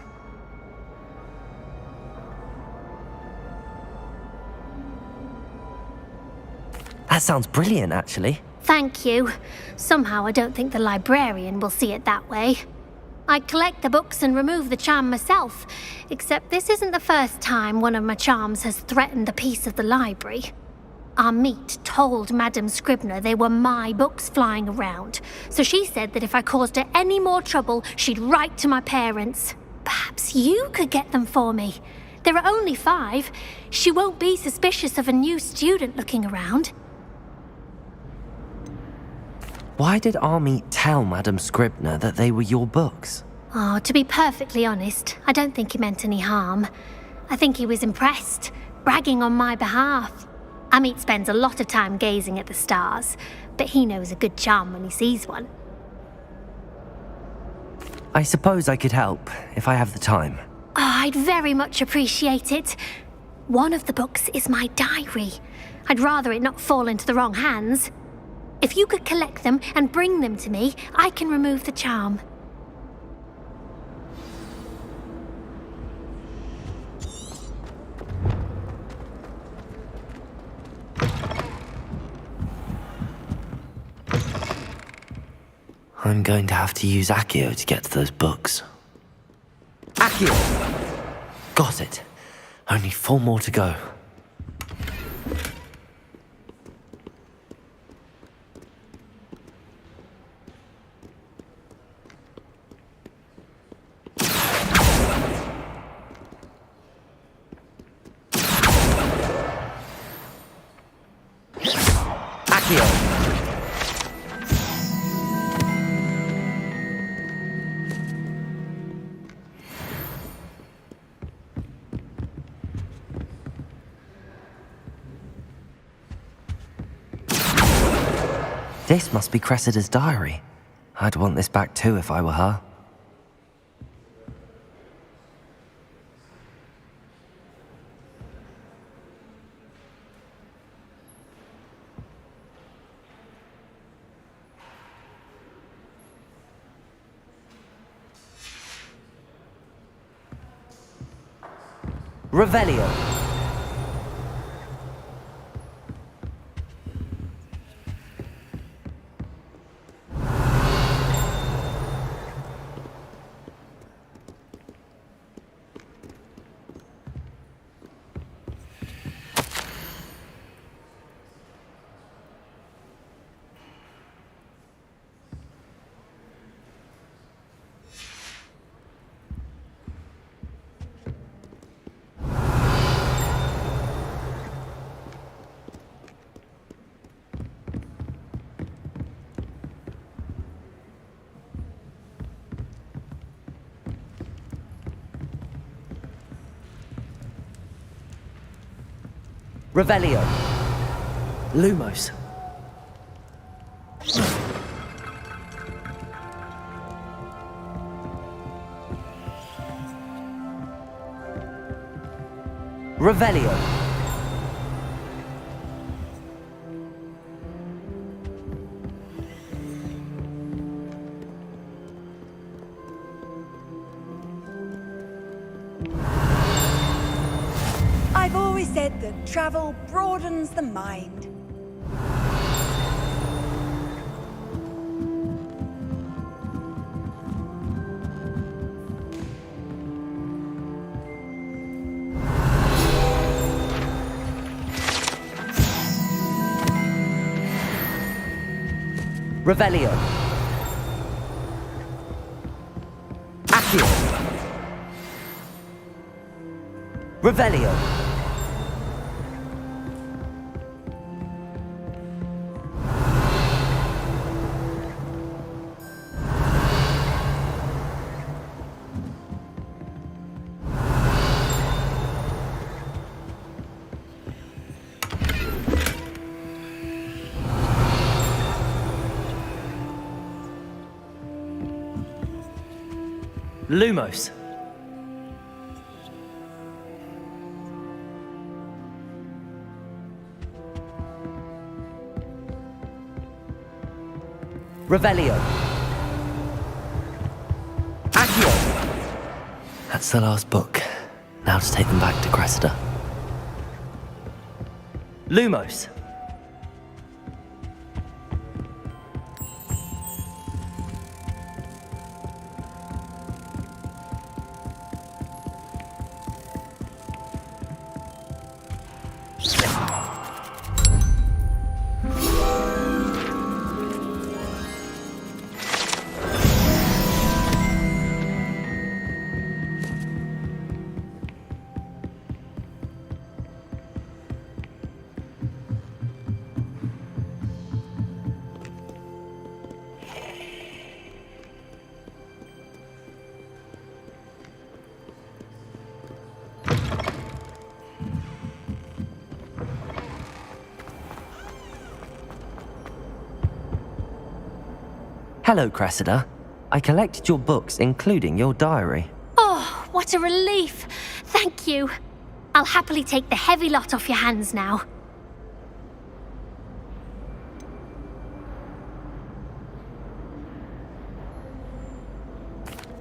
That sounds brilliant, actually. Thank you. Somehow I don't think the librarian will see it that way. I collect the books and remove the charm myself, except this isn't the first time one of my charms has threatened a piece of the library. Our meet told Madame Scribner they were my books flying around, so she said that if I caused her any more trouble, she'd write to my parents. Perhaps you could get them for me. There are only 5. She won't be suspicious of a new student looking around. Why did our meet tell Madame Scribner that they were your books? Oh, to be perfectly honest, I don't think he meant any harm. I think he was impressed, bragging on my behalf. Amit spends a lot of time gazing at the stars, but he knows a good charm when he sees one. I suppose I could help, if I have the time. Oh, I'd very much appreciate it. One of the books is my diary. I'd rather it not fall into the wrong hands. If you could collect them and bring them to me, I can remove the charm. I'm going to have to use Accio to get to those books. Accio! Got it. Only 4 more to go. Accio! This must be Cressida's diary. I'd want this back too if I were her. Revelio. Revelio. Lumos. Revelio. I've always said that travel broadens the mind. Revelio. Accio. Revelio. Lumos. Revelio. Accio. That's the last book. Now to take them back to Cressida. Lumos. Hello, Cressida. I collected your books, including your diary. Oh, what a relief. Thank you. I'll happily take the heavy lot off your hands now.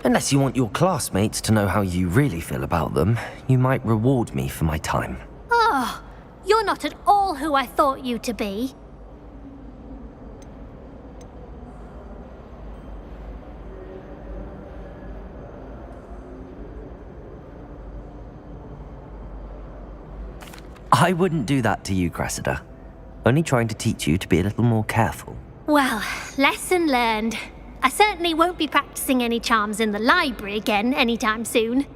Unless you want your classmates to know how you really feel about them, you might reward me for my time. Oh, you're not at all who I thought you to be. I wouldn't do that to you, Cressida. Only trying to teach you to be a little more careful. Well, lesson learned. I certainly won't be practicing any charms in the library again anytime soon.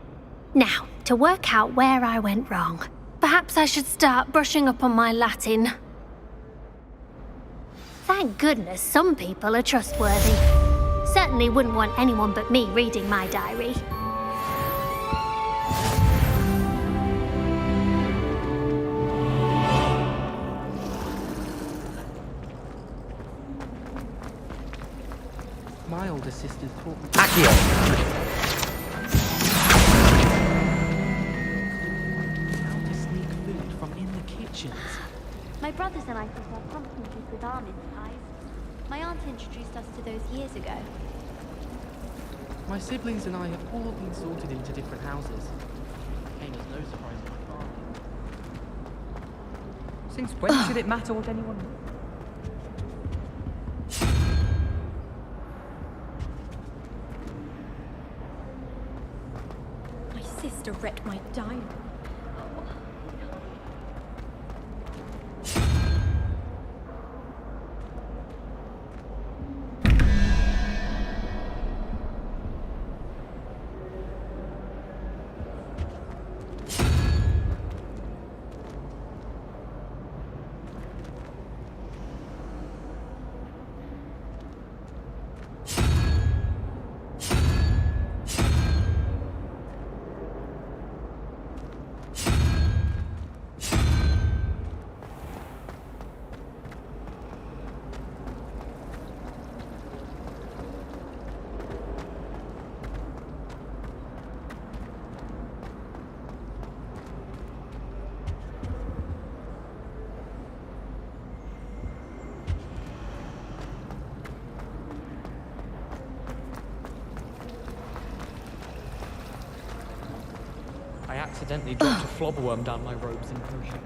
Now, to work out where I went wrong. Perhaps I should start brushing up on my Latin. Thank goodness some people are trustworthy. Certainly wouldn't want anyone but me reading my diary. My older sister's taught me. Accio. How to sneak food from in the kitchens. My brothers and I prepare pumpkin cake with almond pies. My aunt introduced us to those years ago. My siblings and I have all been sorted into different houses. Came as no surprise to my father. Since when should it matter what anyone... My sister read my diary. accidentally dropped a flobberworm down my robes and potions.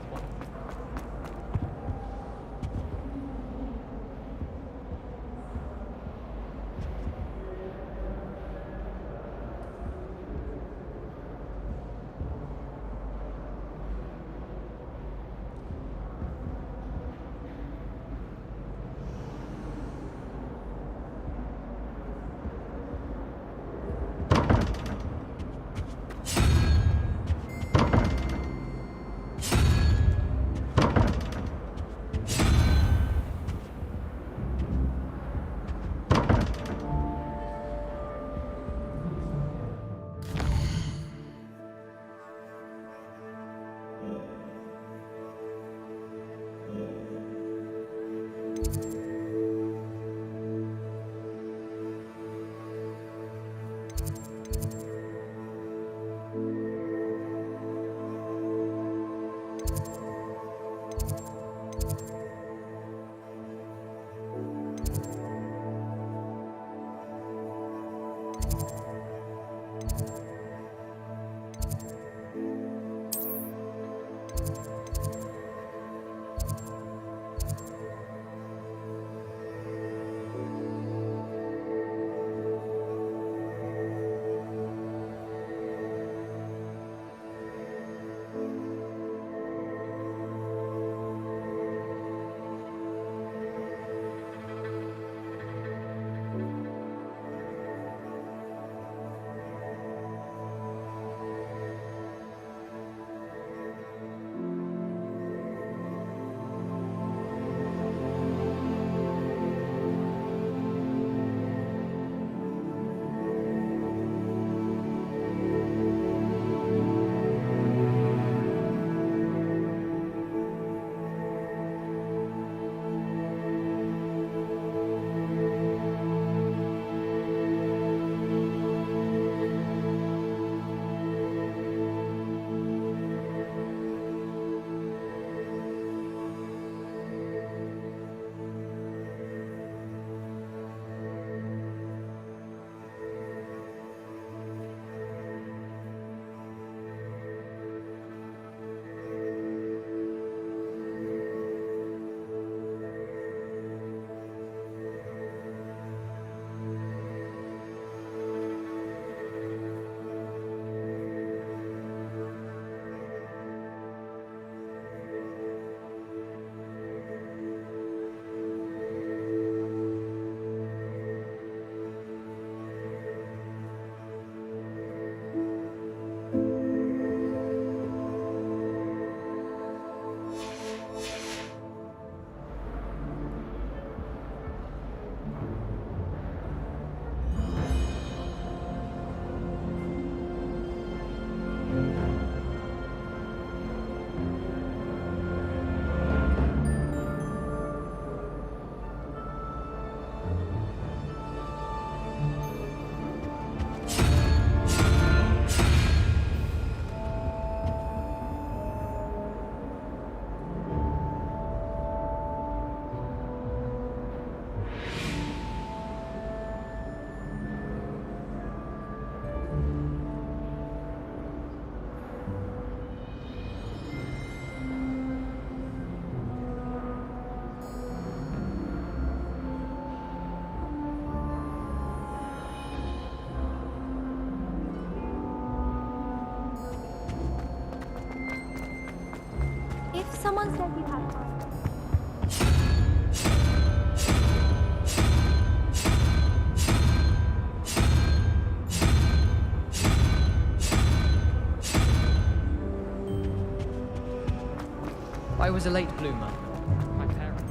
Someone said you have time. I was a late bloomer. My parents.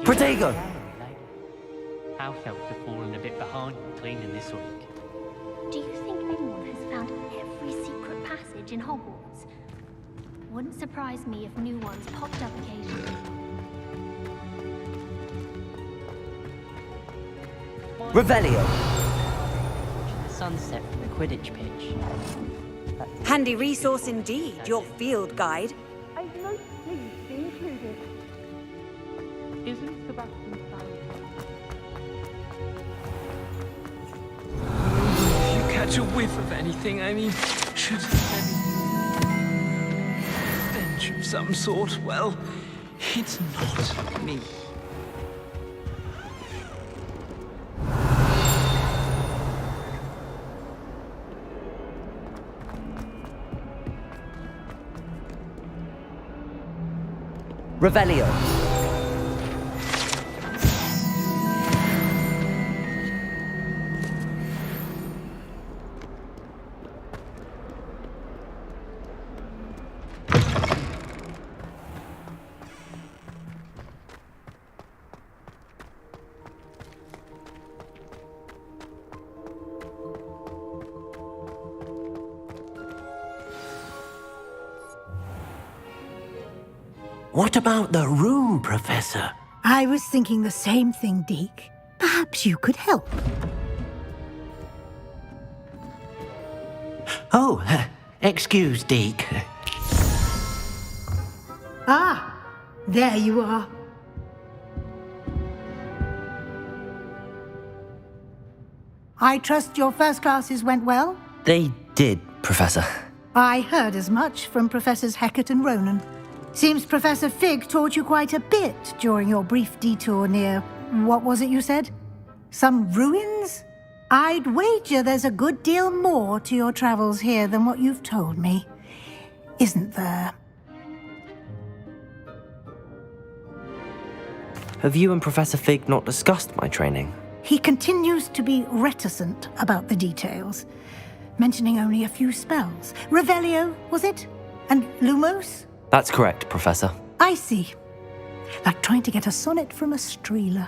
Protego! House elves have fallen a bit behind cleaning this week. Do you think anyone has found every secret passage in Hogwarts? Wouldn't surprise me if new ones popped up occasionally. Revelio! Watching the sunset from the Quidditch pitch. Handy resource indeed, your field guide. I'd most pleased be included. Isn't Sebastian If you catch a whiff of anything, I mean, should stench of some sort, well, it's not me. Revelio! What about the room, Professor? I was thinking the same thing, Deke. Perhaps you could help. Oh, excuse, Deke. Ah, there you are. I trust your first classes went well? They did, Professor. I heard as much from Professors Hecat and Ronan. Seems Professor Fig taught you quite a bit during your brief detour near, what was it you said? Some ruins? I'd wager there's a good deal more to your travels here than what you've told me. Isn't there? Have you and Professor Fig not discussed my training? He continues to be reticent about the details, mentioning only a few spells. Revelio, was it? And Lumos? That's correct, Professor. I see. Like trying to get a sonnet from a streeler.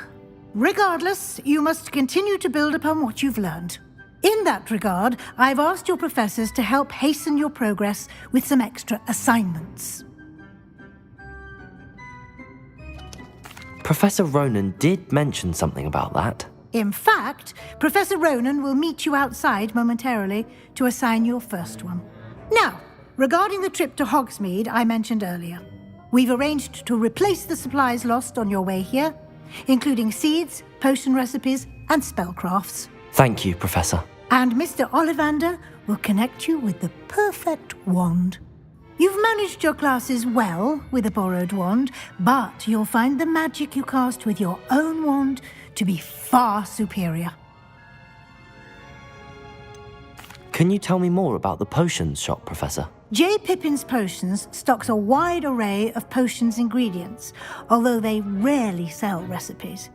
Regardless, you must continue to build upon what you've learned. In that regard, I've asked your professors to help hasten your progress with some extra assignments. Professor Ronan did mention something about that. In fact, Professor Ronan will meet you outside momentarily to assign your first one. Now, regarding the trip to Hogsmeade I mentioned earlier, we've arranged to replace the supplies lost on your way here, including seeds, potion recipes, and spellcrafts. Thank you, Professor. And Mr. Ollivander will connect you with the perfect wand. You've managed your classes well with a borrowed wand, but you'll find the magic you cast with your own wand to be far superior. Can you tell me more about the potions shop, Professor? J. Pippin's Potions stocks a wide array of potions ingredients, although they rarely sell recipes.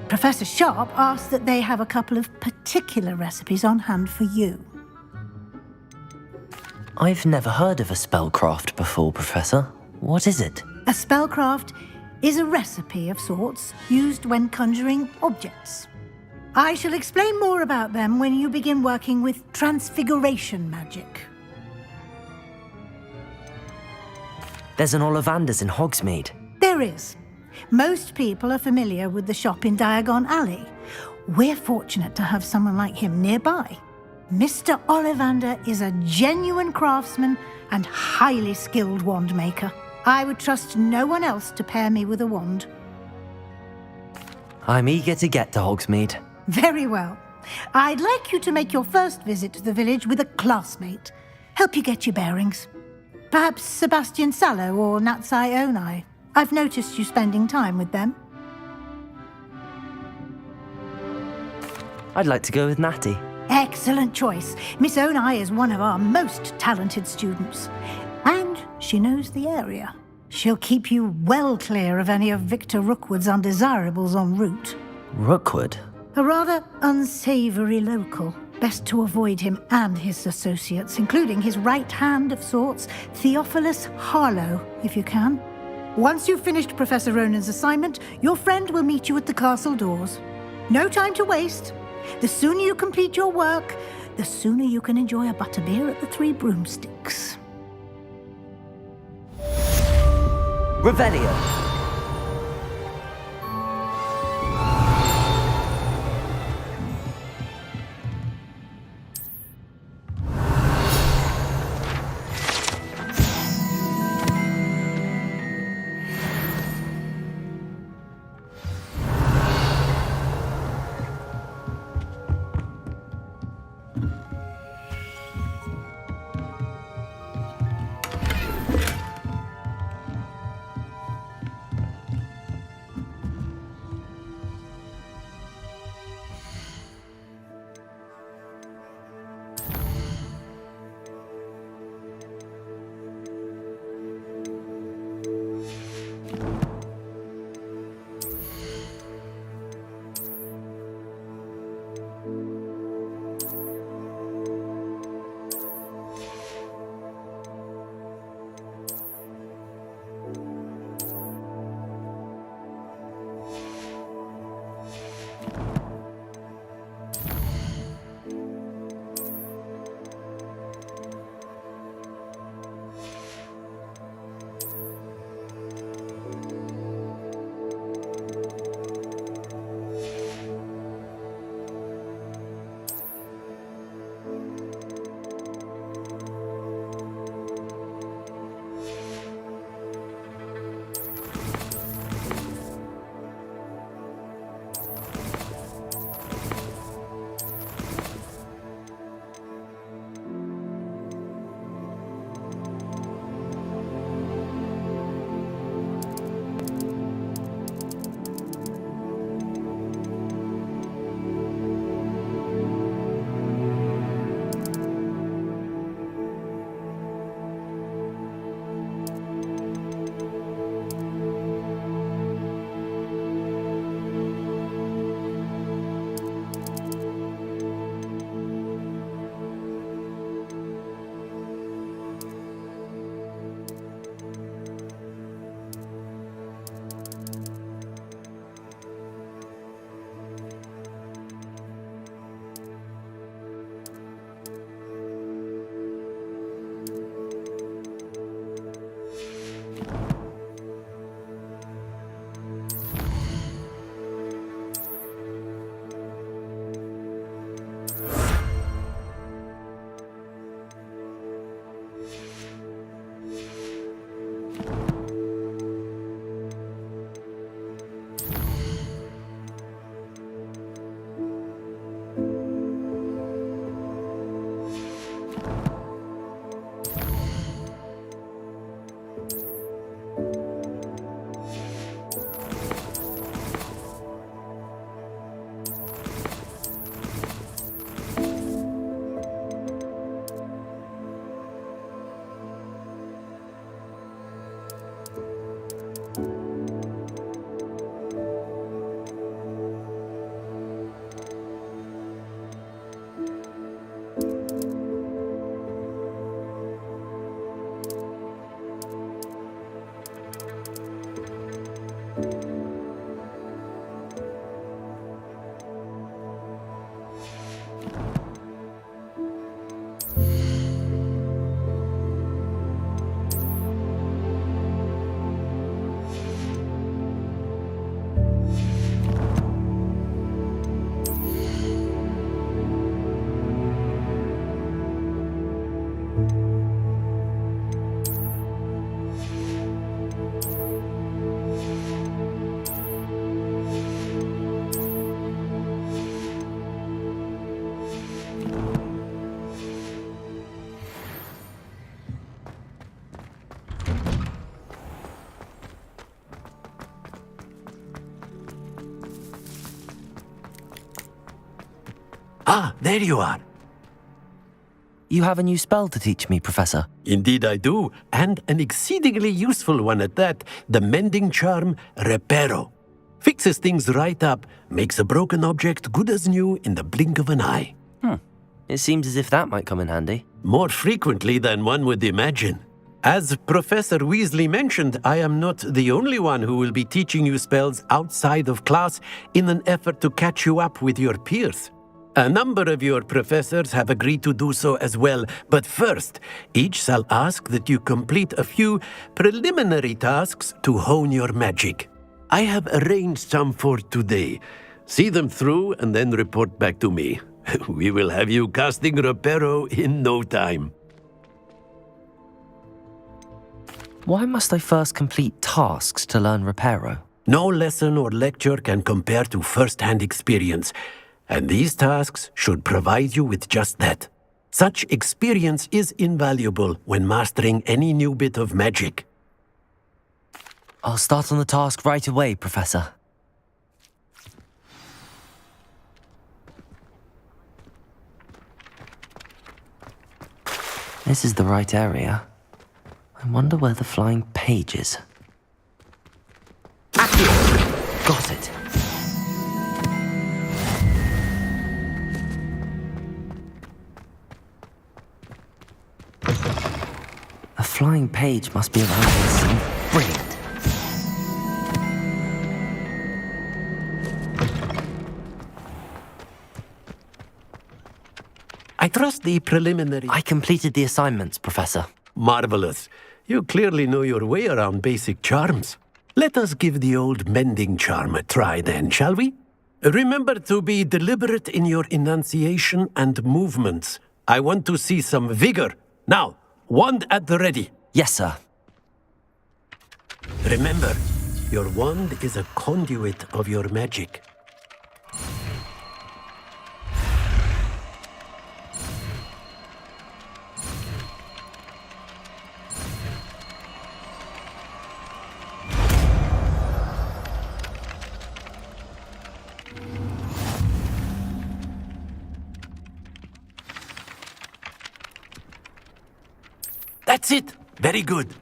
Professor Sharp asked that they have a couple of particular recipes on hand for you. I've never heard of a spellcraft before, Professor. What is it? A spellcraft is a recipe of sorts used when conjuring objects. I shall explain more about them when you begin working with transfiguration magic. There's an Ollivander's in Hogsmeade. There is. Most people are familiar with the shop in Diagon Alley. We're fortunate to have someone like him nearby. Mr. Ollivander is a genuine craftsman and highly skilled wand maker. I would trust no one else to pair me with a wand. I'm eager to get to Hogsmeade. Very well. I'd like you to make your first visit to the village with a classmate. Help you get your bearings. Perhaps Sebastian Sallow or Natsai Onai. I've noticed you spending time with them. I'd like to go with Natty. Excellent choice. Miss Onai is one of our most talented students. And she knows the area. She'll keep you well clear of any of Victor Rookwood's undesirables en route. Rookwood? A rather unsavoury local. Best to avoid him and his associates, including his right hand of sorts, Theophilus Harlow, if you can. Once you've finished Professor Ronan's assignment, your friend will meet you at the castle doors. No time to waste. The sooner you complete your work, the sooner you can enjoy a butterbeer at the Three Broomsticks. Revelio. Ah, there you are. You have a new spell to teach me, Professor. Indeed I do, and an exceedingly useful one at that. The mending charm, Reparo. Fixes things right up, makes a broken object good as new in the blink of an eye. It seems as if that might come in handy. More frequently than one would imagine. As Professor Weasley mentioned, I am not the only one who will be teaching you spells outside of class in an effort to catch you up with your peers. A number of your professors have agreed to do so as well, but first, each shall ask that you complete a few preliminary tasks to hone your magic. I have arranged some for today. See them through and then report back to me. We will have you casting Reparo in no time. Why must I first complete tasks to learn Reparo? No lesson or lecture can compare to first-hand experience, and these tasks should provide you with just that. Such experience is invaluable when mastering any new bit of magic. I'll start on the task right away, Professor. This is the right area. I wonder where the flying page is. Got it. A flying page must be around here somewhere. Brilliant. I trust the preliminary... I completed the assignments, Professor. Marvelous. You clearly know your way around basic charms. Let us give the old mending charm a try then, shall we? Remember to be deliberate in your enunciation and movements. I want to see some vigor. Now, wand at the ready. Yes, sir. Remember, your wand is a conduit of your magic. That's it! Very good.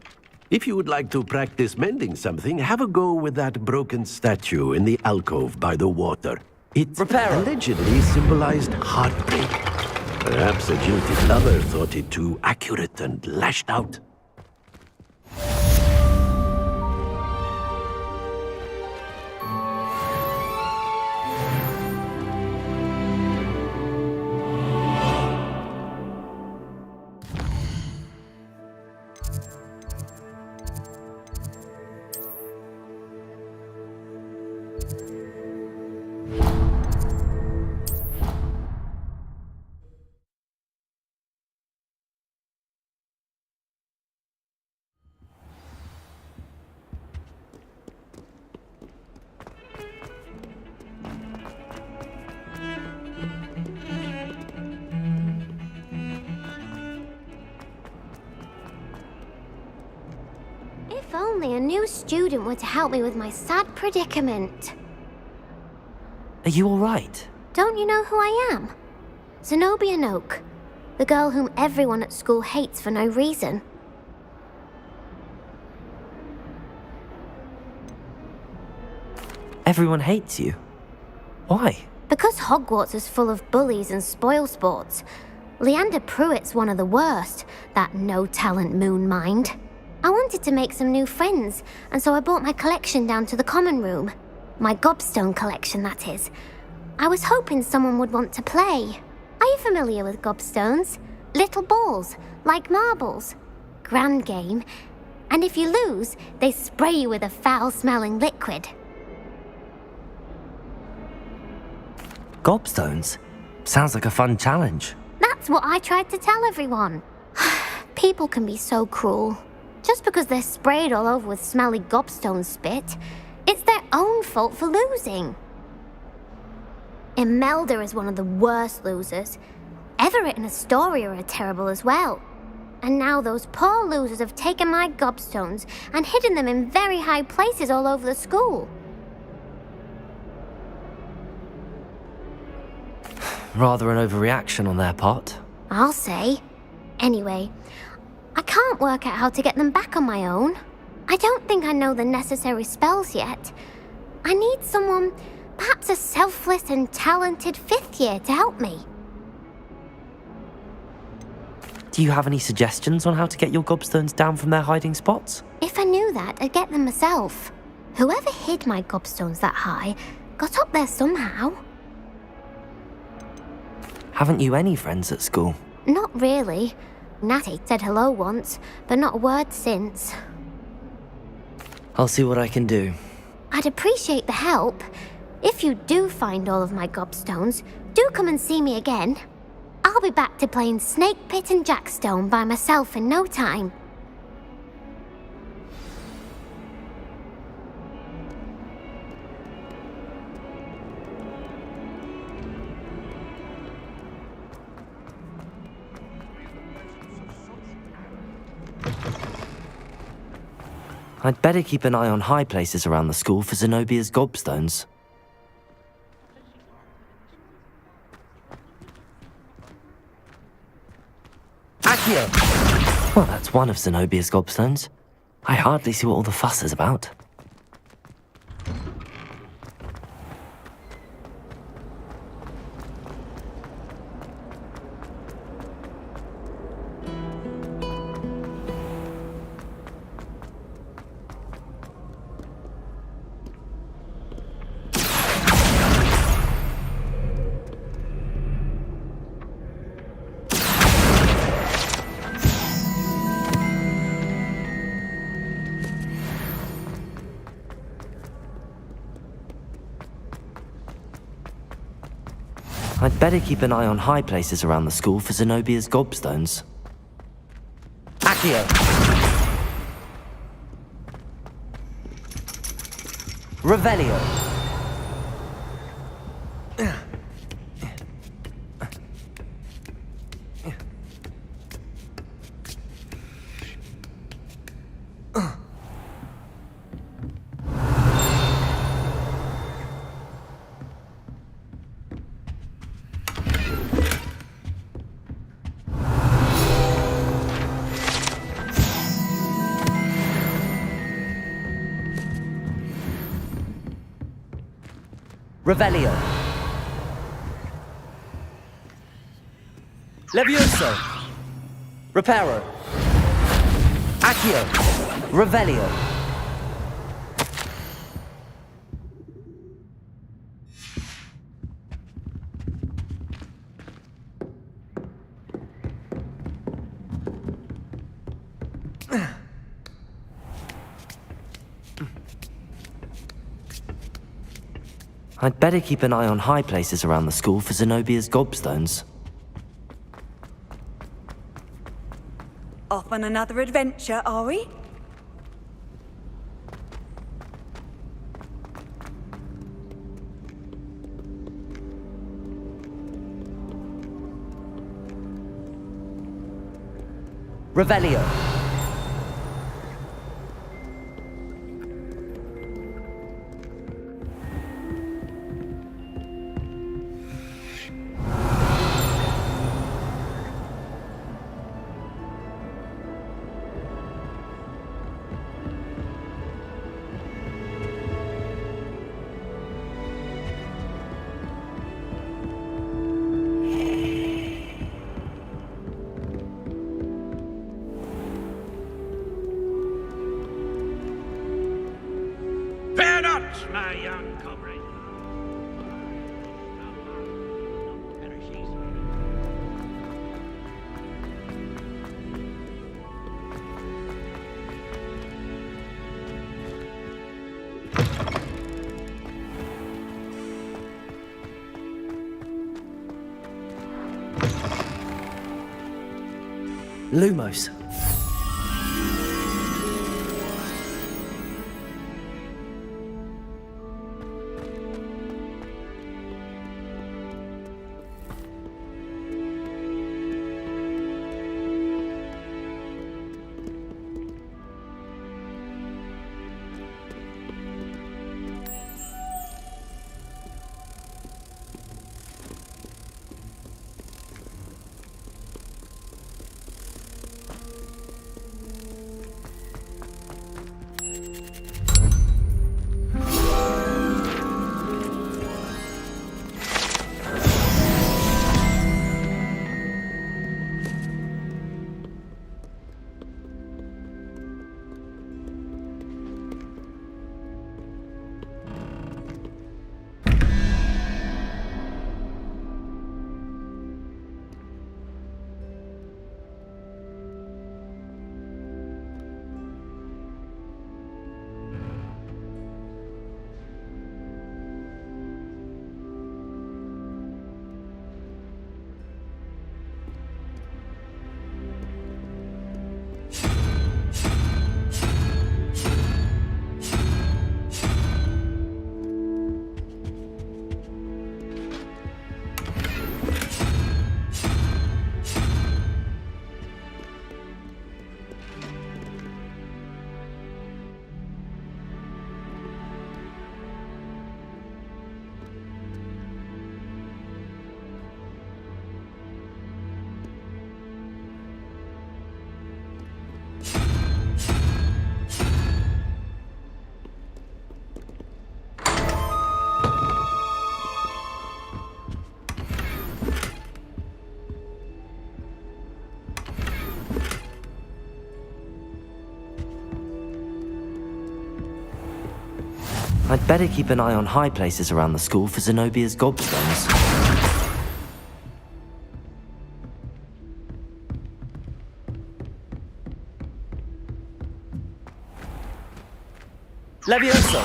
If you would like to practice mending something, have a go with that broken statue in the alcove by the water. It allegedly symbolized heartbreak. Perhaps a jilted lover thought it too accurate and lashed out. If only a new student were to help me with my sad predicament. Are you all right? Don't you know who I am? Zenobia Noak, the girl whom everyone at school hates for no reason. Everyone hates you. Why? Because Hogwarts is full of bullies and spoilsports. Leander Pruitt's one of the worst, that no-talent moon mind. I wanted to make some new friends, and so I brought my collection down to the common room. My gobstone collection, that is. I was hoping someone would want to play. Are you familiar with gobstones? Little balls, like marbles. Grand game. And if you lose, they spray you with a foul-smelling liquid. Gobstones? Sounds like a fun challenge. That's what I tried to tell everyone. People can be so cruel. Just because they're sprayed all over with smelly gobstone spit, it's their own fault for losing. Imelda is one of the worst losers. Everett and Astoria are terrible as well. And now those poor losers have taken my gobstones and hidden them in very high places all over the school. Rather an overreaction on their part. I'll say. Anyway, I can't work out how to get them back on my own. I don't think I know the necessary spells yet. I need someone, perhaps a selfless and talented 5th year to help me. Do you have any suggestions on how to get your gobstones down from their hiding spots? If I knew that, I'd get them myself. Whoever hid my gobstones that high got up there somehow. Haven't you any friends at school? Not really. Natty said hello once, but not a word since. I'll see what I can do. I'd appreciate the help. If you do find all of my gobstones, do come and see me again. I'll be back to playing Snake Pit and Jackstone by myself in no time. I'd better keep an eye on high places around the school for Zenobia's gobstones. Accio! Well, that's one of Zenobia's gobstones. I hardly see what all the fuss is about. I'd better keep an eye on high places around the school for Zenobia's gobstones. Accio! Revelio! Revelio. Levioso. Reparo. Accio. Revelio. I'd better keep an eye on high places around the school for Zenobia's gobstones. Off on another adventure, are we? Revelio. Fear not, my young comrade. Lumos. I'd better keep an eye on high places around the school for Zenobia's gobstones. Levioso!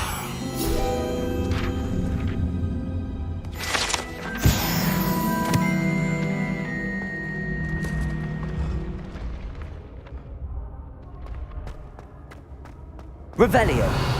Revelio!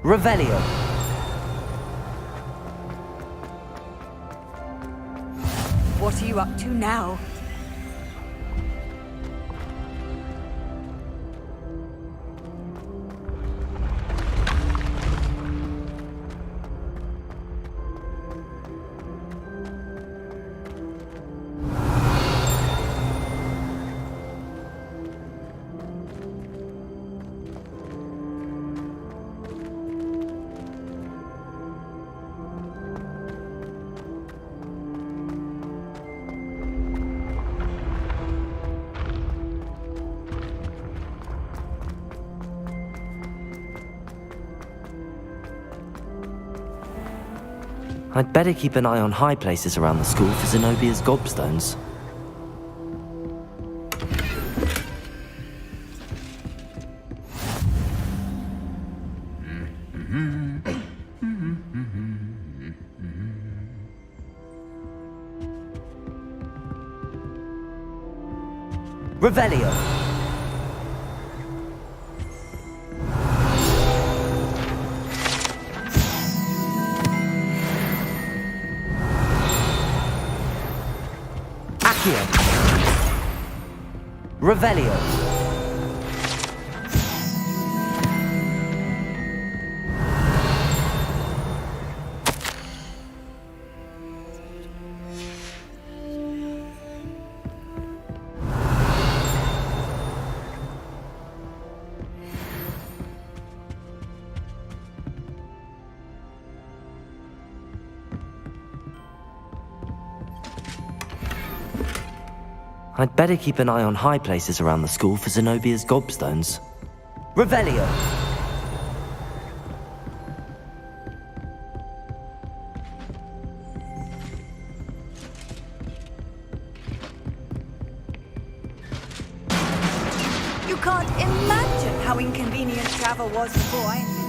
Revelio. What are you up to now? I'd better keep an eye on high places around the school for Zenobia's gobstones. Revelio. Revelio. I'd better keep an eye on high places around the school for Zenobia's gobstones. Revelio! You can't imagine how inconvenient travel was before I invented.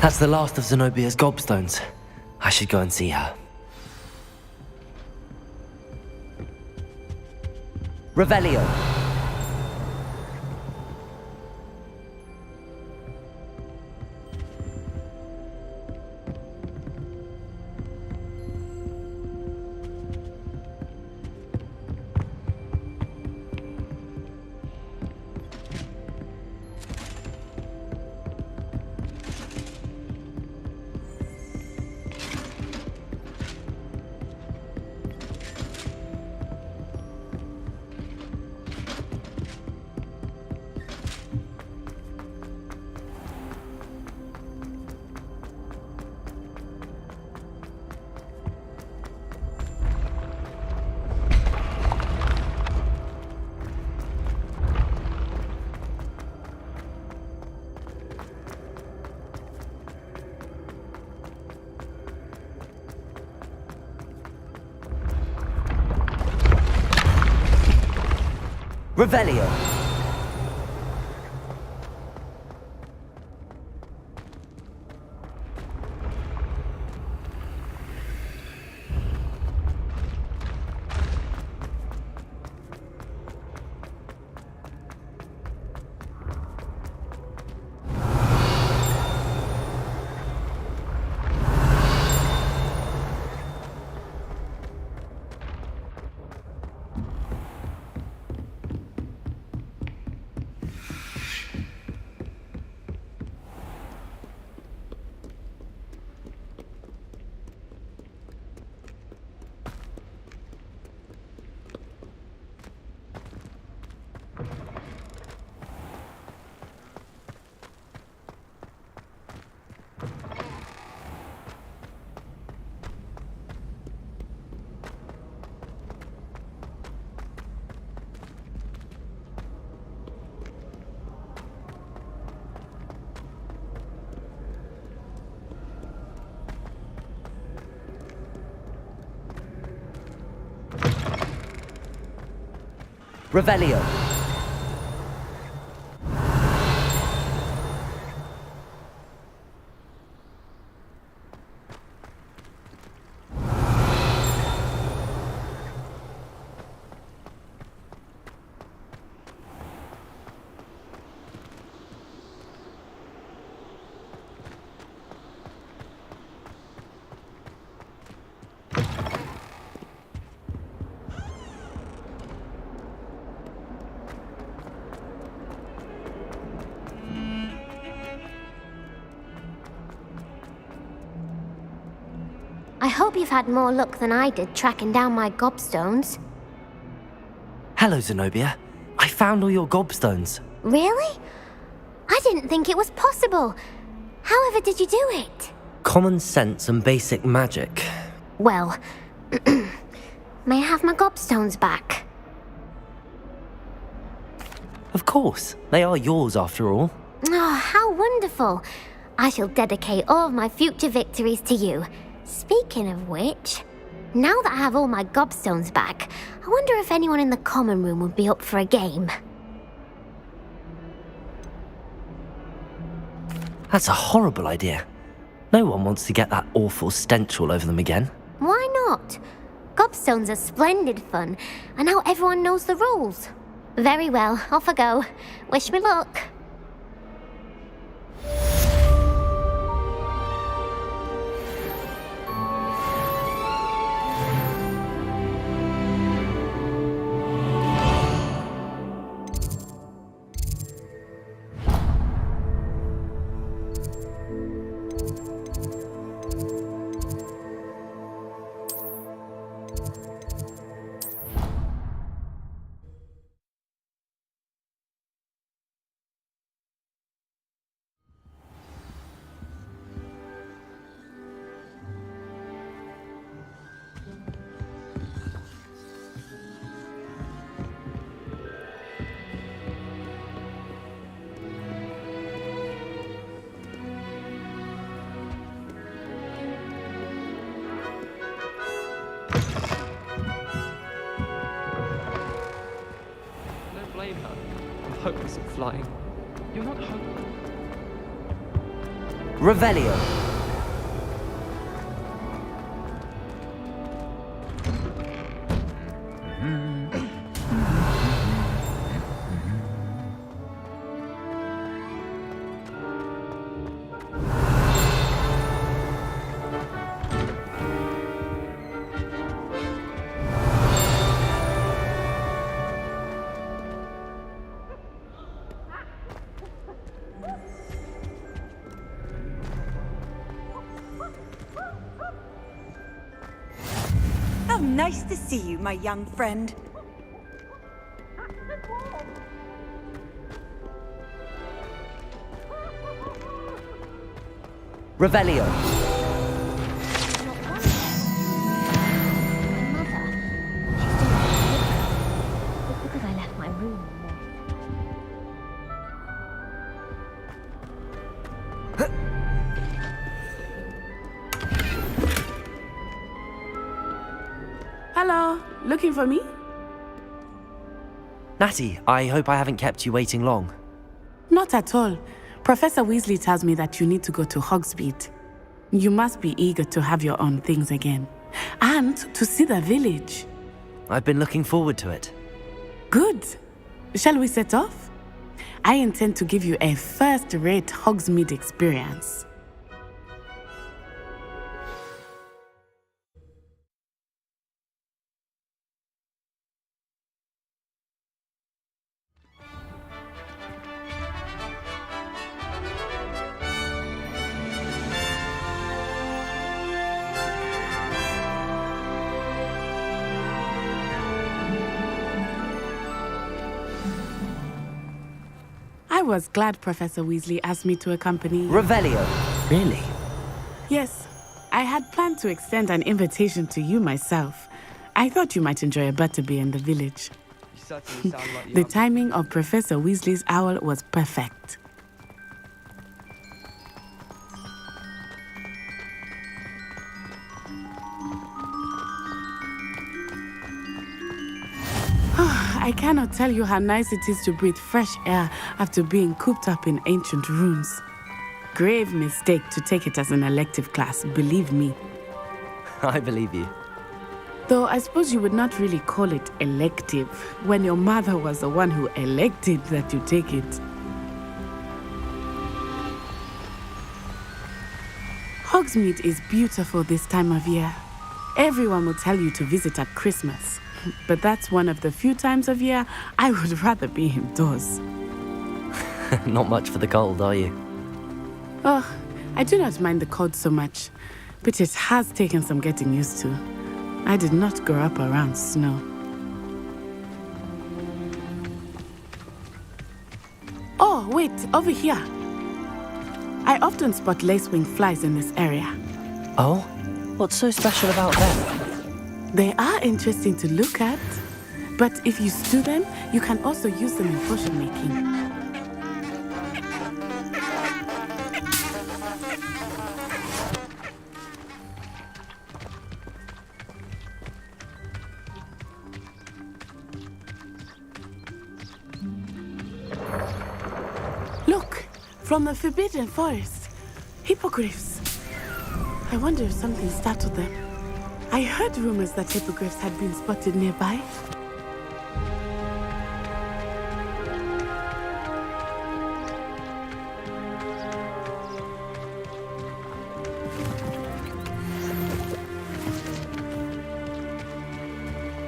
That's the last of Zenobia's gobstones. I should go and see her. Revelio. Revelio. Revelio. I hope you've had more luck than I did tracking down my gobstones. Hello, Zenobia. I found all your gobstones. Really? I didn't think it was possible. However did you do it? Common sense and basic magic. Well, may I have my gobstones back? Of course. They are yours after all. Oh, how wonderful. I shall dedicate all of my future victories to you. Speaking of which, now that I have all my gobstones back, I wonder if anyone in the common room would be up for a game. That's a horrible idea. No one wants to get that awful stench all over them again. Why not? Gobstones are splendid fun, and now everyone knows the rules. Very well, off I go. Wish me luck. Don't blame her. I'm hopeless at flying. You're not hopeless. Revelio. How nice to see you, my young friend. Revelio. Because I left my room. Hello, looking for me? Natty, I hope I haven't kept you waiting long. Not at all. Professor Weasley tells me that you need to go to Hogsmeade. You must be eager to have your own things again. And to see the village. I've been looking forward to it. Good. Shall we set off? I intend to give you a first-rate Hogsmeade experience. I was glad Professor Weasley asked me to accompany you. Revelio? Really? Yes. I had planned to extend an invitation to you myself. I thought you might enjoy a butterbeer in the village. You certainly sound like you The have- timing of Professor Weasley's owl was perfect. I cannot tell you how nice it is to breathe fresh air after being cooped up in ancient ruins. Grave mistake to take it as an elective class, believe me. I believe you. Though I suppose you would not really call it elective when your mother was the one who elected that you take it. Hogsmeade is beautiful this time of year. Everyone will tell you to visit at Christmas. But that's one of the few times of year I would rather be indoors. Not much for the cold, are you? Oh, I do not mind the cold so much, but it has taken some getting used to. I did not grow up around snow. Oh, wait, over here. I often spot lacewing flies in this area. Oh? What's so special about them? They are interesting to look at, but if you stew them, you can also use them in potion making. Look, from the Forbidden Forest, hippogriffs. I wonder if something startled them. I heard rumors that hippogriffs had been spotted nearby.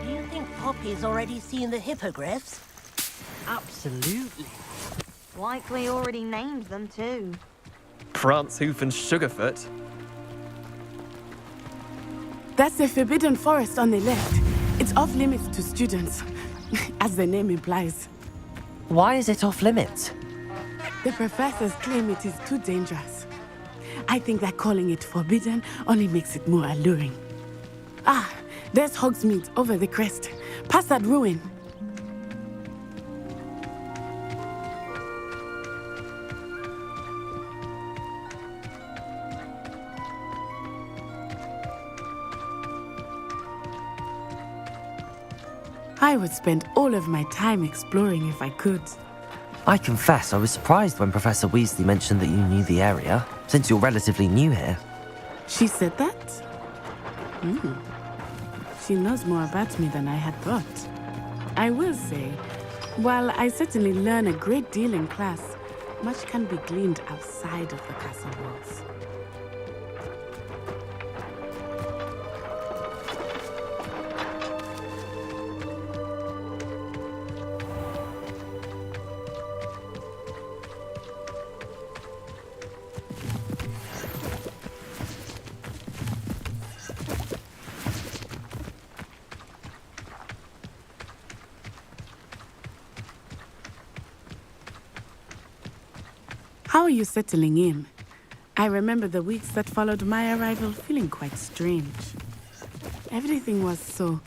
Do you think Poppy's already seen the hippogriffs? Absolutely. Likely already named them too. Prance, Hoof, and Sugarfoot. That's the Forbidden Forest on the left. It's off limits to students, as the name implies. Why is it off limits? The professors claim it is too dangerous. I think that calling it forbidden only makes it more alluring. Ah, there's Hogsmeade over the crest. Past that ruin. I would spend all of my time exploring if I could. I confess I was surprised when Professor Weasley mentioned that you knew the area, since you're relatively new here. She said that? She knows more about me than I had thought. I will say, while I certainly learn a great deal in class, much can be gleaned outside of the castle walls. How are you settling in? I remember the weeks that followed my arrival feeling quite strange. Everything was so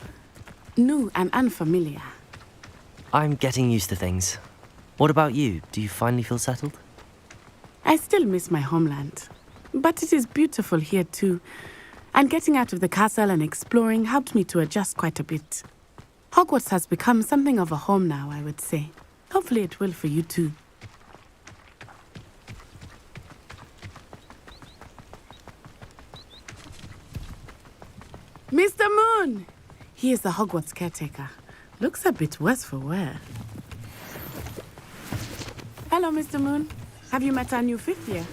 new and unfamiliar. I'm getting used to things. What about you? Do you finally feel settled? I still miss my homeland, but it is beautiful here too. And getting out of the castle and exploring helped me to adjust quite a bit. Hogwarts has become something of a home now, I would say. Hopefully it will for you too. Mr. Moon! He is the Hogwarts caretaker. Looks a bit worse for wear. Hello, Mr. Moon. Have you met our new fifth year?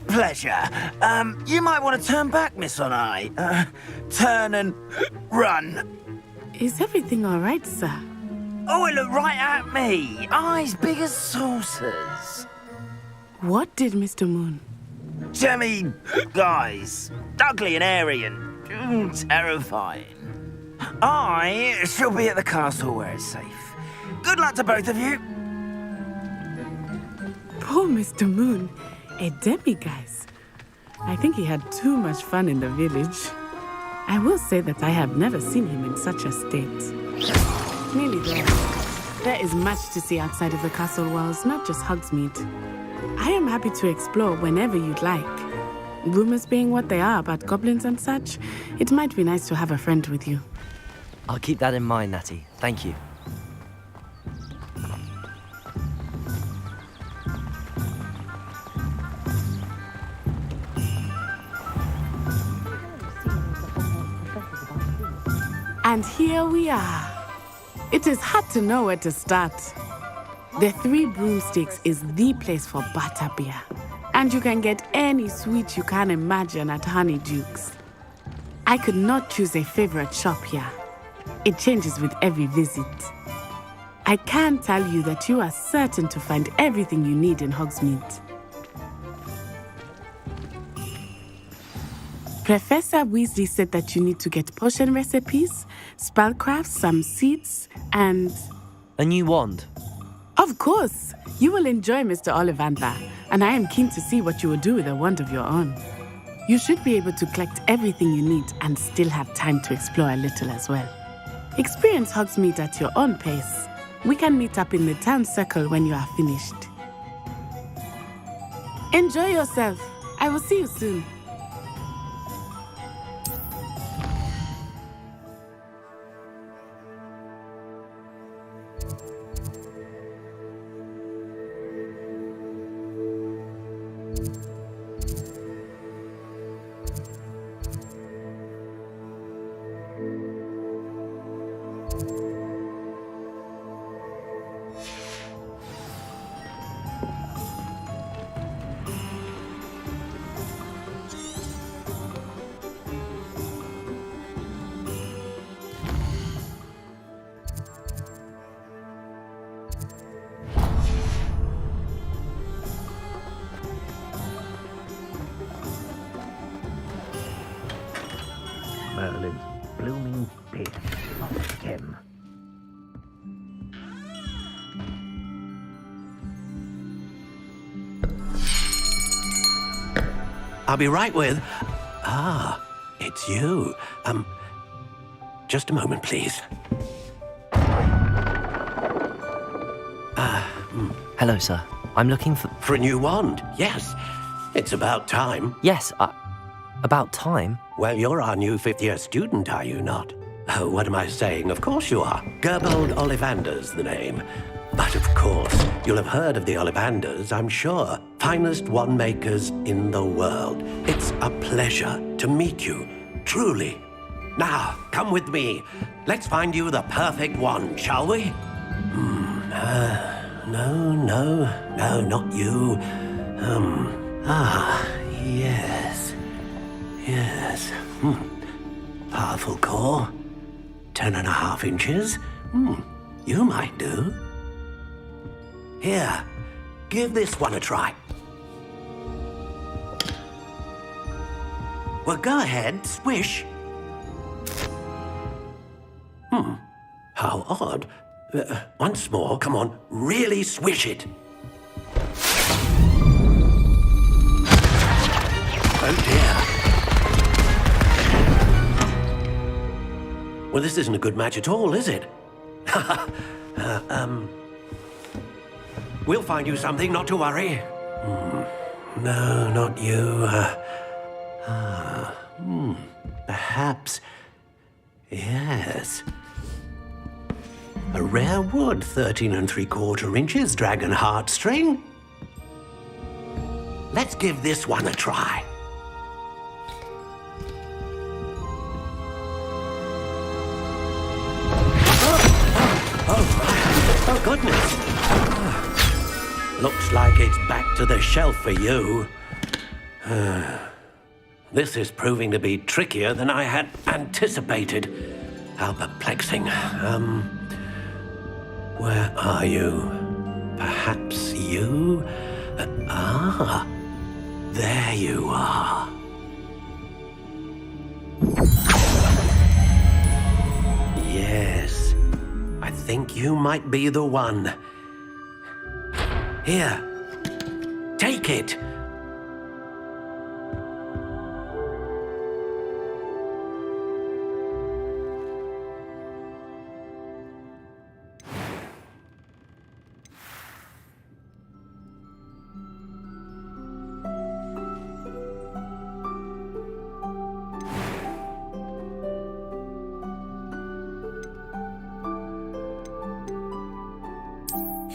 Pleasure. You might want to turn back, Miss Onai. Turn and run. Is everything all right, sir? Oh, it looked right at me. Eyes big as saucers. What did Mr. Moon? Jemmy, guys. Ugly and airy and terrifying. I shall be at the castle where it's safe. Good luck to both of you. Poor Mr. Moon. A demiguise. I think he had too much fun in the village. I will say that I have never seen him in such a state. Nearly there. There is much to see outside of the castle walls, not just Hogsmeade. I am happy to explore whenever you'd like. Rumors being what they are about goblins and such, it might be nice to have a friend with you. I'll keep that in mind, Natty. Thank you. And here we are. It is hard to know where to start. The Three Broomsticks is the place for butterbeer. And you can get any sweet you can imagine at Honeydukes. I could not choose a favorite shop here. It changes with every visit. I can tell you that you are certain to find everything you need in Hogsmeade. Professor Weasley said that you need to get potion recipes, spellcrafts, some seeds, and... a new wand. Of course! You will enjoy Mr. Ollivander, and I am keen to see what you will do with a wand of your own. You should be able to collect everything you need and still have time to explore a little as well. Experience Hogsmeade at your own pace. We can meet up in the town circle when you are finished. Enjoy yourself. I will see you soon. Merlin's blooming piss of him. I'll be right with... Ah, it's you. Just a moment, please. Hello, sir. I'm looking for... For a new wand, yes. It's about time. Yes, about time? Well, you're our new fifth-year student, are you not? Oh, what am I saying? Of course you are. Gerbold Ollivander's the name. But of course, you'll have heard of the Ollivanders, I'm sure. Finest wand makers in the world. It's a pleasure to meet you, truly. Now, come with me. Let's find you the perfect wand, shall we? No, not you. Yes. Powerful core. 10.5 inches. You might do. Here, give this one a try. Well, go ahead, swish. How odd. Once more, come on, really swish it. Oh dear. Well, this isn't a good match at all, is it? We'll find you something, not to worry. No, not you. Perhaps. Yes. A rare wood, 13 3/4 inches, dragon heartstring. Let's give this one a try. Oh, goodness. Looks like it's back to the shelf for you. This is proving to be trickier than I had anticipated. How perplexing. Where are you? Perhaps you? There you are. Yes, I think you might be the one. Here, take it.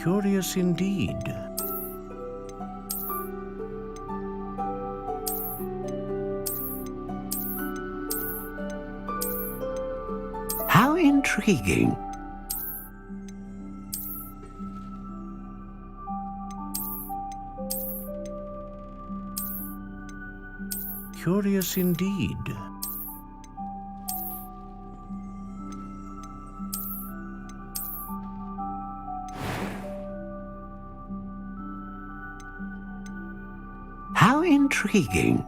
Curious indeed. How intriguing. Curious indeed. How intriguing.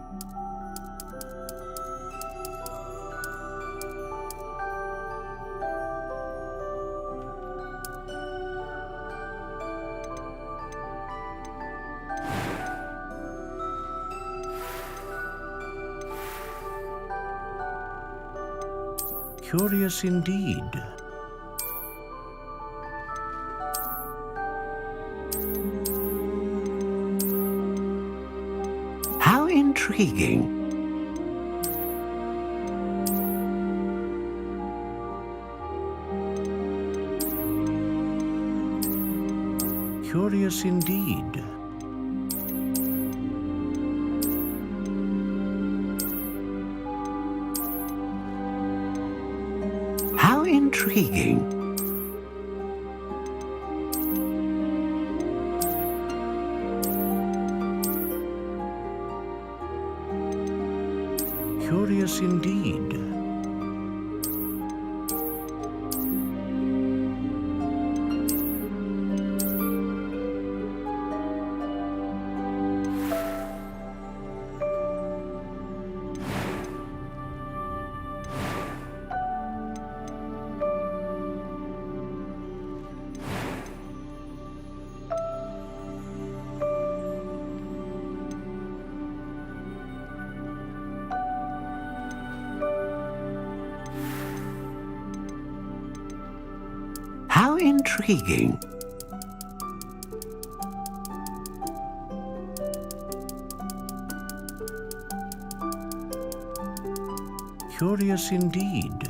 Curious indeed. How intriguing. Curious indeed. How intriguing. Curious indeed. How intriguing. Curious indeed.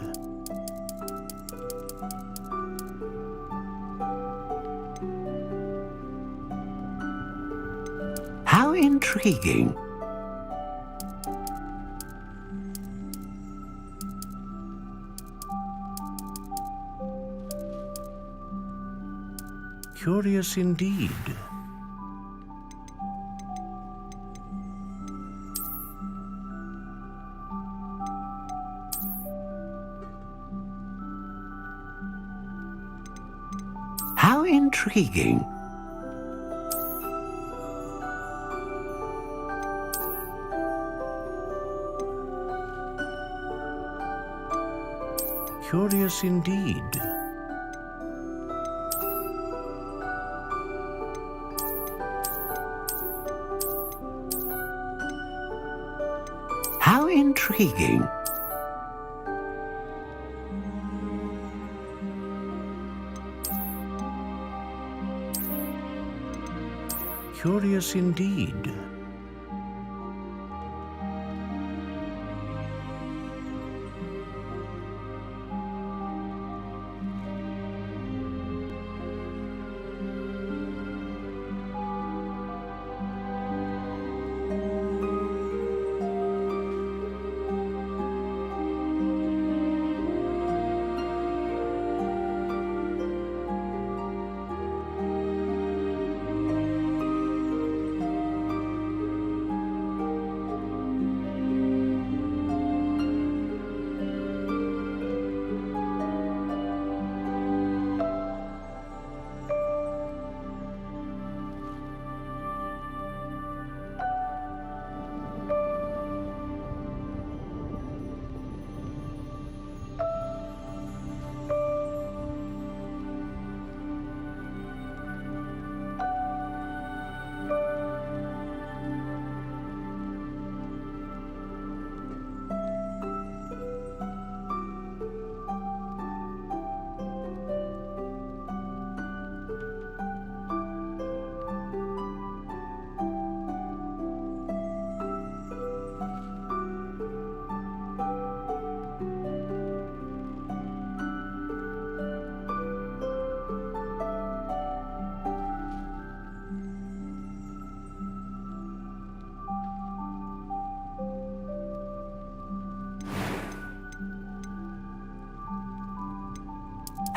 How intriguing. Curious indeed. How intriguing. Curious indeed. How intriguing. Curious indeed.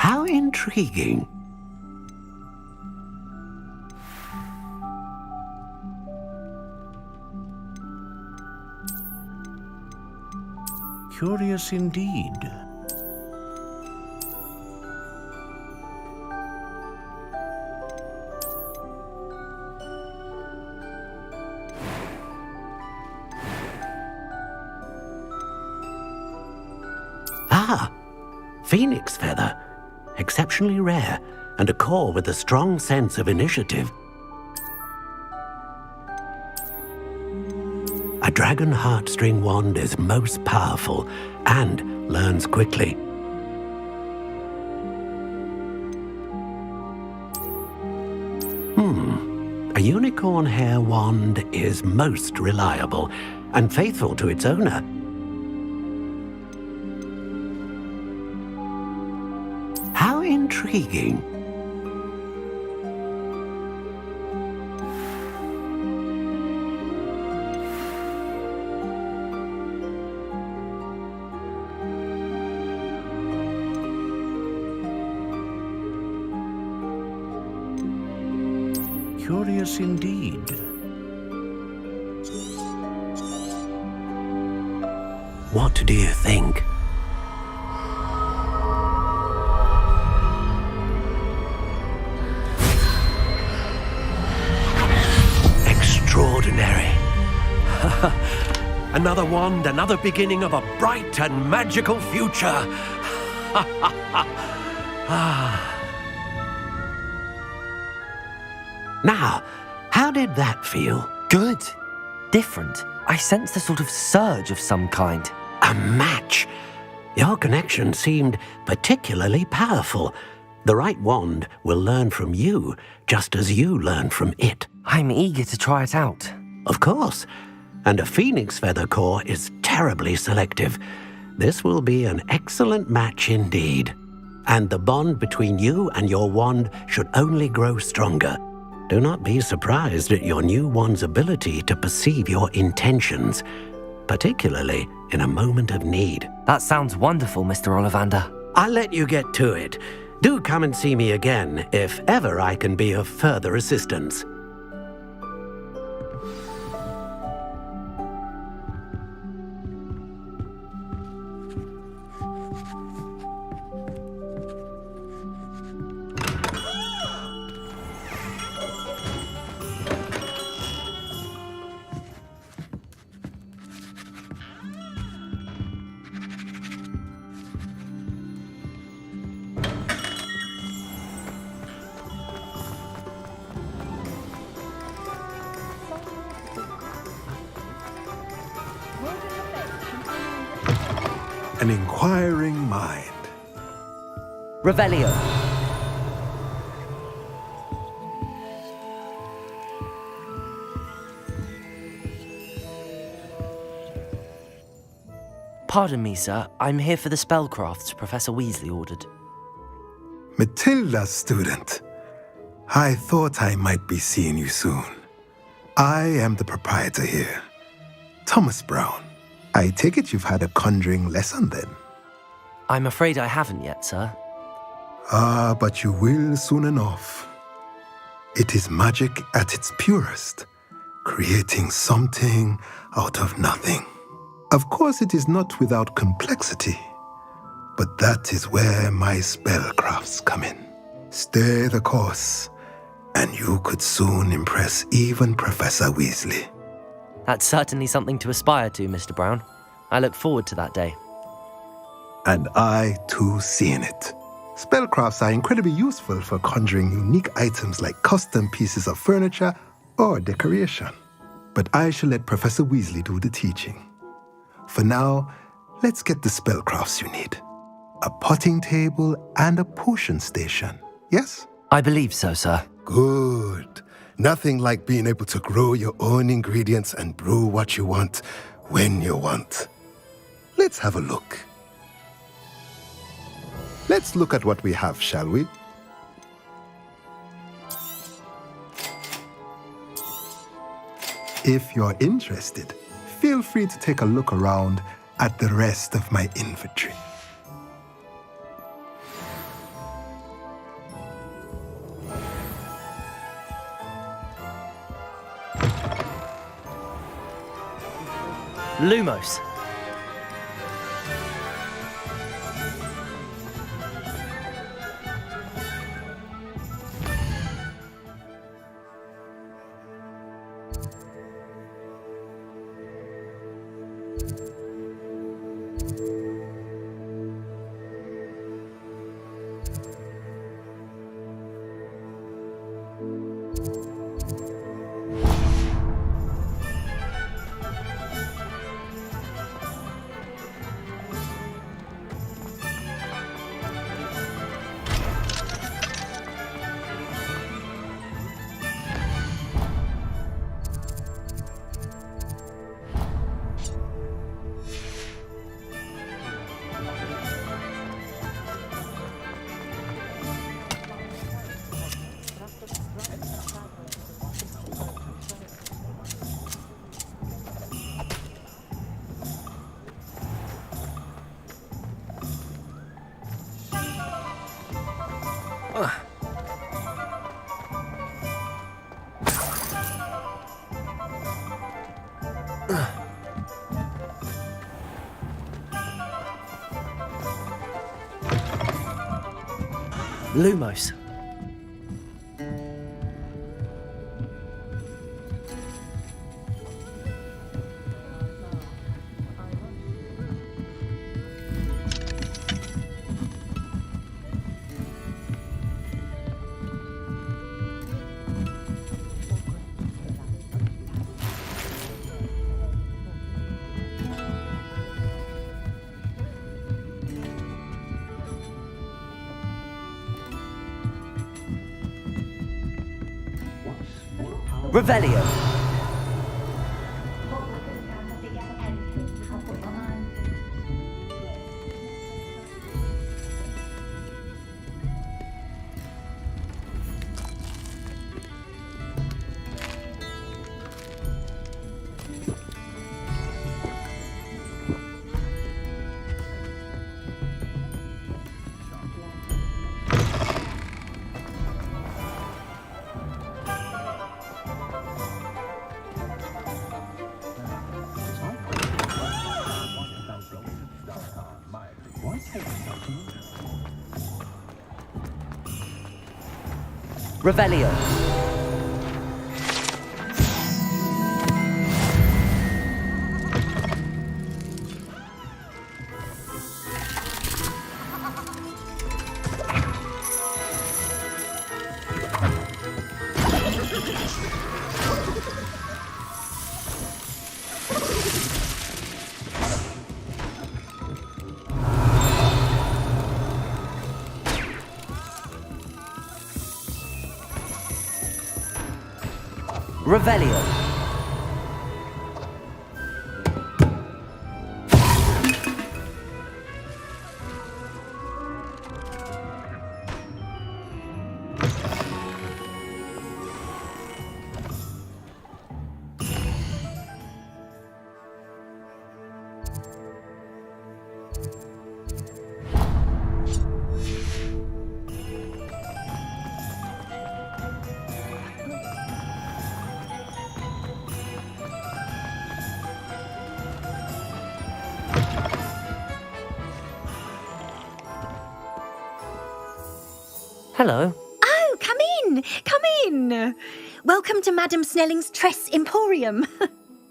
How intriguing. Curious indeed. Ah, phoenix feather. Exceptionally rare, and a core with a strong sense of initiative. A dragon heartstring wand is most powerful and learns quickly. A unicorn hair wand is most reliable and faithful to its owner. How intriguing. Curious indeed. What do you think? Extraordinary. Another wand, another beginning of a bright and magical future. Now, how did that feel? Good. Different. I sensed a sort of surge of some kind. A match. Your connection seemed particularly powerful. The right wand will learn from you, just as you learn from it. I'm eager to try it out. Of course. And a phoenix feather core is terribly selective. This will be an excellent match indeed. And the bond between you and your wand should only grow stronger. Do not be surprised at your new wand's ability to perceive your intentions, particularly in a moment of need. That sounds wonderful, Mr. Ollivander. I'll let you get to it. Do come and see me again if ever I can be of further assistance. An inquiring mind. Revelio. Pardon me, sir. I'm here for the spellcrafts Professor Weasley ordered. Matilda, student. I thought I might be seeing you soon. I am the proprietor here, Thomas Brown. I take it you've had a conjuring lesson then? I'm afraid I haven't yet, sir. Ah, but you will soon enough. It is magic at its purest, creating something out of nothing. Of course, it is not without complexity, but that is where my spellcrafts come in. Stay the course, and you could soon impress even Professor Weasley. That's certainly something to aspire to, Mr. Brown. I look forward to that day. And I, too, seeing it. Spellcrafts are incredibly useful for conjuring unique items like custom pieces of furniture or decoration. But I shall let Professor Weasley do the teaching. For now, let's get the spellcrafts you need. A potting table and a potion station, yes? I believe so, sir. Good. Nothing like being able to grow your own ingredients and brew what you want when you want. Let's have a look. Let's look at what we have, shall we? If you're interested, feel free to take a look around at the rest of my inventory. Lumos. Lumos. Revelio. Revelio. Revelio. Hello. Oh, come in! Come in! Welcome to Madame Snelling's Tress Emporium.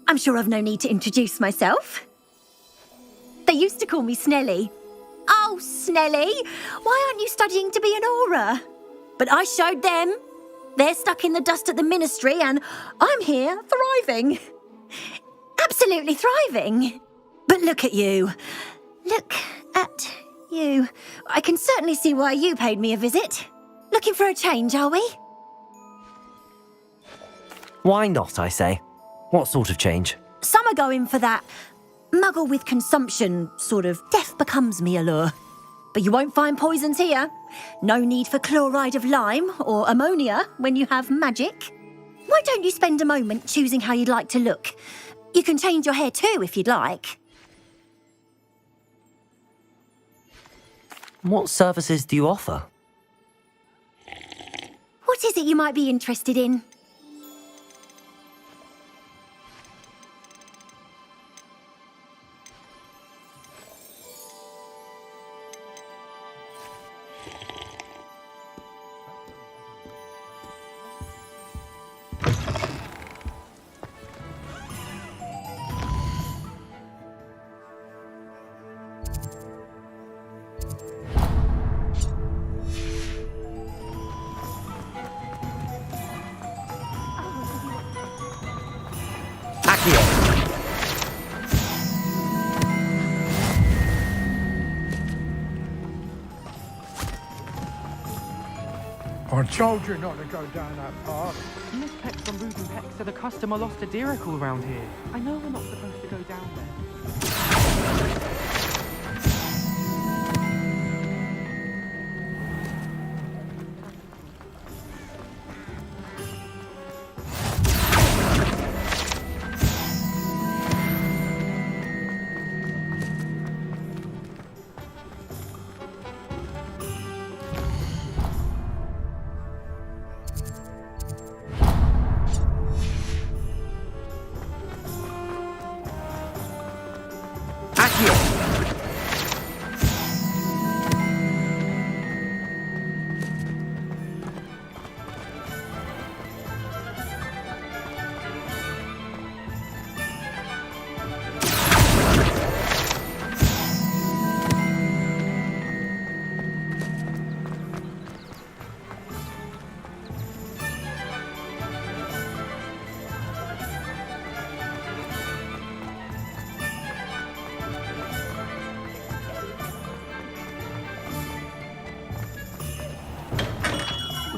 I'm sure I've no need to introduce myself. They used to call me Snelly. Oh, Snelly, why aren't you studying to be an aura? But I showed them. They're stuck in the dust at the ministry and I'm here thriving. Absolutely thriving. But look at you. Look at you. I can certainly see why you paid me a visit. Looking for a change, are we? Why not, I say? What sort of change? Some are going for that muggle with consumption, sort of death becomes me allure. But you won't find poisons here. No need for chloride of lime or ammonia when you have magic. Why don't you spend a moment choosing how you'd like to look? You can change your hair too if you'd like. What services do you offer? What is it you might be interested in? I told you not to go down that path. Miss Peck's on Rude and Peck said a customer lost a deeracle around here. I know we're not supposed to go down there.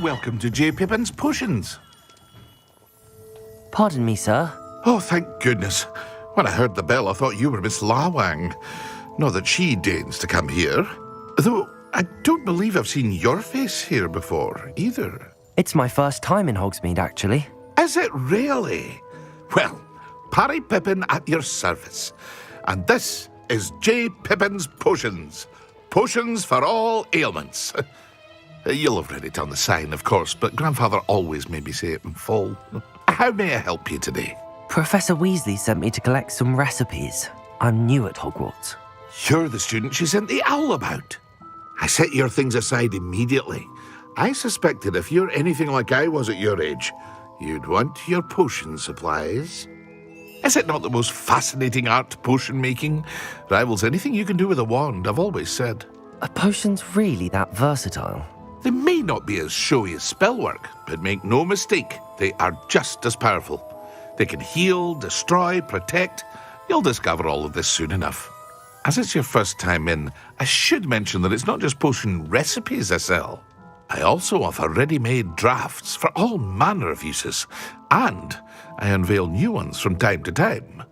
Welcome to J. Pippin's Potions. Pardon me, sir. Oh, thank goodness. When I heard the bell, I thought you were Miss Lawang. Not that she deigns to come here. Though I don't believe I've seen your face here before, either. It's my first time in Hogsmeade, actually. Is it really? Well, Parry Pippin at your service. And this is J. Pippin's Potions. Potions for all ailments. You'll have read it on the sign, of course, but Grandfather always made me say it in full. How may I help you today? Professor Weasley sent me to collect some recipes. I'm new at Hogwarts. You're the student she sent the owl about. I set your things aside immediately. I suspected if you're anything like I was at your age, you'd want your potion supplies. Is it not the most fascinating art, potion making? Rivals anything you can do with a wand, I've always said. Are potions really that versatile? They may not be as showy as spellwork, but make no mistake, they are just as powerful. They can heal, destroy, protect. You'll discover all of this soon enough. As it's your first time in, I should mention that it's not just potion recipes I sell. I also offer ready-made drafts for all manner of uses, and I unveil new ones from time to time.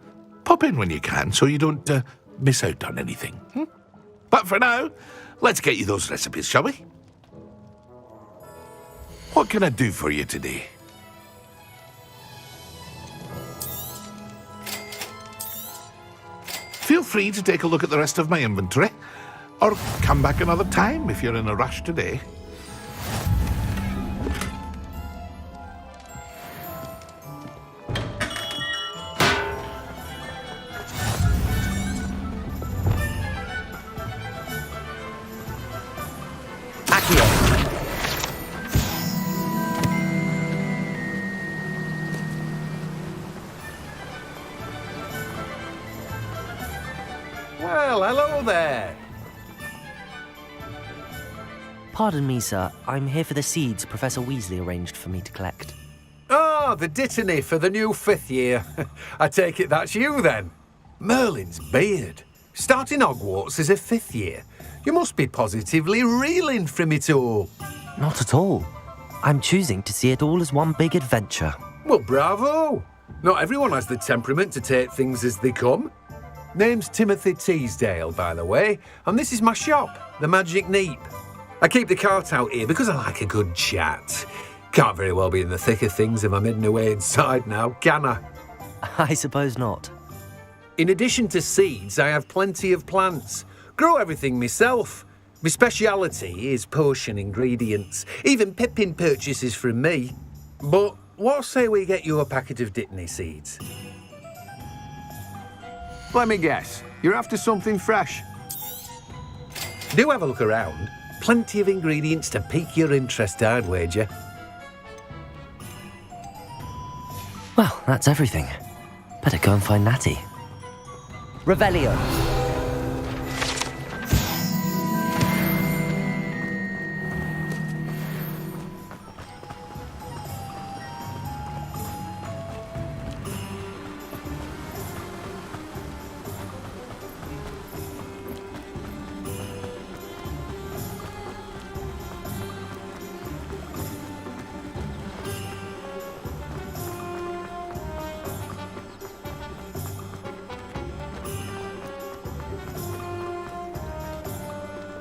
Pop in when you can so you don't miss out on anything. But for now, let's get you those recipes, shall we? What can I do for you today? Feel free to take a look at the rest of my inventory, or come back another time if you're in a rush today. Well, hello there. Pardon me, sir. I'm here for the seeds Professor Weasley arranged for me to collect. Oh, the dittany for the new 5th year. I take it that's you, then. Merlin's beard. Starting Hogwarts as a 5th year. You must be positively reeling from it all. Not at all. I'm choosing to see it all as one big adventure. Well, bravo. Not everyone has the temperament to take things as they come. Name's Timothy Teasdale, by the way, and this is my shop, the Magic Neep. I keep the cart out here because I like a good chat. Can't very well be in the thick of things if I'm hidden away inside now, can I? I suppose not. In addition to seeds, I have plenty of plants. Grow everything myself. My speciality is potion ingredients. Even Pippin purchases from me. But what say we get you a packet of Dittany seeds? Let me guess. You're after something fresh. Do have a look around. Plenty of ingredients to pique your interest, I'd wager. Well, that's everything. Better go and find Natty. Revelio.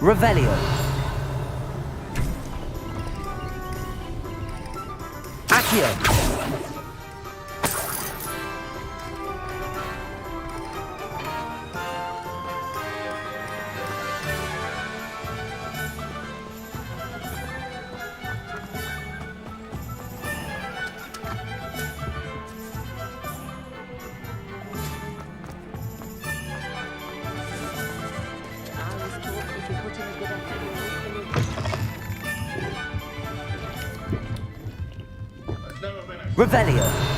Revelio. Accio. Revelio.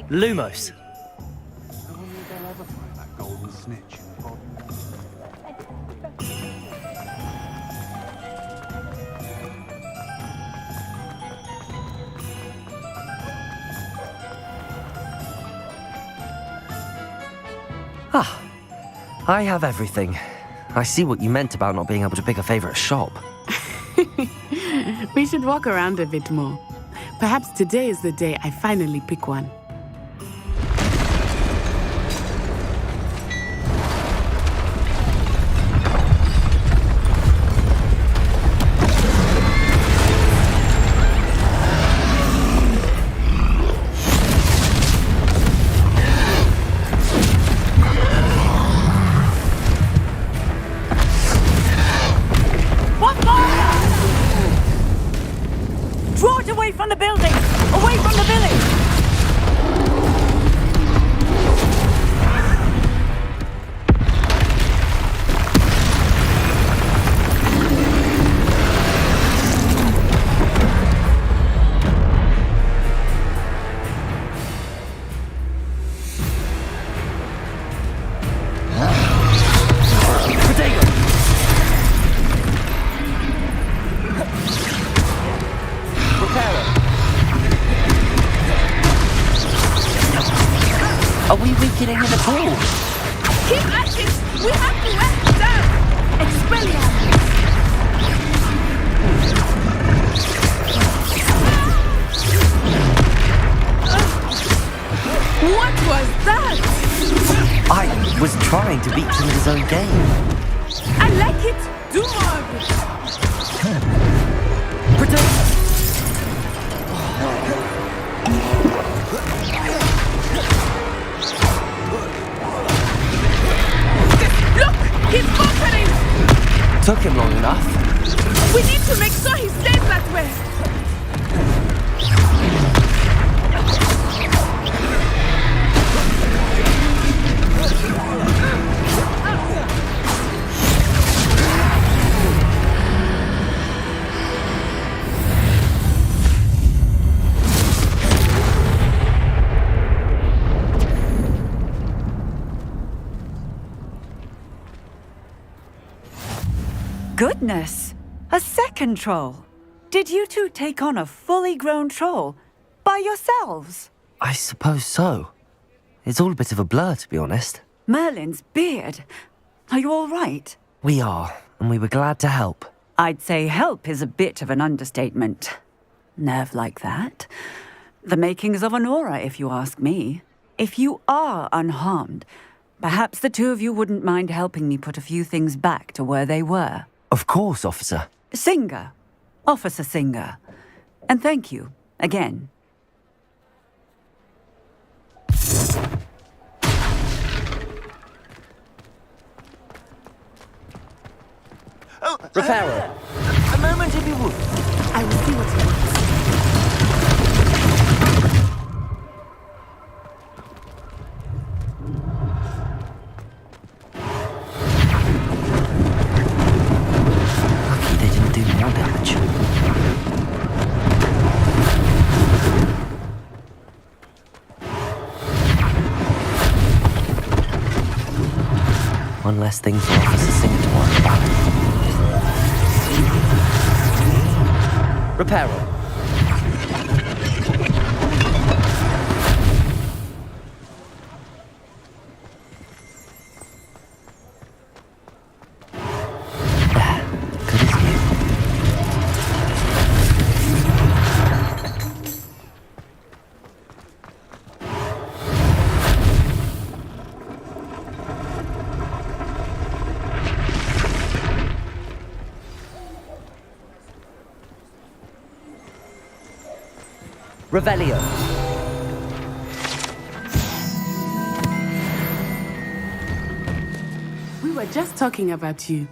Lumos. Ah, I have everything. I see what you meant about not being able to pick a favorite shop. We should walk around a bit more. Perhaps today is the day I finally pick one. Draw it away from the building! Away from the village! Are we weakening in the pool? Keep at it! We have to let it down! Expelliarmus! What was that? I was trying to beat him in his own game. I like it. Do more of it. Protect! Look! He's buffering! Took him long enough. We need to make sure he stays that way! Goodness! A second troll! Did you two take on a fully grown troll? By yourselves? I suppose so. It's all a bit of a blur, to be honest. Merlin's beard! Are you all right? We are, and we were glad to help. I'd say help is a bit of an understatement. Nerve like that. The makings of an aura, if you ask me. If you are unharmed, perhaps the two of you wouldn't mind helping me put a few things back to where they were. Of course, officer. Singer. Officer Singer. And thank you, again. Oh, Reparo. A moment, if you would. I will see what he wants. Lucky they didn't do more damage. One less thing for Officer Singer to worry about. Reparo. Revelio. We were just talking about you.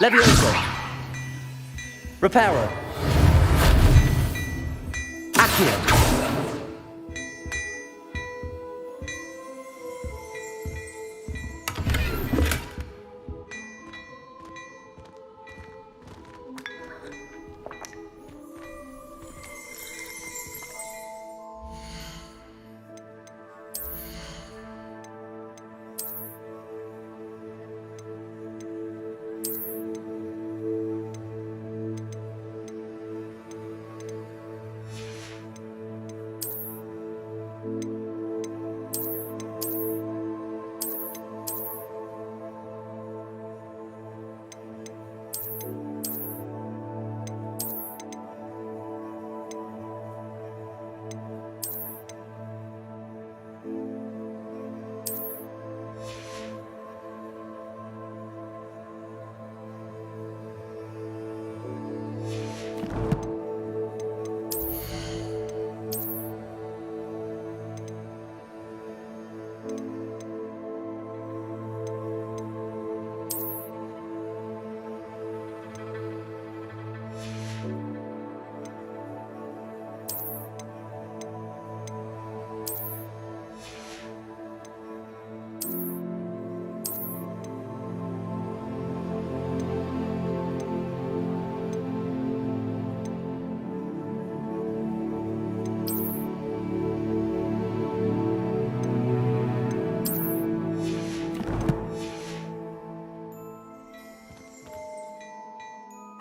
Levioso. Reparo. Accio.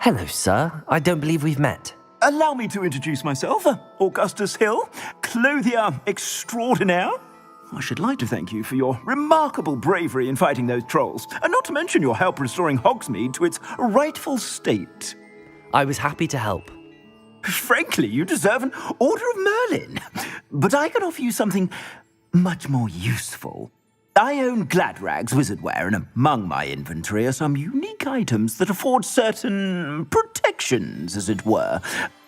Hello, sir. I don't believe we've met. Allow me to introduce myself, Augustus Hill, clothier extraordinaire. I should like to thank you for your remarkable bravery in fighting those trolls, and not to mention your help restoring Hogsmeade to its rightful state. I was happy to help. Frankly, you deserve an Order of Merlin. But I can offer you something much more useful. I own Gladrag's wizardware, and among my inventory are some unique items that afford certain protections, as it were.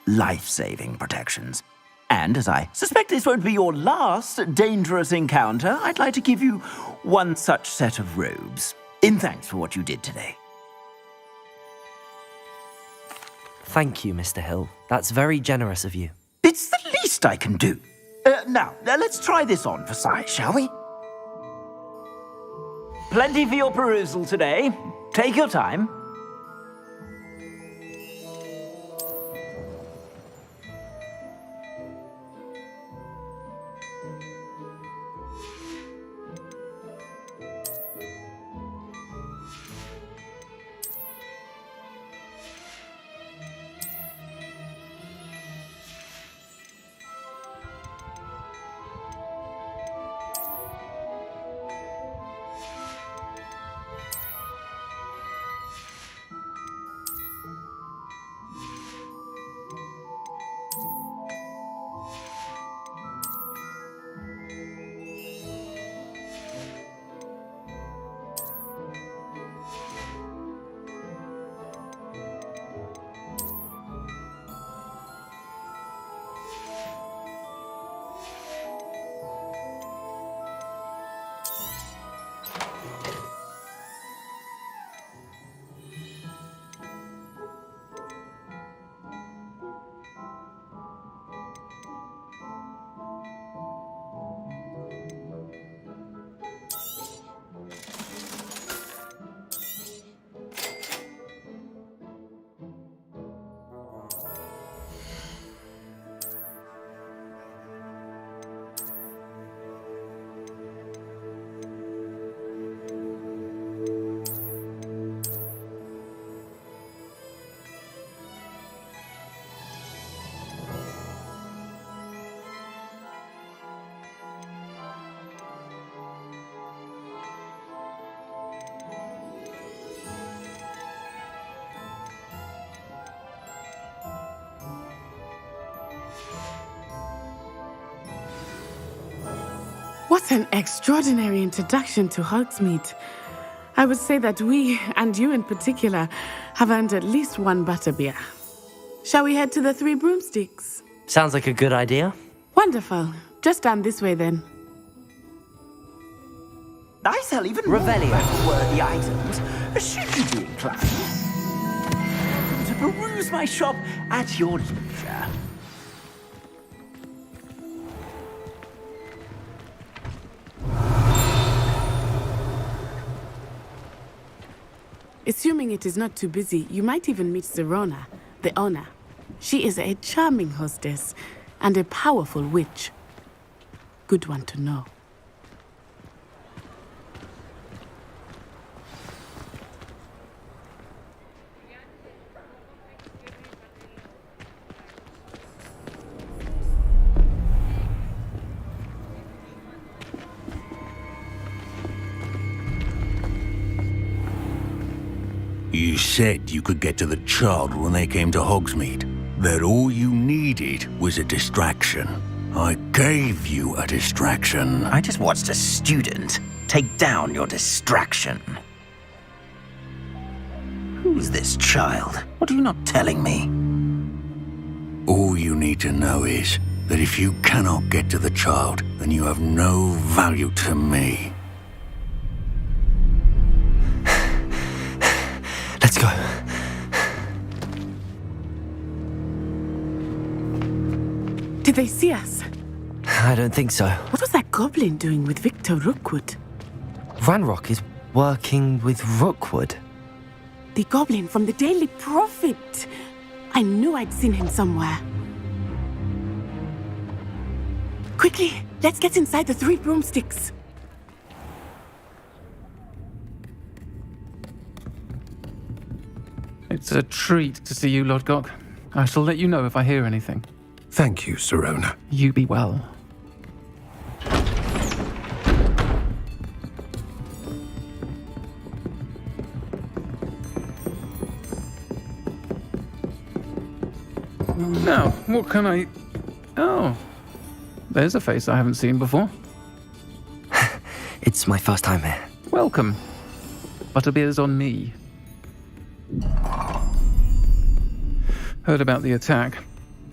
Life-saving protections. And as I suspect this won't be your last dangerous encounter, I'd like to give you one such set of robes, in thanks for what you did today. Thank you, Mr. Hill. That's very generous of you. It's the least I can do. Now, let's try this on for size, shall we? Plenty for your perusal today. Take your time. What an extraordinary introduction to Hogsmeade. I would say that we, and you in particular, have earned at least one butterbeer. Shall we head to the Three Broomsticks? Sounds like a good idea. Wonderful. Just down this way then. I sell even Revelio. more worthy items. Should you be inclined to peruse my shop at your leisure. Assuming it is not too busy, you might even meet Zerona, the owner. She is a charming hostess and a powerful witch. Good one to know. You said you could get to the child when they came to Hogsmeade. That all you needed was a distraction. I gave you a distraction. I just watched a student take down your distraction. Who's this child? What are you not telling me? All you need to know is that if you cannot get to the child, then you have no value to me. Let's go. Did they see us? I don't think so. What was that goblin doing with Victor Rookwood? Ranrock is working with Rookwood. The goblin from the Daily Prophet. I knew I'd seen him somewhere. Quickly, let's get inside the Three Broomsticks. It's a treat to see you, Lodgok. I shall let you know if I hear anything. Thank you, Sirona. You be well. Now, what can I... Oh, there's a face I haven't seen before. It's my first time here. Welcome. Butterbeer's on me. Heard about the attack.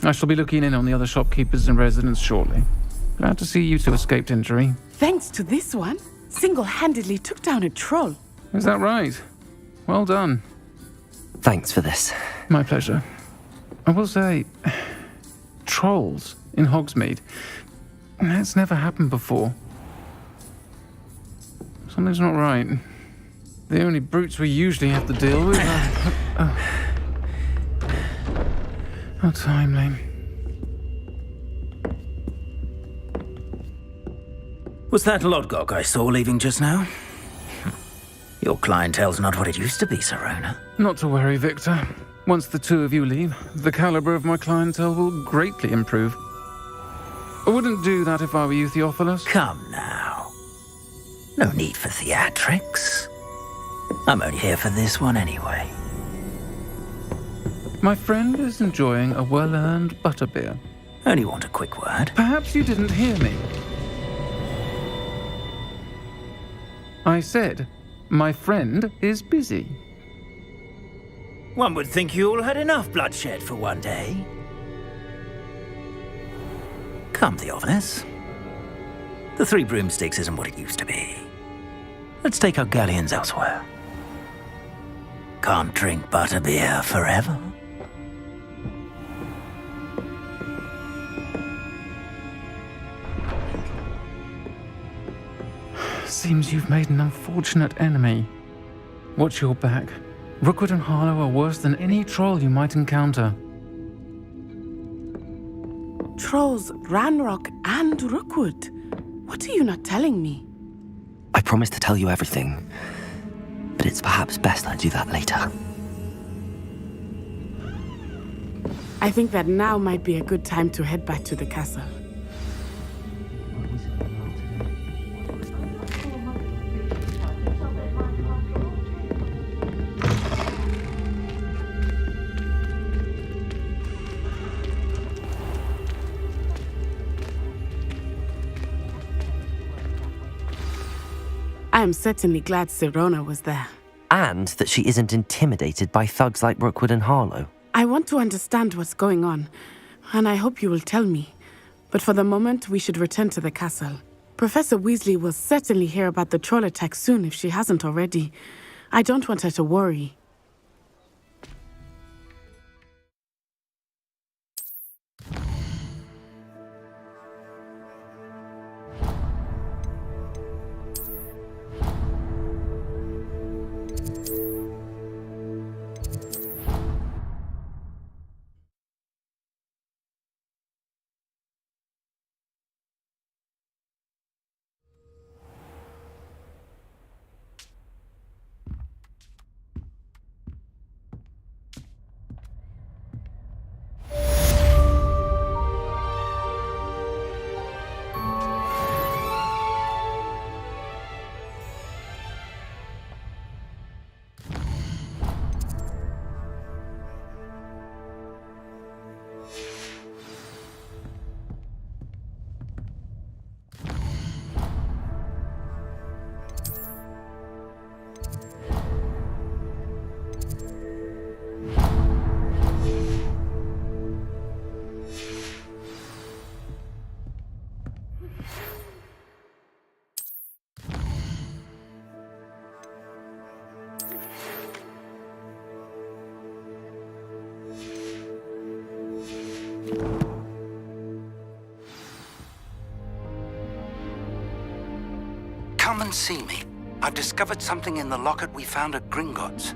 I shall be looking in on the other shopkeepers and residents shortly. Glad to see you two escaped injury. Thanks to this one, single-handedly took down a troll. Is that right? Well done. Thanks for this. My pleasure. I will say, trolls in Hogsmeade. That's never happened before. Something's not right. The only brutes we usually have to deal with are... How timely. Was that Lodgok I saw leaving just now? Your clientele's not what it used to be, Sirona. Not to worry, Victor. Once the two of you leave, the caliber of my clientele will greatly improve. I wouldn't do that if I were you, Theophilus. Come now. No need for theatrics. I'm only here for this one anyway. My friend is enjoying a well-earned butterbeer. Only want a quick word. Perhaps you didn't hear me. I said, my friend is busy. One would think you all had enough bloodshed for one day. Come, Theophilus. The Three Broomsticks isn't what it used to be. Let's take our galleons elsewhere. Can't drink butterbeer forever. Seems you've made an unfortunate enemy. Watch your back. Rookwood and Harlow are worse than any troll you might encounter. Trolls, Ranrock, and Rookwood. What are you not telling me? I promised to tell you everything, but it's perhaps best I do that later. I think that now might be a good time to head back to the castle. I am certainly glad Sirona was there. And that she isn't intimidated by thugs like Rookwood and Harlow. I want to understand what's going on, and I hope you will tell me. But for the moment, we should return to the castle. Professor Weasley will certainly hear about the troll attack soon if she hasn't already. I don't want her to worry. Come and see me. I've discovered something in the locket we found at Gringotts.